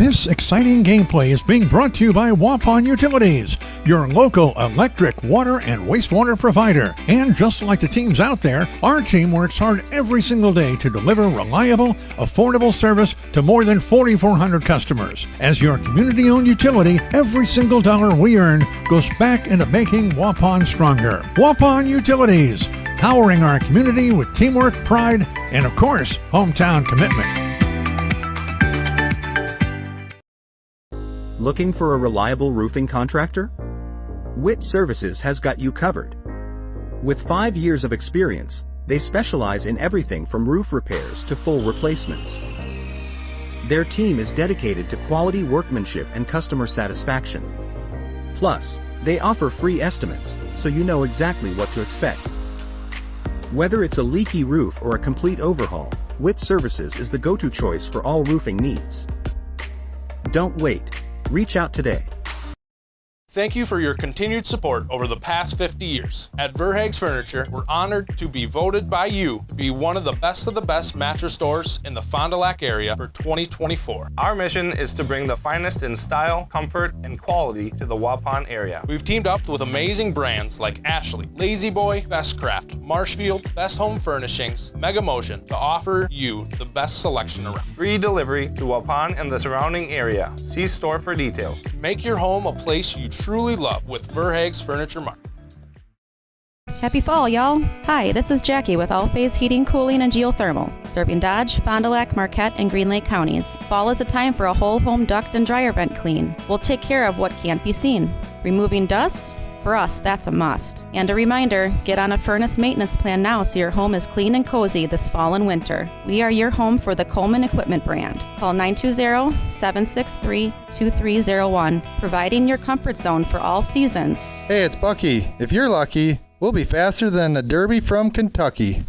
This exciting gameplay is being brought to you by Waupun Utilities, your local electric, water, and wastewater provider. And just like the teams out there, our team works hard every single day to deliver reliable, affordable service to more than 4,400 customers. As your community-owned utility, every single dollar we earn goes back into making Waupun stronger. Waupun Utilities, powering our community with teamwork, pride, and of course, hometown commitment. Looking for a reliable roofing contractor? Witt Services has got you covered. With 5 years of experience, they specialize in everything from roof repairs to full replacements. Their team is dedicated to quality workmanship and customer satisfaction. Plus, they offer free estimates, so you know exactly what to expect. Whether it's a leaky roof or a complete overhaul, Witt Services is the go-to choice for all roofing needs. Don't wait. Reach out today. Thank you for your continued support over the past 50 years. At Verhaeg's Furniture, we're honored to be voted by you to be one of the best mattress stores in the Fond du Lac area for 2024. Our mission is to bring the finest in style, comfort, and quality to the Waupun area. We've teamed up with amazing brands like Ashley, Lazy Boy, Bestcraft, Marshfield, Best Home Furnishings, Mega Motion to offer you the best selection around. Free delivery to Waupun and the surrounding area. See store for details. Make your home a place you truly love with Verhaeg's Furniture Mart. Happy fall, y'all. Hi, this is Jackie with All Phase Heating, Cooling, and Geothermal, serving Dodge, Fond du Lac, Marquette, and Green Lake counties. Fall is a time for a whole home duct and dryer vent clean. We'll take care of what can't be seen. Removing dust? For us, that's a must. And a reminder, get on a furnace maintenance plan now so your home is clean and cozy this fall and winter. We are your home for the Coleman Equipment brand. Call 920-763-2301, providing your comfort zone for all seasons. Hey, it's Bucky. If you're lucky, we'll be faster than a Derby from Kentucky.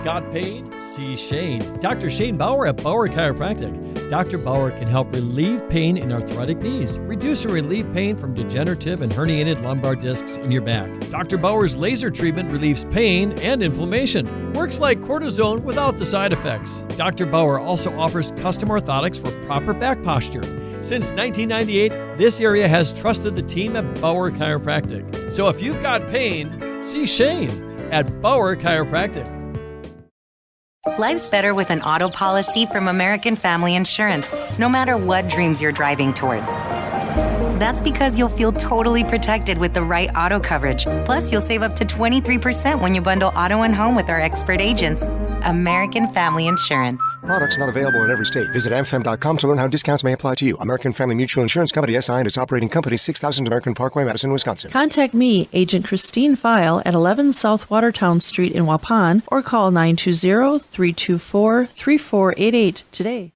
Got pain? See Shane. Dr. Shane Bauer at Bauer Chiropractic. Dr. Bauer can help relieve pain in arthritic knees, reduce or relieve pain from degenerative and herniated lumbar discs in your back. Dr. Bauer's laser treatment relieves pain and inflammation. Works like cortisone without the side effects. Dr. Bauer also offers custom orthotics for proper back posture. Since 1998, this area has trusted the team at Bauer Chiropractic. So if you've got pain, see Shane at Bauer Chiropractic. Life's better with an auto policy from American Family Insurance, no matter what dreams you're driving towards. That's because you'll feel totally protected with the right auto coverage. Plus, you'll save up to 23% when you bundle auto and home with our expert agents. American Family Insurance. Products not available in every state. Visit amfam.com to learn how discounts may apply to you. American Family Mutual Insurance Company, SI, and its operating company, 6000 American Parkway, Madison, Wisconsin. Contact me, Agent Christine File, at 11 South Watertown Street in Waupun, or call 920-324-3488 today.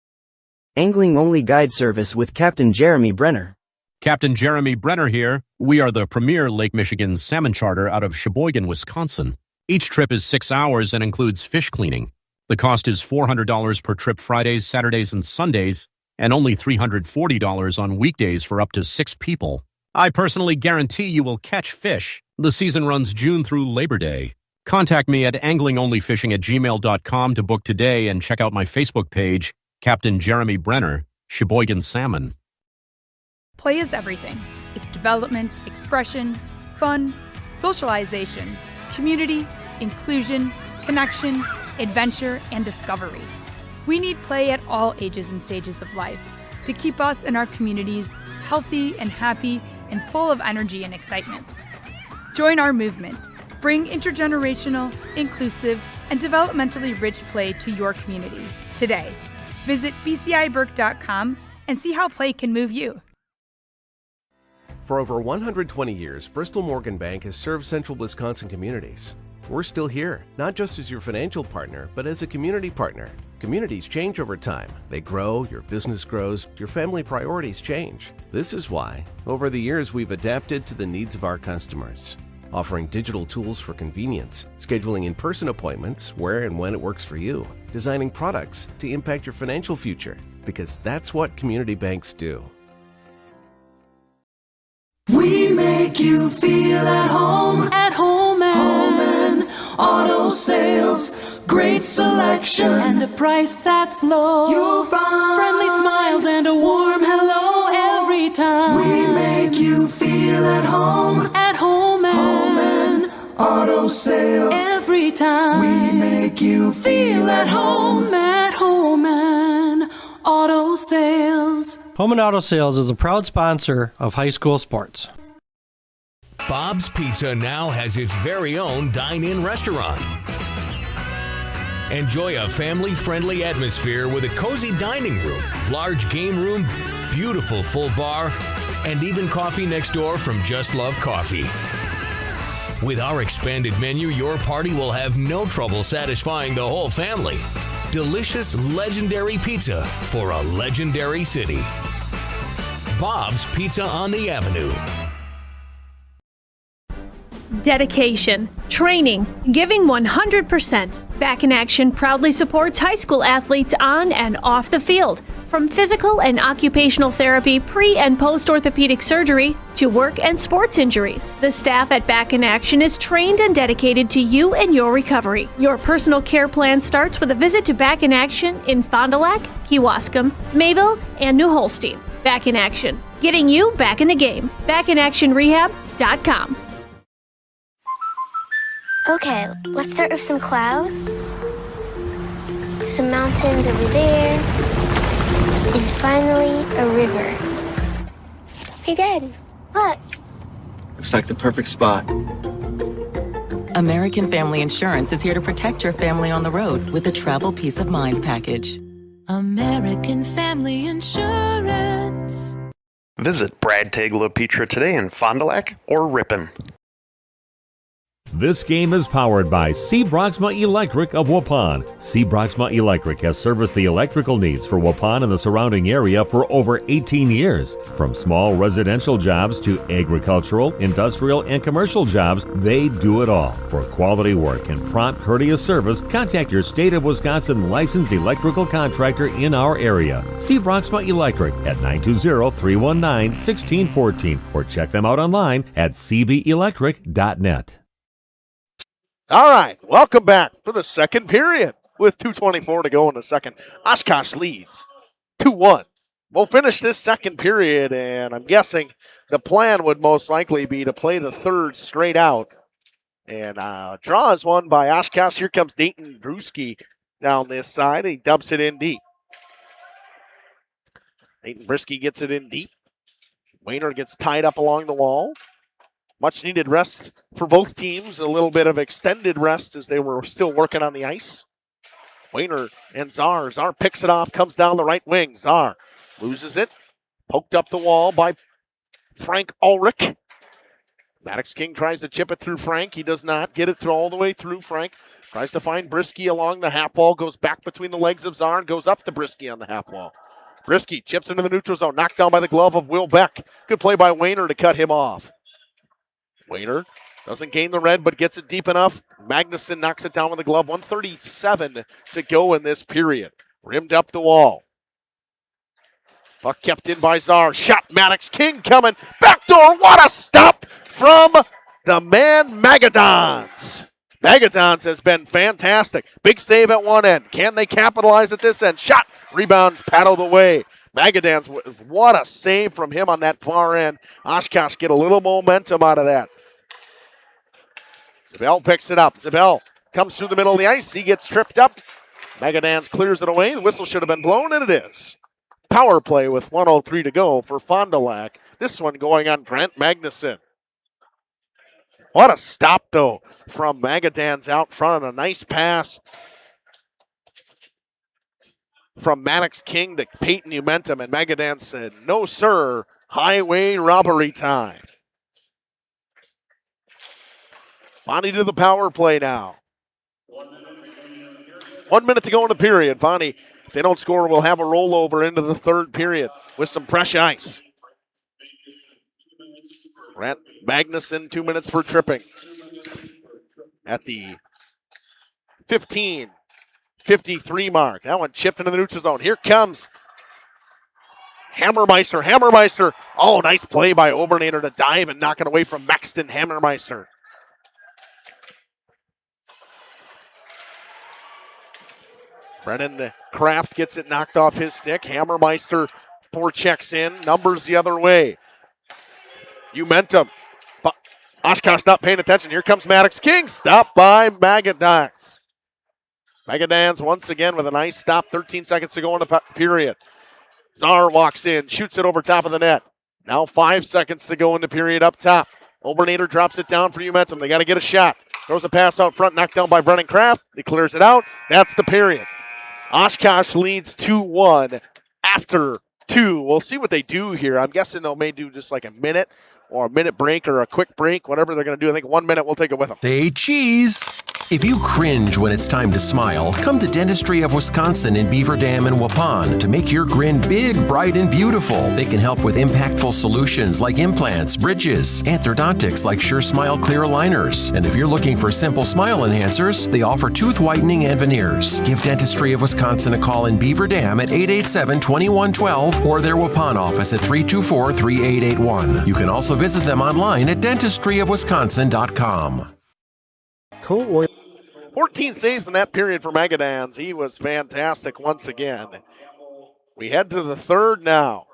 Angling-only guide service with Captain Jeremy Brenner. Captain Jeremy Brenner here. We are the premier Lake Michigan salmon charter out of Sheboygan, Wisconsin. Each trip is 6 hours and includes fish cleaning. The cost is $400 per trip Fridays, Saturdays, and Sundays, and only $340 on weekdays for up to 6 people. I personally guarantee you will catch fish. The season runs June through Labor Day. Contact me at anglingonlyfishing@gmail.com to book today and check out my Facebook page, Captain Jeremy Brenner, Sheboygan Salmon. Play is everything. It's development, expression, fun, socialization, community, inclusion, connection, adventure, and discovery. We need play at all ages and stages of life to keep us and our communities healthy and happy and full of energy and excitement. Join our movement. Bring intergenerational, inclusive, and developmentally rich play to your community today. Visit bciburke.com and see how play can move you. For over 120 years, Bristol Morgan Bank has served central Wisconsin communities. We're still here, not just as your financial partner, but as a community partner. Communities change over time. They grow, your business grows, your family priorities change. This is why, over the years, we've adapted to the needs of our customers, offering digital tools for convenience, scheduling in-person appointments where and when it works for you, designing products to impact your financial future, because that's what community banks do. We make you feel at home and auto sales. great selection, and a price that's low. You'll find friendly smiles and a warm hello every time. We make you feel at home. At home and auto sales. Every time we make you feel at home. At home and auto sales. Home and Auto Sales is a proud sponsor of high school sports. Bob's Pizza now has its very own dine-in restaurant. Enjoy a family-friendly atmosphere with a cozy dining room, large game room, beautiful full bar, and even coffee next door from Just Love Coffee. With our expanded menu, your party will have no trouble satisfying the whole family. Delicious, legendary pizza for a legendary city. Bob's Pizza on the Avenue. Dedication, training, giving 100%. Back in Action proudly supports high school athletes on and off the field. From physical and occupational therapy, pre- and post-orthopedic surgery, to work and sports injuries. The staff at Back in Action is trained and dedicated to you and your recovery. Your personal care plan starts with a visit to Back in Action in Fond du Lac, Kewaskum, Mayville, and New Holstein. Back in Action, getting you back in the game. BackinActionRehab.com. Okay, let's start with some clouds, some mountains over there, and finally a river. Hey, Dad, look. Looks like the perfect spot. American Family Insurance is here to protect your family on the road with the Travel Peace of Mind package. American Family Insurance. Visit Brad Tagle Pizza today in Fond du Lac or Ripon. This game is powered by C. Broxma Electric of Waupun. C. Broxma Electric has serviced the electrical needs for Waupun and the surrounding area for over 18 years. From small residential jobs to agricultural, industrial, and commercial jobs, they do it all. For quality work and prompt, courteous service, contact your State of Wisconsin licensed electrical contractor in our area. C. Broxma Electric at 920-319-1614 or check them out online at cbelectric.net. All right, welcome back for the second period with 2:24 to go in the second. Oshkosh leads 2-1. We'll finish this second period, and I'm guessing the plan would most likely be to play the third straight out. And draw is won by Oshkosh. Here comes Dayton Bruschi down this side. He dumps it in deep. Dayton Bruschi gets it in deep. Wayner gets tied up along the wall. Much needed rest for both teams. A little bit of extended rest as they were still working on the ice. Wayner and Czar. Czar picks it off, comes down the right wing. Czar loses it. Poked up the wall by Frank Ulrich. Maddox King tries to chip it through Frank. He does not get it all the way through Frank. Tries to find Bruschi along the half wall. Goes back between the legs of Czar and goes up to Bruschi on the half wall. Bruschi chips into the neutral zone. Knocked down by the glove of Will Beck. Good play by Wayner to cut him off. Wayner doesn't gain the red, but gets it deep enough. Magnuson knocks it down with the glove. 1:37 to go in this period. Rimmed up the wall. Puck kept in by Czar. Shot, Maddox King coming. Backdoor, what a stop from the man Magadons. Magadons has been fantastic. Big save at one end. Can they capitalize at this end? Shot, rebound, paddled away. Magadans, what a save from him on that far end. Oshkosh get a little momentum out of that. Zabel picks it up. Zabel comes through the middle of the ice. He gets tripped up. Magadans clears it away. The whistle should have been blown, and it is. Power play with 1:03 to go for Fond du Lac. This one going on Grant Magnuson. What a stop, though, from Magadans out front. A nice pass from Maddox King to Peyton Umentum, and Magadan said, no, sir, highway robbery time. Bonnie to the power play now. 1 minute to go in the period. Bonnie, if they don't score, will have a rollover into the third period with some fresh ice. Grant Magnuson, 2 minutes for tripping. At the 15:53 mark. That one chipped into the neutral zone. Here comes Hammermeister. Hammermeister. Oh, nice play by Obernader to dive and knock it away from Maxton Hammermeister. Brennan Kraft gets it knocked off his stick. Hammermeister forechecks in. Numbers the other way. Momentum. But Oshkosh not paying attention. Here comes Maddox King. Stopped by Magadans. Magadans once again with a nice stop. 13 seconds to go in the period. Czar walks in. Shoots it over top of the net. Now 5 seconds to go in the period up top. Obernader drops it down for Momentum. They got to get a shot. Throws a pass out front. Knocked down by Brennan Kraft. He clears it out. That's the period. Oshkosh leads 2-1 after 2. We'll see what they do here. I'm guessing they'll may do just like a minute or a minute break or a quick break, whatever they're going to do. I think 1 minute, we'll take it with them. Say cheese. If you cringe when it's time to smile, come to Dentistry of Wisconsin in Beaver Dam and Waupun to make your grin big, bright, and beautiful. They can help with impactful solutions like implants, bridges, orthodontics like Sure Smile clear aligners. And if you're looking for simple smile enhancers, they offer tooth whitening and veneers. Give Dentistry of Wisconsin a call in Beaver Dam at 887-2112 or their Waupun office at 324-3881. You can also visit them online at dentistryofwisconsin.com. Cool oil. 14 saves in that period for Magadans. He was fantastic once again. We head to the third now.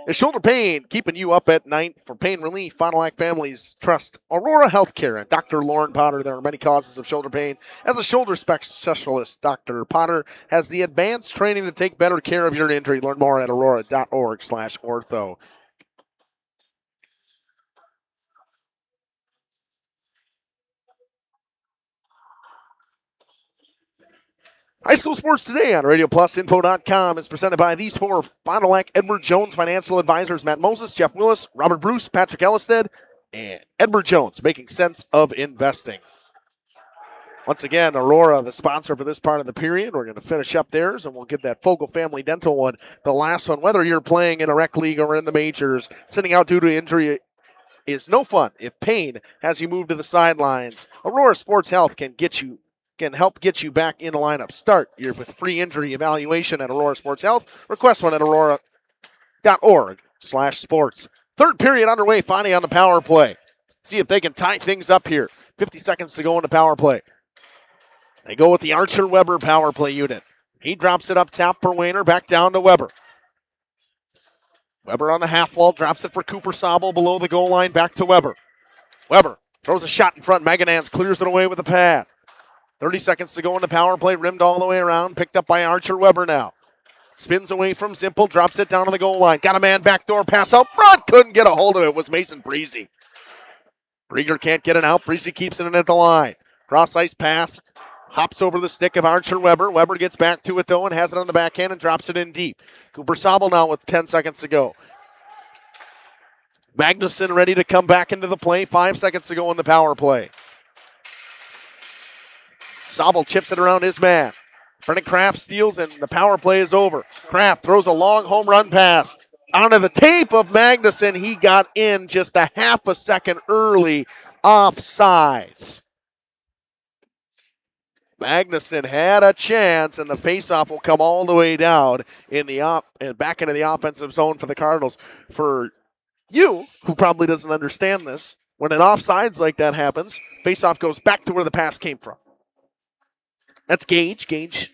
Is shoulder pain keeping you up at night? For pain relief, Fond du Lac families trust Aurora Healthcare and Dr. Lauren Potter. There are many causes of shoulder pain. As a shoulder specialist, Dr. Potter has the advanced training to take better care of your injury. Learn more at aurora.org/ortho. High School Sports Today on Radio Plus Info.com is presented by these four Fond du Lac Edward Jones financial advisors: Matt Moses, Jeff Willis, Robert Bruce, Patrick Ellisted, and Edward Jones, making sense of investing. Once again, Aurora, the sponsor for this part of the period. We're going to finish up theirs, and we'll give that Fogle Family Dental one, the last one. Whether you're playing in a rec league or in the majors, sitting out due to injury is no fun if pain has you move to the sidelines. Aurora Sports Health can help get you back in the lineup. Start with free injury evaluation at Aurora Sports Health. Request one at aurora.org/sports. Third period underway, Fondy on the power play. See if they can tie things up here. 50 seconds to go in the power play. They go with the Archer Weber power play unit. He drops it up top for Wayner, back down to Weber. Weber on the half wall, drops it for Cooper Sobel below the goal line, back to Weber. Weber throws a shot in front. Maganans clears it away with a pad. 30 seconds to go in the power play, rimmed all the way around, picked up by Archer Weber now. Spins away from Zimpel, drops it down to the goal line. Got a man backdoor pass out front, couldn't get a hold of it. It was Mason Breezy. Brieger can't get it out. Breezy keeps it in at the line. Cross ice pass, hops over the stick of Archer Weber. Weber gets back to it though and has it on the backhand and drops it in deep. Cooper Sobel now with 10 seconds to go. Magnuson ready to come back into the play. 5 seconds to go in the power play. Sobel chips it around his man. Brennan Kraft steals, and the power play is over. Kraft throws a long home run pass onto the tape of Magnuson. He got in just a half a second early, offsides. Magnuson had a chance, and the faceoff will come all the way down in the back into the offensive zone for the Cardinals. For you, who probably doesn't understand this, when an offsides like that happens, faceoff goes back to where the pass came from. That's Gage. Gage,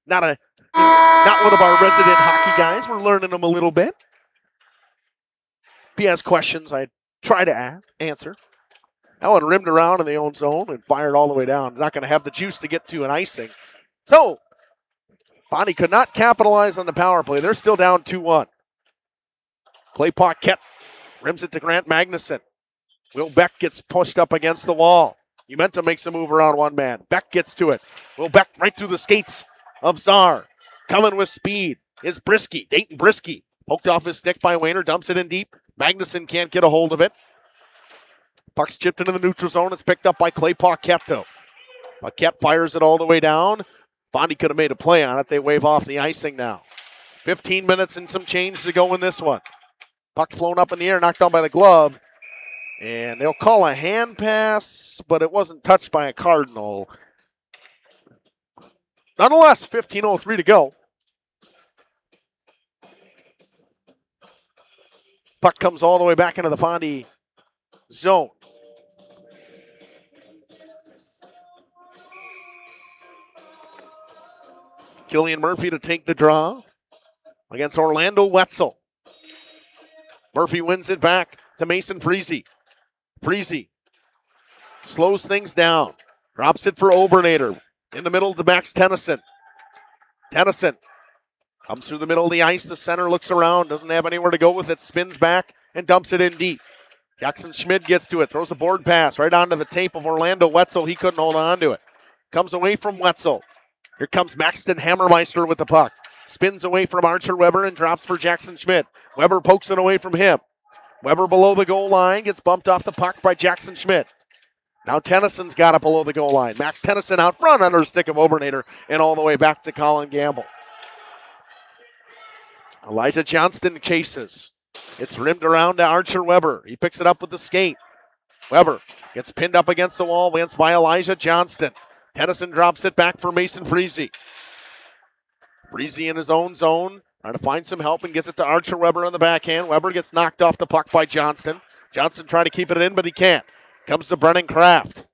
not one of our resident hockey guys. We're learning him a little bit. If he has questions, I try to answer. That one rimmed around in the own zone and fired all the way down. Not going to have the juice to get to an icing. So, Bonnie could not capitalize on the power play. They're still down 2-1. Clay Paquette rims it to Grant Magnuson. Will Beck gets pushed up against the wall. Momentum makes a move around one man. Beck gets to it. Will Beck right through the skates of Czar. Coming with speed is Brisky. Dayton Brisky. Poked off his stick by Wayner. Dumps it in deep. Magnuson can't get a hold of it. Puck's chipped into the neutral zone. It's picked up by Clay Paquette, though. Paquette fires it all the way down. Bondy could have made a play on it. They wave off the icing now. 15 minutes and some change to go in this one. Puck flown up in the air, knocked down by the glove. And they'll call a hand pass, but it wasn't touched by a Cardinal. Nonetheless, 15:03 to go. Puck comes all the way back into the Fondy zone. Killian Murphy to take the draw against Orlando Wetzel. Murphy wins it back to Mason Freese. Freese slows things down. Drops it for Obernader. In the middle to Max Tennyson. Tennyson comes through the middle of the ice. The center looks around. Doesn't have anywhere to go with it. Spins back and dumps it in deep. Jackson Schmidt gets to it. Throws a board pass right onto the tape of Orlando Wetzel. He couldn't hold on to it. Comes away from Wetzel. Here comes Maxton Hammermeister with the puck. Spins away from Archer Weber and drops for Jackson Schmidt. Weber pokes it away from him. Weber below the goal line. Gets bumped off the puck by Jackson Schmidt. Now Tennyson's got it below the goal line. Max Tennyson out front under the stick of Obernader and all the way back to Colin Gamble. Elijah Johnston chases. It's rimmed around to Archer Weber. He picks it up with the skate. Weber gets pinned up against the wall by Elijah Johnston. Tennyson drops it back for Mason Freese. Freese in his own zone, trying to find some help and gets it to Archer Weber on the backhand. Weber gets knocked off the puck by Johnston. Johnston trying to keep it in, but he can't. Comes to Brennan Kraft.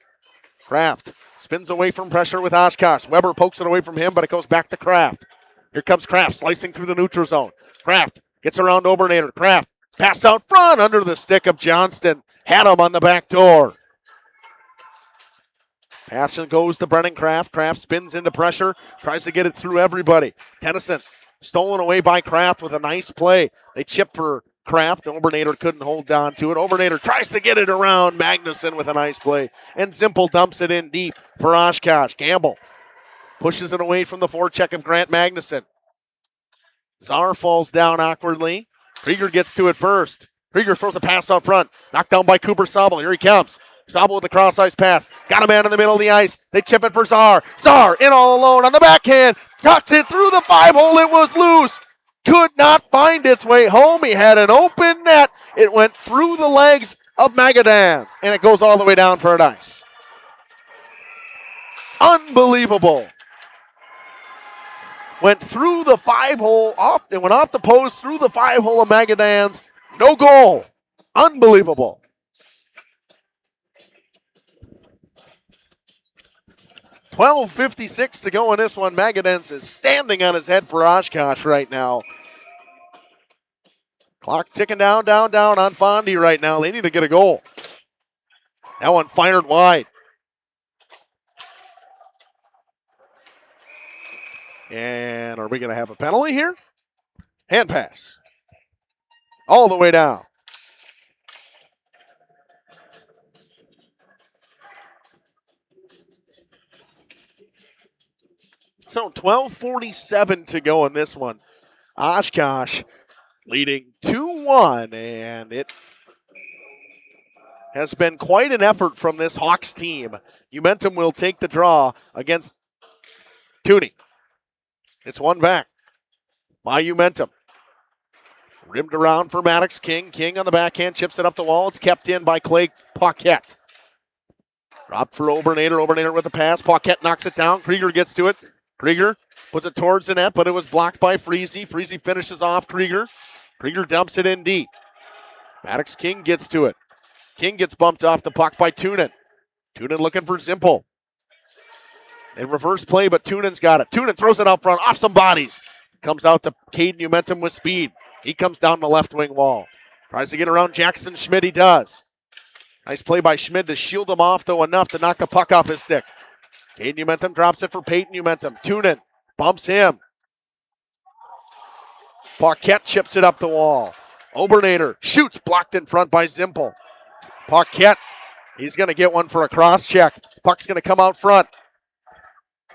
Kraft spins away from pressure with Oshkosh. Weber pokes it away from him, but it goes back to Kraft. Here comes Kraft slicing through the neutral zone. Kraft gets around Obernader. Kraft pass out front under the stick of Johnston. Had him on the back door. Pass goes to Brennan Kraft. Kraft spins into pressure. Tries to get it through everybody. Tennyson stolen away by Kraft with a nice play. They chip for Kraft. Obernader couldn't hold on to it. Obernader tries to get it around Magnuson with a nice play. And Zimpel dumps it in deep for Oshkosh. Gamble pushes it away from the forecheck of Grant Magnuson. Czar falls down awkwardly. Krieger gets to it first. Krieger throws a pass out front. Knocked down by Cooper Sobel. Here he comes. Sobel with the cross-ice pass. Got a man in the middle of the ice. They chip it for Czar. Czar in all alone on the backhand. Tucked it through the 5-hole. It was loose. Could not find its way home. He had an open net. It went through the legs of Magadans, and it goes all the way down for an ice. Unbelievable. Went through the 5-hole, it went off the post, through the 5-hole of Magadans. No goal. Unbelievable. .56 to go in this one. Magadans is standing on his head for Oshkosh right now. Clock ticking down on Fondy right now. They need to get a goal. That one fired wide. And are we going to have a penalty here? Hand pass. All the way down. So 12:47 to go in this one. Oshkosh leading 2-1, and it has been quite an effort from this Hawks team. Umentum will take the draw against Tooney. It's one back by Umentum. Rimmed around for Maddox King. King on the backhand, chips it up the wall. It's kept in by Clay Paquette. Dropped for Obernader. Obernader with the pass. Paquette knocks it down. Krieger gets to it. Krieger puts it towards the net, but it was blocked by Freese. Freese finishes off Krieger. Krieger dumps it in deep. Maddox King gets to it. King gets bumped off the puck by Toonen. Toonen looking for Zimpel. In reverse play, but Toonen's got it. Toonen throws it out front, off some bodies. Comes out to Caden Umentum with speed. He comes down the left wing wall. Tries to get around Jackson Schmidt, he does. Nice play by Schmidt to shield him off, though, enough to knock the puck off his stick. Caden Umentum drops it for Peyton Umentum. Toonen bumps him. Paquette chips it up the wall. Obernader shoots, blocked in front by Zimpel. Paquette, he's going to get one for a cross check. Puck's going to come out front.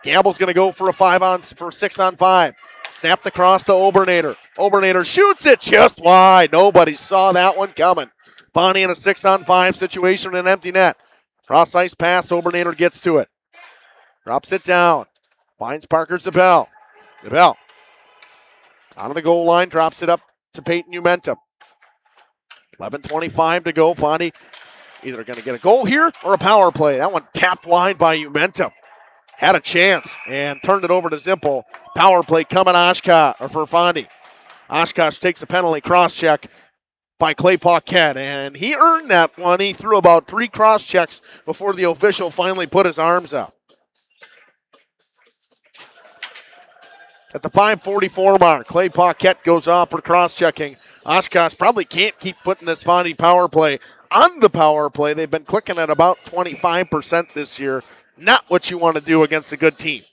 Gamble's going to go for a 6-on-5. Snapped across to Obernader. Obernader shoots it just wide. Nobody saw that one coming. Bonnie in a 6-on-5 situation in an empty net. Cross ice pass. Obernader gets to it. Drops it down. Finds Parker Zabel. Zabel out of the goal line. Drops it up to Peyton Umentum. 11:25 to go. Fondy either going to get a goal here or a power play. That one tapped wide by Umentum. Had a chance and turned it over to Zimpel. Power play coming Oshkosh or for Fondy. Oshkosh takes a penalty cross check by Clay Paquette, and he earned that one. He threw about 3 cross checks before the official finally put his arms up. At the 5:44 mark, Clay Paquette goes off for cross-checking. Oshkosh probably can't keep putting this Fondy power play on the power play. They've been clicking at about 25% this year. Not what you want to do against a good team.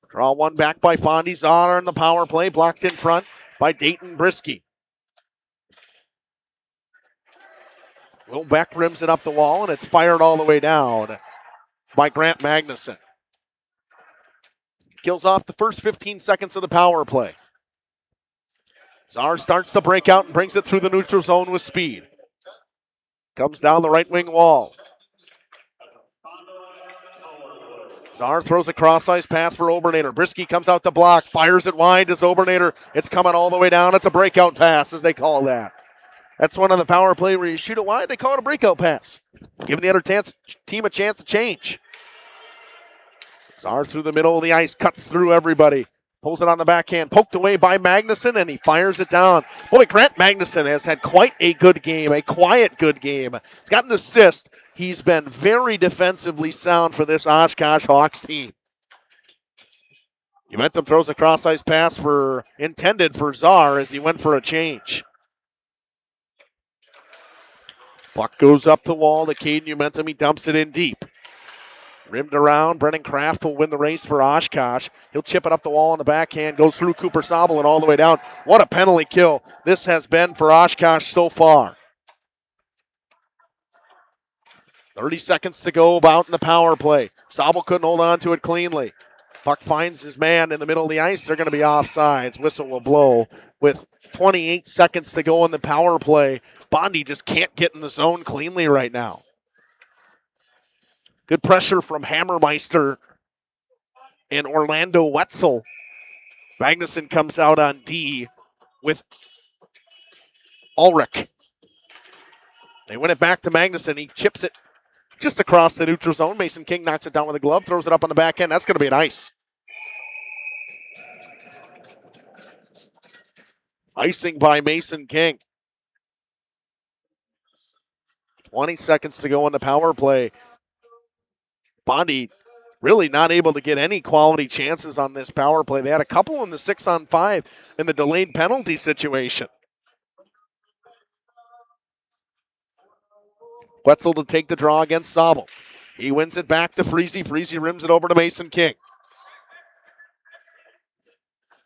Draw one back by Fondy. Zahner on the power play, blocked in front by Dayton Brisky. Will Beck rims it up the wall, and it's fired all the way down by Grant Magnuson. Kills off the first 15 seconds of the power play. Czar starts to break out and brings it through the neutral zone with speed. Comes down the right wing wall. Czar throws a cross-ice pass for Obernader. Brisky comes out to block, fires it wide to Obernader. It's coming all the way down. It's a breakout pass, as they call that. That's one of the power play where you shoot it wide, they call it a breakout pass. Giving the other team a chance to change. Czar through the middle of the ice, cuts through everybody. Pulls it on the backhand, poked away by Magnuson, and he fires it down. Boy, Grant Magnuson has had quite a good game, a quiet good game. He's got an assist. He's been very defensively sound for this Oshkosh Hawks team. Umentum throws a cross-ice pass intended for Czar as he went for a change. Puck goes up the wall to Caden Umentum. He dumps it in deep. Rimmed around. Brennan Kraft will win the race for Oshkosh. He'll chip it up the wall on the backhand. Goes through Cooper Sobel and all the way down. What a penalty kill this has been for Oshkosh so far. 30 seconds to go about in the power play. Sobel couldn't hold on to it cleanly. Puck finds his man in the middle of the ice. They're going to be offsides. Whistle will blow with 28 seconds to go in the power play. Bondy just can't get in the zone cleanly right now. Good pressure from Hammermeister and Orlando Wetzel. Magnuson comes out on D with Ulrich. They win it back to Magnuson. He chips it just across the neutral zone. Mason King knocks it down with a glove, throws it up on the back end. That's going to be an ice. Icing by Mason King. 20 seconds to go in the power play. Bondy really not able to get any quality chances on this power play. They had a couple in the 6-on-5 in the delayed penalty situation. Wetzel to take the draw against Sobel. He wins it back to Freese. Freese rims it over to Mason King.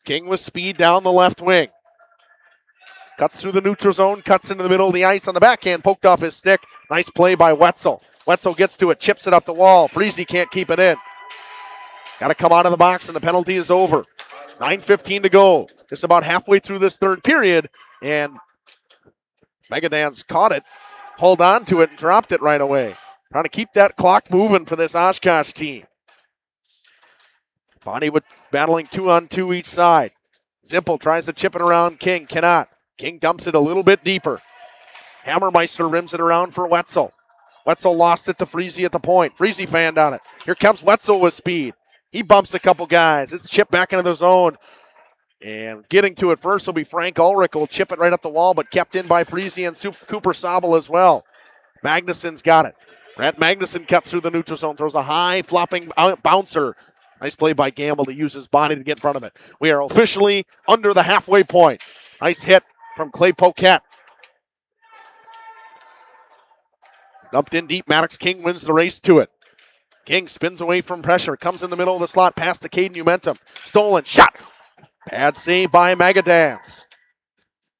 King with speed down the left wing. Cuts through the neutral zone, cuts into the middle of the ice on the backhand, poked off his stick. Nice play by Wetzel. Wetzel gets to it, chips it up the wall. Freese can't keep it in. Got to come out of the box, and the penalty is over. 9:15 to go. Just about halfway through this third period, and Megadans caught it, hold on to it, and dropped it right away. Trying to keep that clock moving for this Oshkosh team. Bonnie battling 2-on-2 each side. Zimpel tries to chip it around King, cannot. King dumps it a little bit deeper. Hammermeister rims it around for Wetzel. Wetzel lost it to Freese at the point. Freese fanned on it. Here comes Wetzel with speed. He bumps a couple guys. It's chipped back into the zone. And getting to it first will be Frank Ulrich. Will chip it right up the wall, but kept in by Freese and Cooper Sobel as well. Magnuson's got it. Grant Magnuson cuts through the neutral zone, throws a high flopping bouncer. Nice play by Gamble to use his body to get in front of it. We are officially under the halfway point. Nice hit from Clay Paquette. Dumped in deep. Maddox King wins the race to it. King spins away from pressure. Comes in the middle of the slot past the Caden Umentum. Stolen. Shot. Bad save by Megadans.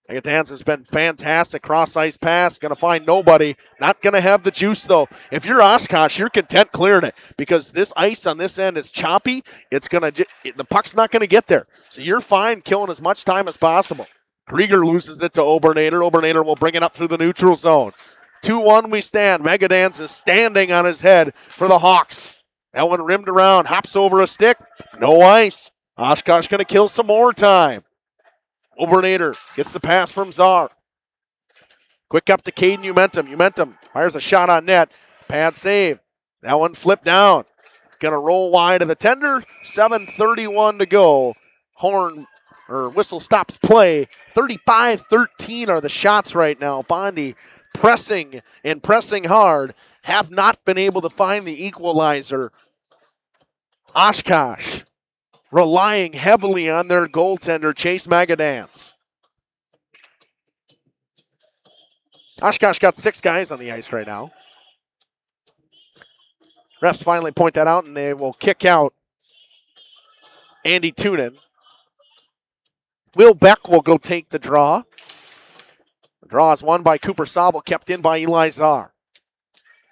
Megadans has been fantastic. Cross-ice pass. Going to find nobody. Not going to have the juice, though. If you're Oshkosh, you're content clearing it because this ice on this end is choppy. The puck's not going to get there. So you're fine killing as much time as possible. Krieger loses it to Obernader. Obernader will bring it up through the neutral zone. 2-1 we stand. Megadans is standing on his head for the Hawks. That one rimmed around. Hops over a stick. No ice. Oshkosh going to kill some more time. Obernader gets the pass from Czar. Quick up to Caden Umentum. Umentum fires a shot on net. Bad save. That one flipped down. Going to roll wide of the tender. 7:31 to go. Whistle stops play. 35-13 are the shots right now. Bondy pressing and pressing hard. Have not been able to find the equalizer Oshkosh relying heavily on their goaltender, Chase Magadans. Oshkosh got 6 guys on the ice right now. Refs finally point that out, and they will kick out Andy Toonen. Will Beck will go take the draw. The draw is won by Cooper Sobel, kept in by Eli Czar.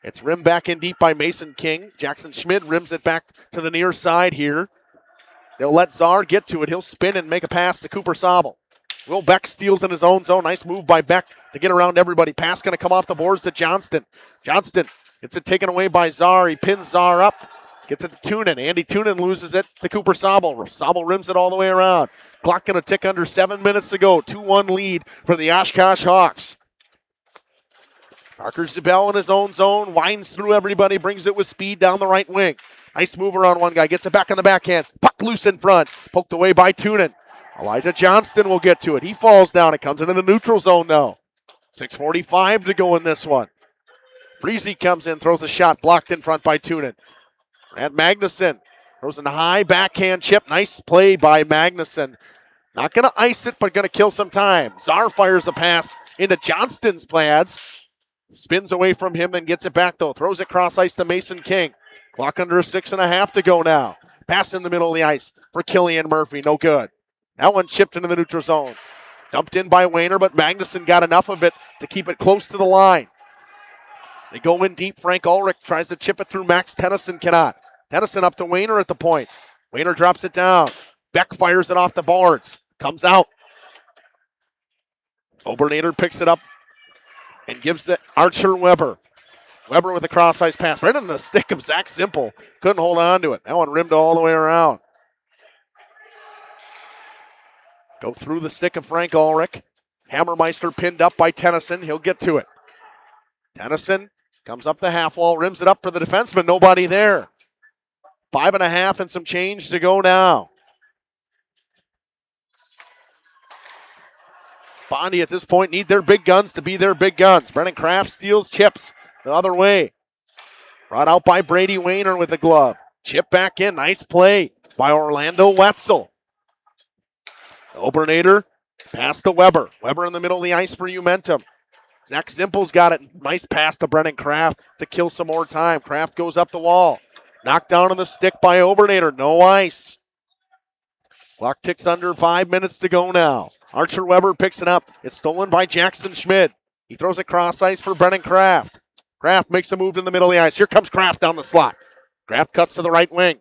It's rimmed back in deep by Mason King. Jackson Schmidt rims it back to the near side here. They'll let Czar get to it. He'll spin and make a pass to Cooper Sobel. Will Beck steals in his own zone. Nice move by Beck to get around everybody. Pass going to come off the boards to Johnston. Johnston gets it taken away by Czar. He pins Czar up. Gets it to Toonen. Andy Toonen loses it to Cooper Sobel. Sobel rims it all the way around. Clock going to tick under 7 minutes to go. 2-1 lead for the Oshkosh Hawks. Parker Zabel in his own zone. Winds through everybody. Brings it with speed down the right wing. Nice move around one guy. Gets it back on the backhand. Puck loose in front. Poked away by Toonen. Elijah Johnston will get to it. He falls down. It comes into the neutral zone, though. 6:45 to go in this one. Freese comes in, throws a shot. Blocked in front by Toonen. Brad Magnuson throws a high backhand chip. Nice play by Magnuson. Not going to ice it, but going to kill some time. Czar fires a pass into Johnston's pads. Spins away from him and gets it back, though. Throws it cross ice to Mason King. Clock under 6.5 to go now. Pass in the middle of the ice for Killian Murphy. No good. That one chipped into the neutral zone. Dumped in by Wayner, but Magnuson got enough of it to keep it close to the line. They go in deep. Frank Ulrich tries to chip it through. Max Tennyson cannot. Tennyson up to Wayner at the point. Wayner drops it down. Beck fires it off the boards. Comes out. Obernader picks it up and gives the Archer Weber. Weber with a cross-ice pass right on the stick of Zach Simple. Couldn't hold on to it. That one rimmed all the way around. Go through the stick of Frank Ulrich. Hammermeister pinned up by Tennyson. He'll get to it. Tennyson comes up the half wall, rims it up for the defenseman. Nobody there. 5.5 and some change to go now. Bondy at this point need their big guns to be their big guns. Brennan Kraft steals, chips the other way. Brought out by Brady Wayner with the glove. Chip back in. Nice play by Orlando Wetzel. Obernader, pass to Weber. Weber in the middle of the ice for Umentum. Zach Simple's got it. Nice pass to Brennan Kraft to kill some more time. Kraft goes up the wall. Knocked down on the stick by Obernader. No ice. Clock ticks under 5 minutes to go now. Archer Weber picks it up. It's stolen by Jackson Schmidt. He throws it cross ice for Brennan Kraft. Kraft makes a move in the middle of the ice. Here comes Kraft down the slot. Kraft cuts to the right wing.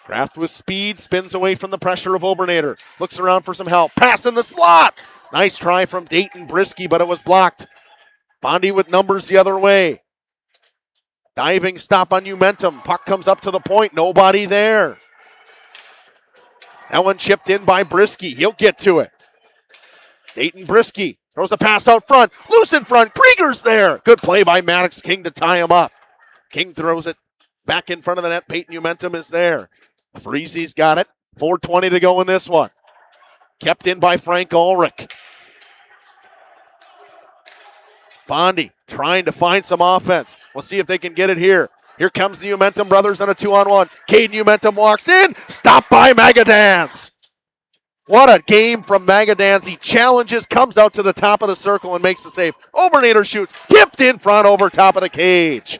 Kraft with speed, spins away from the pressure of Obernader. Looks around for some help. Pass in the slot. Nice try from Dayton Brisky, but it was blocked. Bondy with numbers the other way. Diving stop on Umentum. Puck comes up to the point. Nobody there. That one chipped in by Brisky. He'll get to it. Dayton Brisky throws a pass out front. Loose in front. Krieger's there. Good play by Maddox King to tie him up. King throws it back in front of the net. Peyton Umentum is there. Freezy's got it. 4:20 to go in this one. Kept in by Frank Ulrich. Bondy trying to find some offense. We'll see if they can get it here. Here comes the Umentum brothers on a 2-on-1. Caden Umentum walks in. Stopped by Magadans. What a game from Magadans. He challenges, comes out to the top of the circle and makes the save. Obernader shoots. Tipped in front over top of the cage.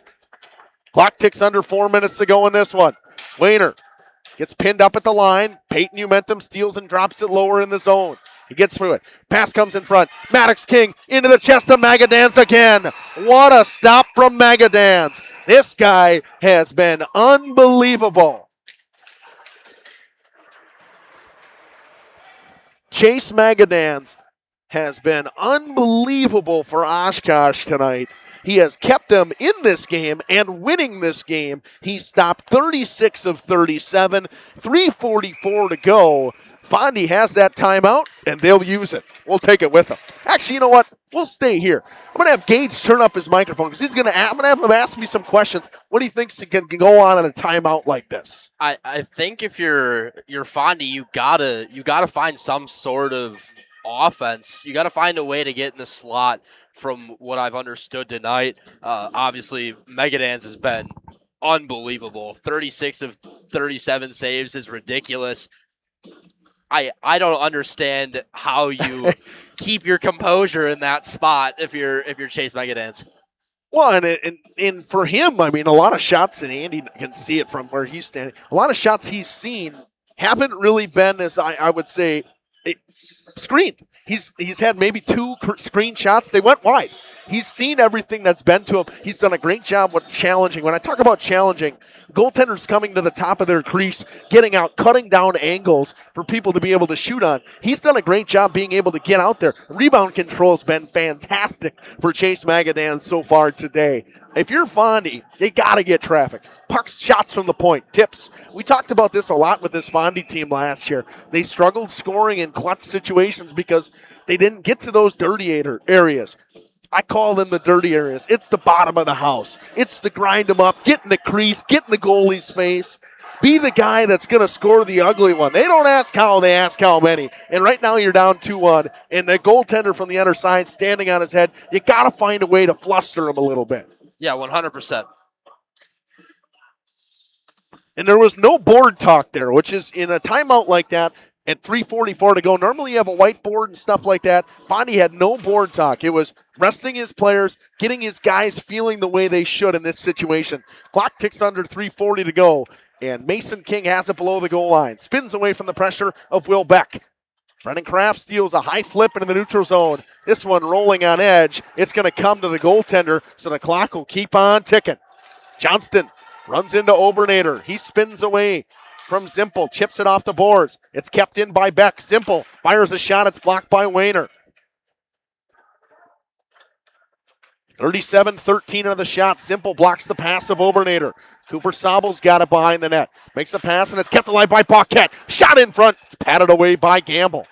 Clock ticks under 4 minutes to go in this one. Wayner gets pinned up at the line. Peyton Umentum steals and drops it lower in the zone. He gets through it. Pass comes in front. Maddox King into the chest of Magadans again. What a stop from Magadans. This guy has been unbelievable. Chase Magadans has been unbelievable for Oshkosh tonight. He has kept them in this game and winning this game. He stopped 36 of 37, 3:44 to go. Fondy has that timeout, and they'll use it. We'll take it with them. Actually, you know what? We'll stay here. I'm going to have Gage turn up his microphone because I'm going to have him ask me some questions. What do you think can go on in a timeout like this? I think if you're Fondy, you gotta find some sort of offense. You gotta find a way to get in the slot. From what I've understood tonight, obviously Megadans has been unbelievable. 36 of 37 saves is ridiculous. I don't understand how you keep your composure in that spot if you're Chase Megadance. Well, and for him, I mean, a lot of shots, and Andy can see it from where he's standing, a lot of shots he's seen haven't really been, as I would say, screened. He's had maybe 2 screen shots. They went wide. He's seen everything that's been to him. He's done a great job with challenging. When I talk about challenging, goaltenders coming to the top of their crease, getting out, cutting down angles for people to be able to shoot on. He's done a great job being able to get out there. Rebound control has been fantastic for Chase Magadan so far today. If you're Fondy, you got to get traffic. Pucks, shots from the point, tips. We talked about this a lot with this Fondy team last year. They struggled scoring in clutch situations because they didn't get to those dirty areas. I call them the dirty areas. It's the bottom of the house. It's to grind them up, get in the crease, get in the goalie's face. Be the guy that's going to score the ugly one. They don't ask how, they ask how many. And right now you're down 2-1, and the goaltender from the other side standing on his head. You got to find a way to fluster him a little bit. Yeah, 100%. And there was no board talk there, which is in a timeout like that, at 3:44 to go. Normally you have a whiteboard and stuff like that. Fondy had no board talk. It was resting his players, getting his guys feeling the way they should in this situation. Clock ticks under 3:40 to go, and Mason King has it below the goal line. Spins away from the pressure of Will Beck. Brennan Kraft steals a high flip into the neutral zone. This one rolling on edge. It's going to come to the goaltender, so the clock will keep on ticking. Johnston runs into Obernader. He spins away from Zimpel, chips it off the boards. It's kept in by Beck. Zimpel fires a shot. It's blocked by Wayner. 37-13 of the shot. Zimpel blocks the pass of Obernader. Cooper Sabel's got it behind the net. Makes a pass, and it's kept alive by Paquette. Shot in front. It's patted away by Gamble.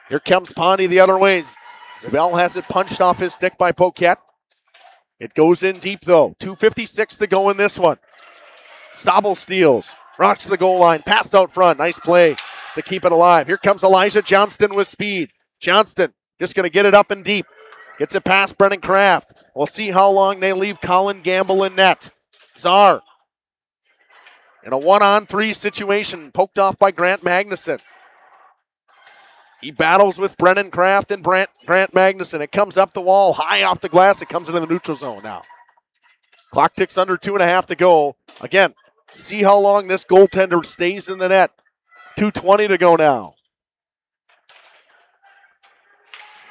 Here comes Pondy the other way. Zabel has it punched off his stick by Paquette. It goes in deep, though. 2:56 to go in this one. Sabel steals. Rocks the goal line. Pass out front. Nice play to keep it alive. Here comes Elijah Johnston with speed. Johnston just going to get it up and deep. Gets it past Brennan Kraft. We'll see how long they leave Colin Gamble in net. Czar in a 1-on-3 situation. Poked off by Grant Magnuson. He battles with Brennan Kraft and Grant Magnuson. It comes up the wall, high off the glass. It comes into the neutral zone now. Clock ticks under 2.5 to go. Again, see how long this goaltender stays in the net. 2:20 to go now.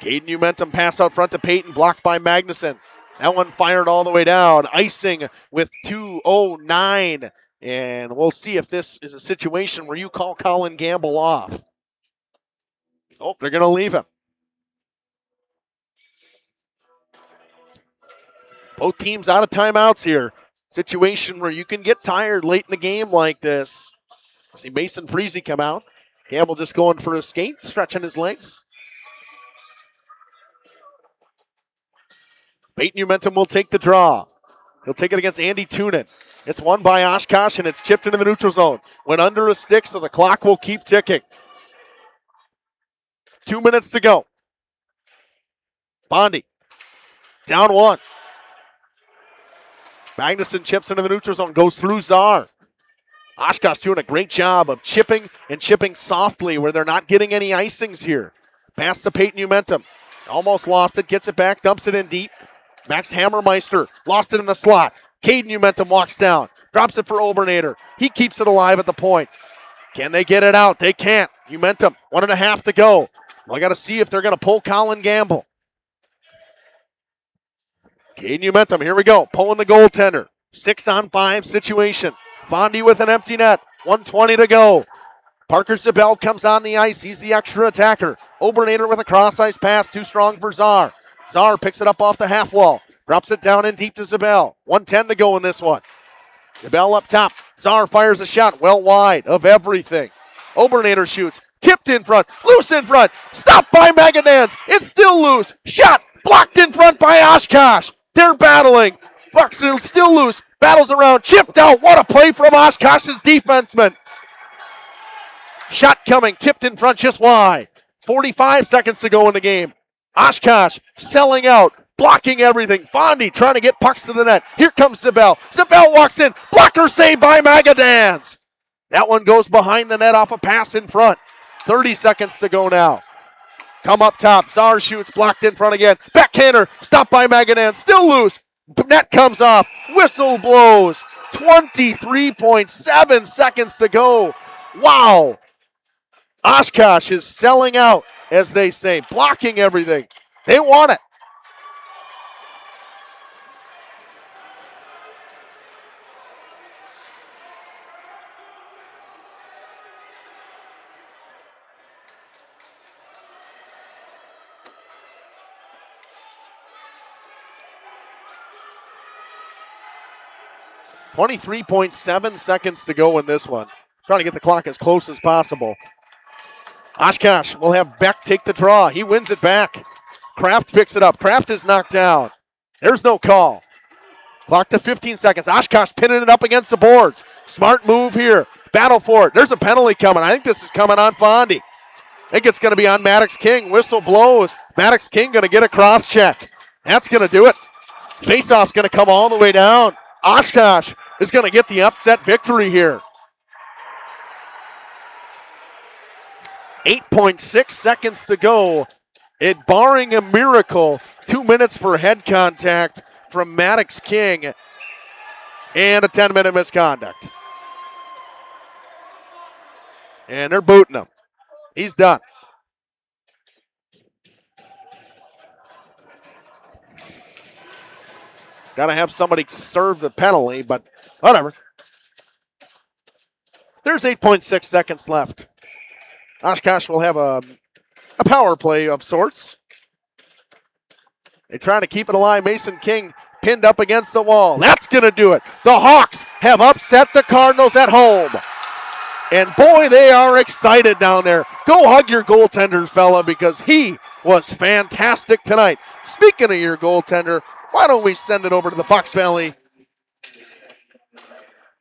Caden Umentum pass out front to Peyton, blocked by Magnuson. That one fired all the way down. Icing with 2:09. And we'll see if this is a situation where you call Colin Gamble off. Oh, they're going to leave him. Both teams out of timeouts here. Situation where you can get tired late in the game like this. See Mason Freese come out. Gamble just going for a skate, stretching his legs. Peyton Umentum will take the draw. He'll take it against Andy Tunin. It's won by Oshkosh, and it's chipped into the neutral zone. Went under a stick, so the clock will keep ticking. 2 minutes to go. Bondy down 1. Magnuson chips into the neutral zone, goes through Czar. Oshkosh doing a great job of chipping and chipping softly where they're not getting any icings here. Pass to Peyton Umentum. Almost lost it, gets it back, dumps it in deep. Max Hammermeister lost it in the slot. Caden Umentum walks down, drops it for Obernader. He keeps it alive at the point. Can they get it out? They can't. Umentum, 1.5 to go. I got to see if they're going to pull Colin Gamble. Caden Umentum, here we go, pulling the goaltender. 6-on-5 situation. Fondy with an empty net. 1:20 to go. Parker Zabel comes on the ice. He's the extra attacker. Obernader with a cross-ice pass, too strong for Czar. Czar picks it up off the half wall. Drops it down in deep to Zabel. 1:10 to go in this one. Zabel up top. Czar fires a shot well wide of everything. Obernader shoots. Tipped in front. Loose in front. Stopped by Megadans. It's still loose. Shot. Blocked in front by Oshkosh. They're battling. Bucks are still loose. Battles around. Chipped out. What a play from Oshkosh's defenseman. Shot coming. Tipped in front just wide. 45 seconds to go in the game. Oshkosh selling out. blocking everything. Fondy trying to get pucks to the net. Here comes Zabel. Zabel walks in. Blocker saved by Magadans. That one goes behind the net off a pass in front. 30 seconds to go now. Come up top. Czar shoots, blocked in front again. Backhander, stopped by Magadans. Still loose. Net comes off. Whistle blows. 23.7 seconds to go. Wow. Oshkosh is selling out, as they say, blocking everything. They want it. .7 seconds to go in this one. Trying to get the clock as close as possible. Oshkosh will have Beck take the draw. He wins it back. Kraft picks it up. Kraft is knocked down. There's no call. Clock to 15 seconds. Oshkosh pinning it up against the boards. Smart move here. Battle for it. There's a penalty coming. I think this is coming on Fondy. I think it's going to be on Maddox King. Whistle blows. Maddox King going to get a cross check. That's going to do it. Faceoff's going to come all the way down. Oshkosh is going to get the upset victory here. 8.6 seconds to go. It barring a miracle, 2 minutes for head contact from Maddox King and a 10-minute misconduct. And they're booting him. He's done. Got to have somebody serve the penalty, but whatever. There's 8.6 seconds left. Oshkosh will have a power play of sorts. They try to keep it alive. Mason King pinned up against the wall. That's going to do it. The Hawks have upset the Cardinals at home. And boy, they are excited down there. Go hug your goaltender, fella, because he was fantastic tonight. Speaking of your goaltender, why don't we send it over to the Fox Valley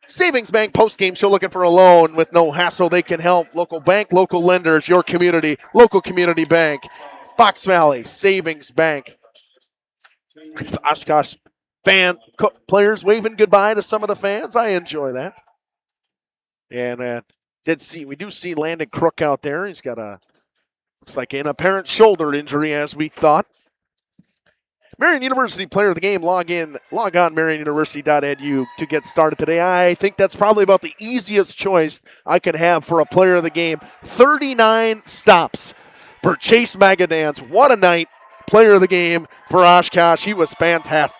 Savings Bank post-game show? Looking for a loan with no hassle? They can help. Local bank, local lenders, your community, local community bank. Fox Valley Savings Bank. Oshkosh players waving goodbye to some of the fans. I enjoy that. And we do see Landon Crook out there. He's got looks like an apparent shoulder injury, as we thought. Marion University Player of the Game. Log on marionuniversity.edu to get started today. I think that's probably about the easiest choice I could have for a Player of the Game. 39 stops for Chase Magadans. What a night. Player of the Game for Oshkosh. He was fantastic.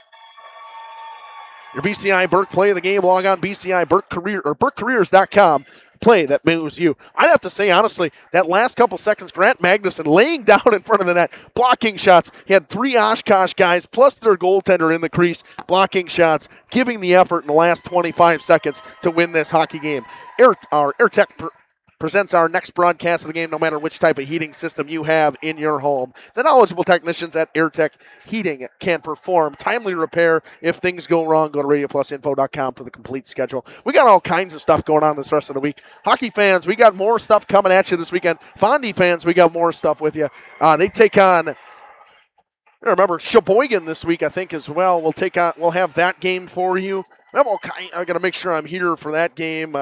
Your BCI Burke Play of the Game. Log on BCI Burke Career or BurkeCareers.com. Play that moves you. I'd have to say, honestly, that last couple seconds, Grant Magnuson laying down in front of the net, blocking shots. He had 3 Oshkosh guys plus their goaltender in the crease, blocking shots, giving the effort in the last 25 seconds to win this hockey game. AirTech presents our next broadcast of the game, no matter which type of heating system you have in your home. The knowledgeable technicians at AirTech Heating can perform timely repair if things go wrong. Go to radioplusinfo.com for the complete schedule. We got all kinds of stuff going on this rest of the week. Hockey fans, we got more stuff coming at you this weekend. Fondy fans, we got more stuff with you. They take on, remember, Sheboygan this week, I think, as well. We'll have that game for you. I got to make sure I'm here for that game.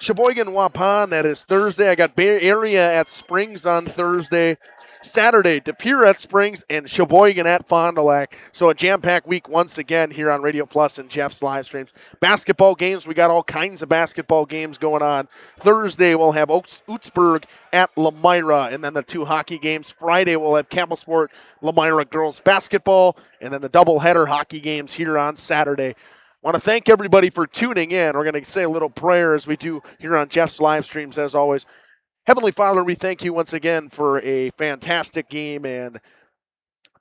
Sheboygan Waupun, that is Thursday. I got Bay Area at Springs on Thursday. Saturday, De Pere at Springs and Sheboygan at Fond du Lac. So a jam-packed week once again here on Radio Plus and Jeff's live streams. Basketball games, we got all kinds of basketball games going on. Thursday, we'll have Oostburg at Lemira, and then the 2 hockey games. Friday, we'll have Campbell Sport, Lemira girls basketball, and then the doubleheader hockey games here on Saturday. Want to thank everybody for tuning in. We're going to say a little prayer as we do here on Jeff's live streams, as always. Heavenly Father, we thank you once again for a fantastic game and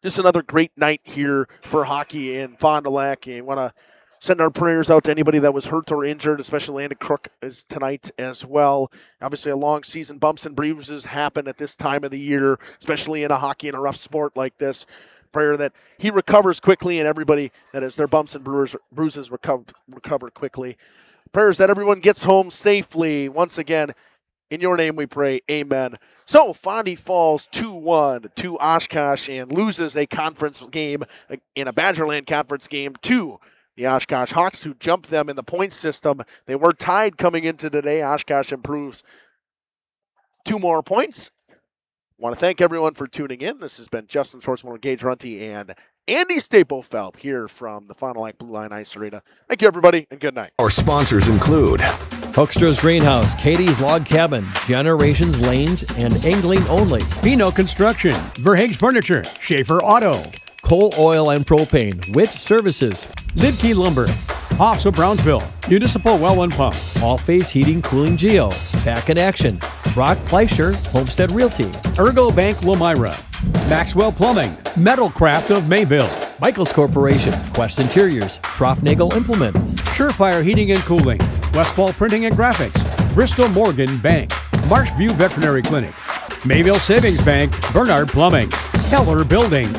just another great night here for hockey in Fond du Lac. And want to send our prayers out to anybody that was hurt or injured, especially Landon Crook is tonight as well. Obviously, a long season. Bumps and bruises happen at this time of the year, especially in a hockey and a rough sport like this. Prayer that he recovers quickly and everybody that is their bumps and bruises recover quickly. Prayers that everyone gets home safely. Once again, In your name we pray, amen. So, Fondy falls 2-1 to Oshkosh and loses a conference game in a Badgerland conference game to the Oshkosh Hawks, who jumped them in the point system. They were tied coming into today. Oshkosh improves 2 more points. Want to thank everyone for tuning in. This has been Justin Schwartzman, Gage Runty, and Andy Staplefeld here from the Fond du Lac Blue Line Ice Arena. Thank you, everybody, and good night. Our sponsors include Hoekstra's Greenhouse, Katie's Log Cabin, Generations Lanes, and Angling Only. Pino Construction, Verhaeg's Furniture, Schaefer Auto, Coal Oil and Propane, Witt Services, Lidkey Lumber, Hoffs of Brownsville, Municipal Well and Pump, All Face Heating Cooling Geo, Back in Action, Brock Fleischer, Homestead Realty, Ergo Bank Lomira, Maxwell Plumbing, Metalcraft of Mayville, Michaels Corporation, Quest Interiors, Schroffnagel Implements, Surefire Heating and Cooling, Westfall Printing and Graphics, Bristol Morgan Bank, Marshview Veterinary Clinic, Mayville Savings Bank, Bernard Plumbing, Keller Building,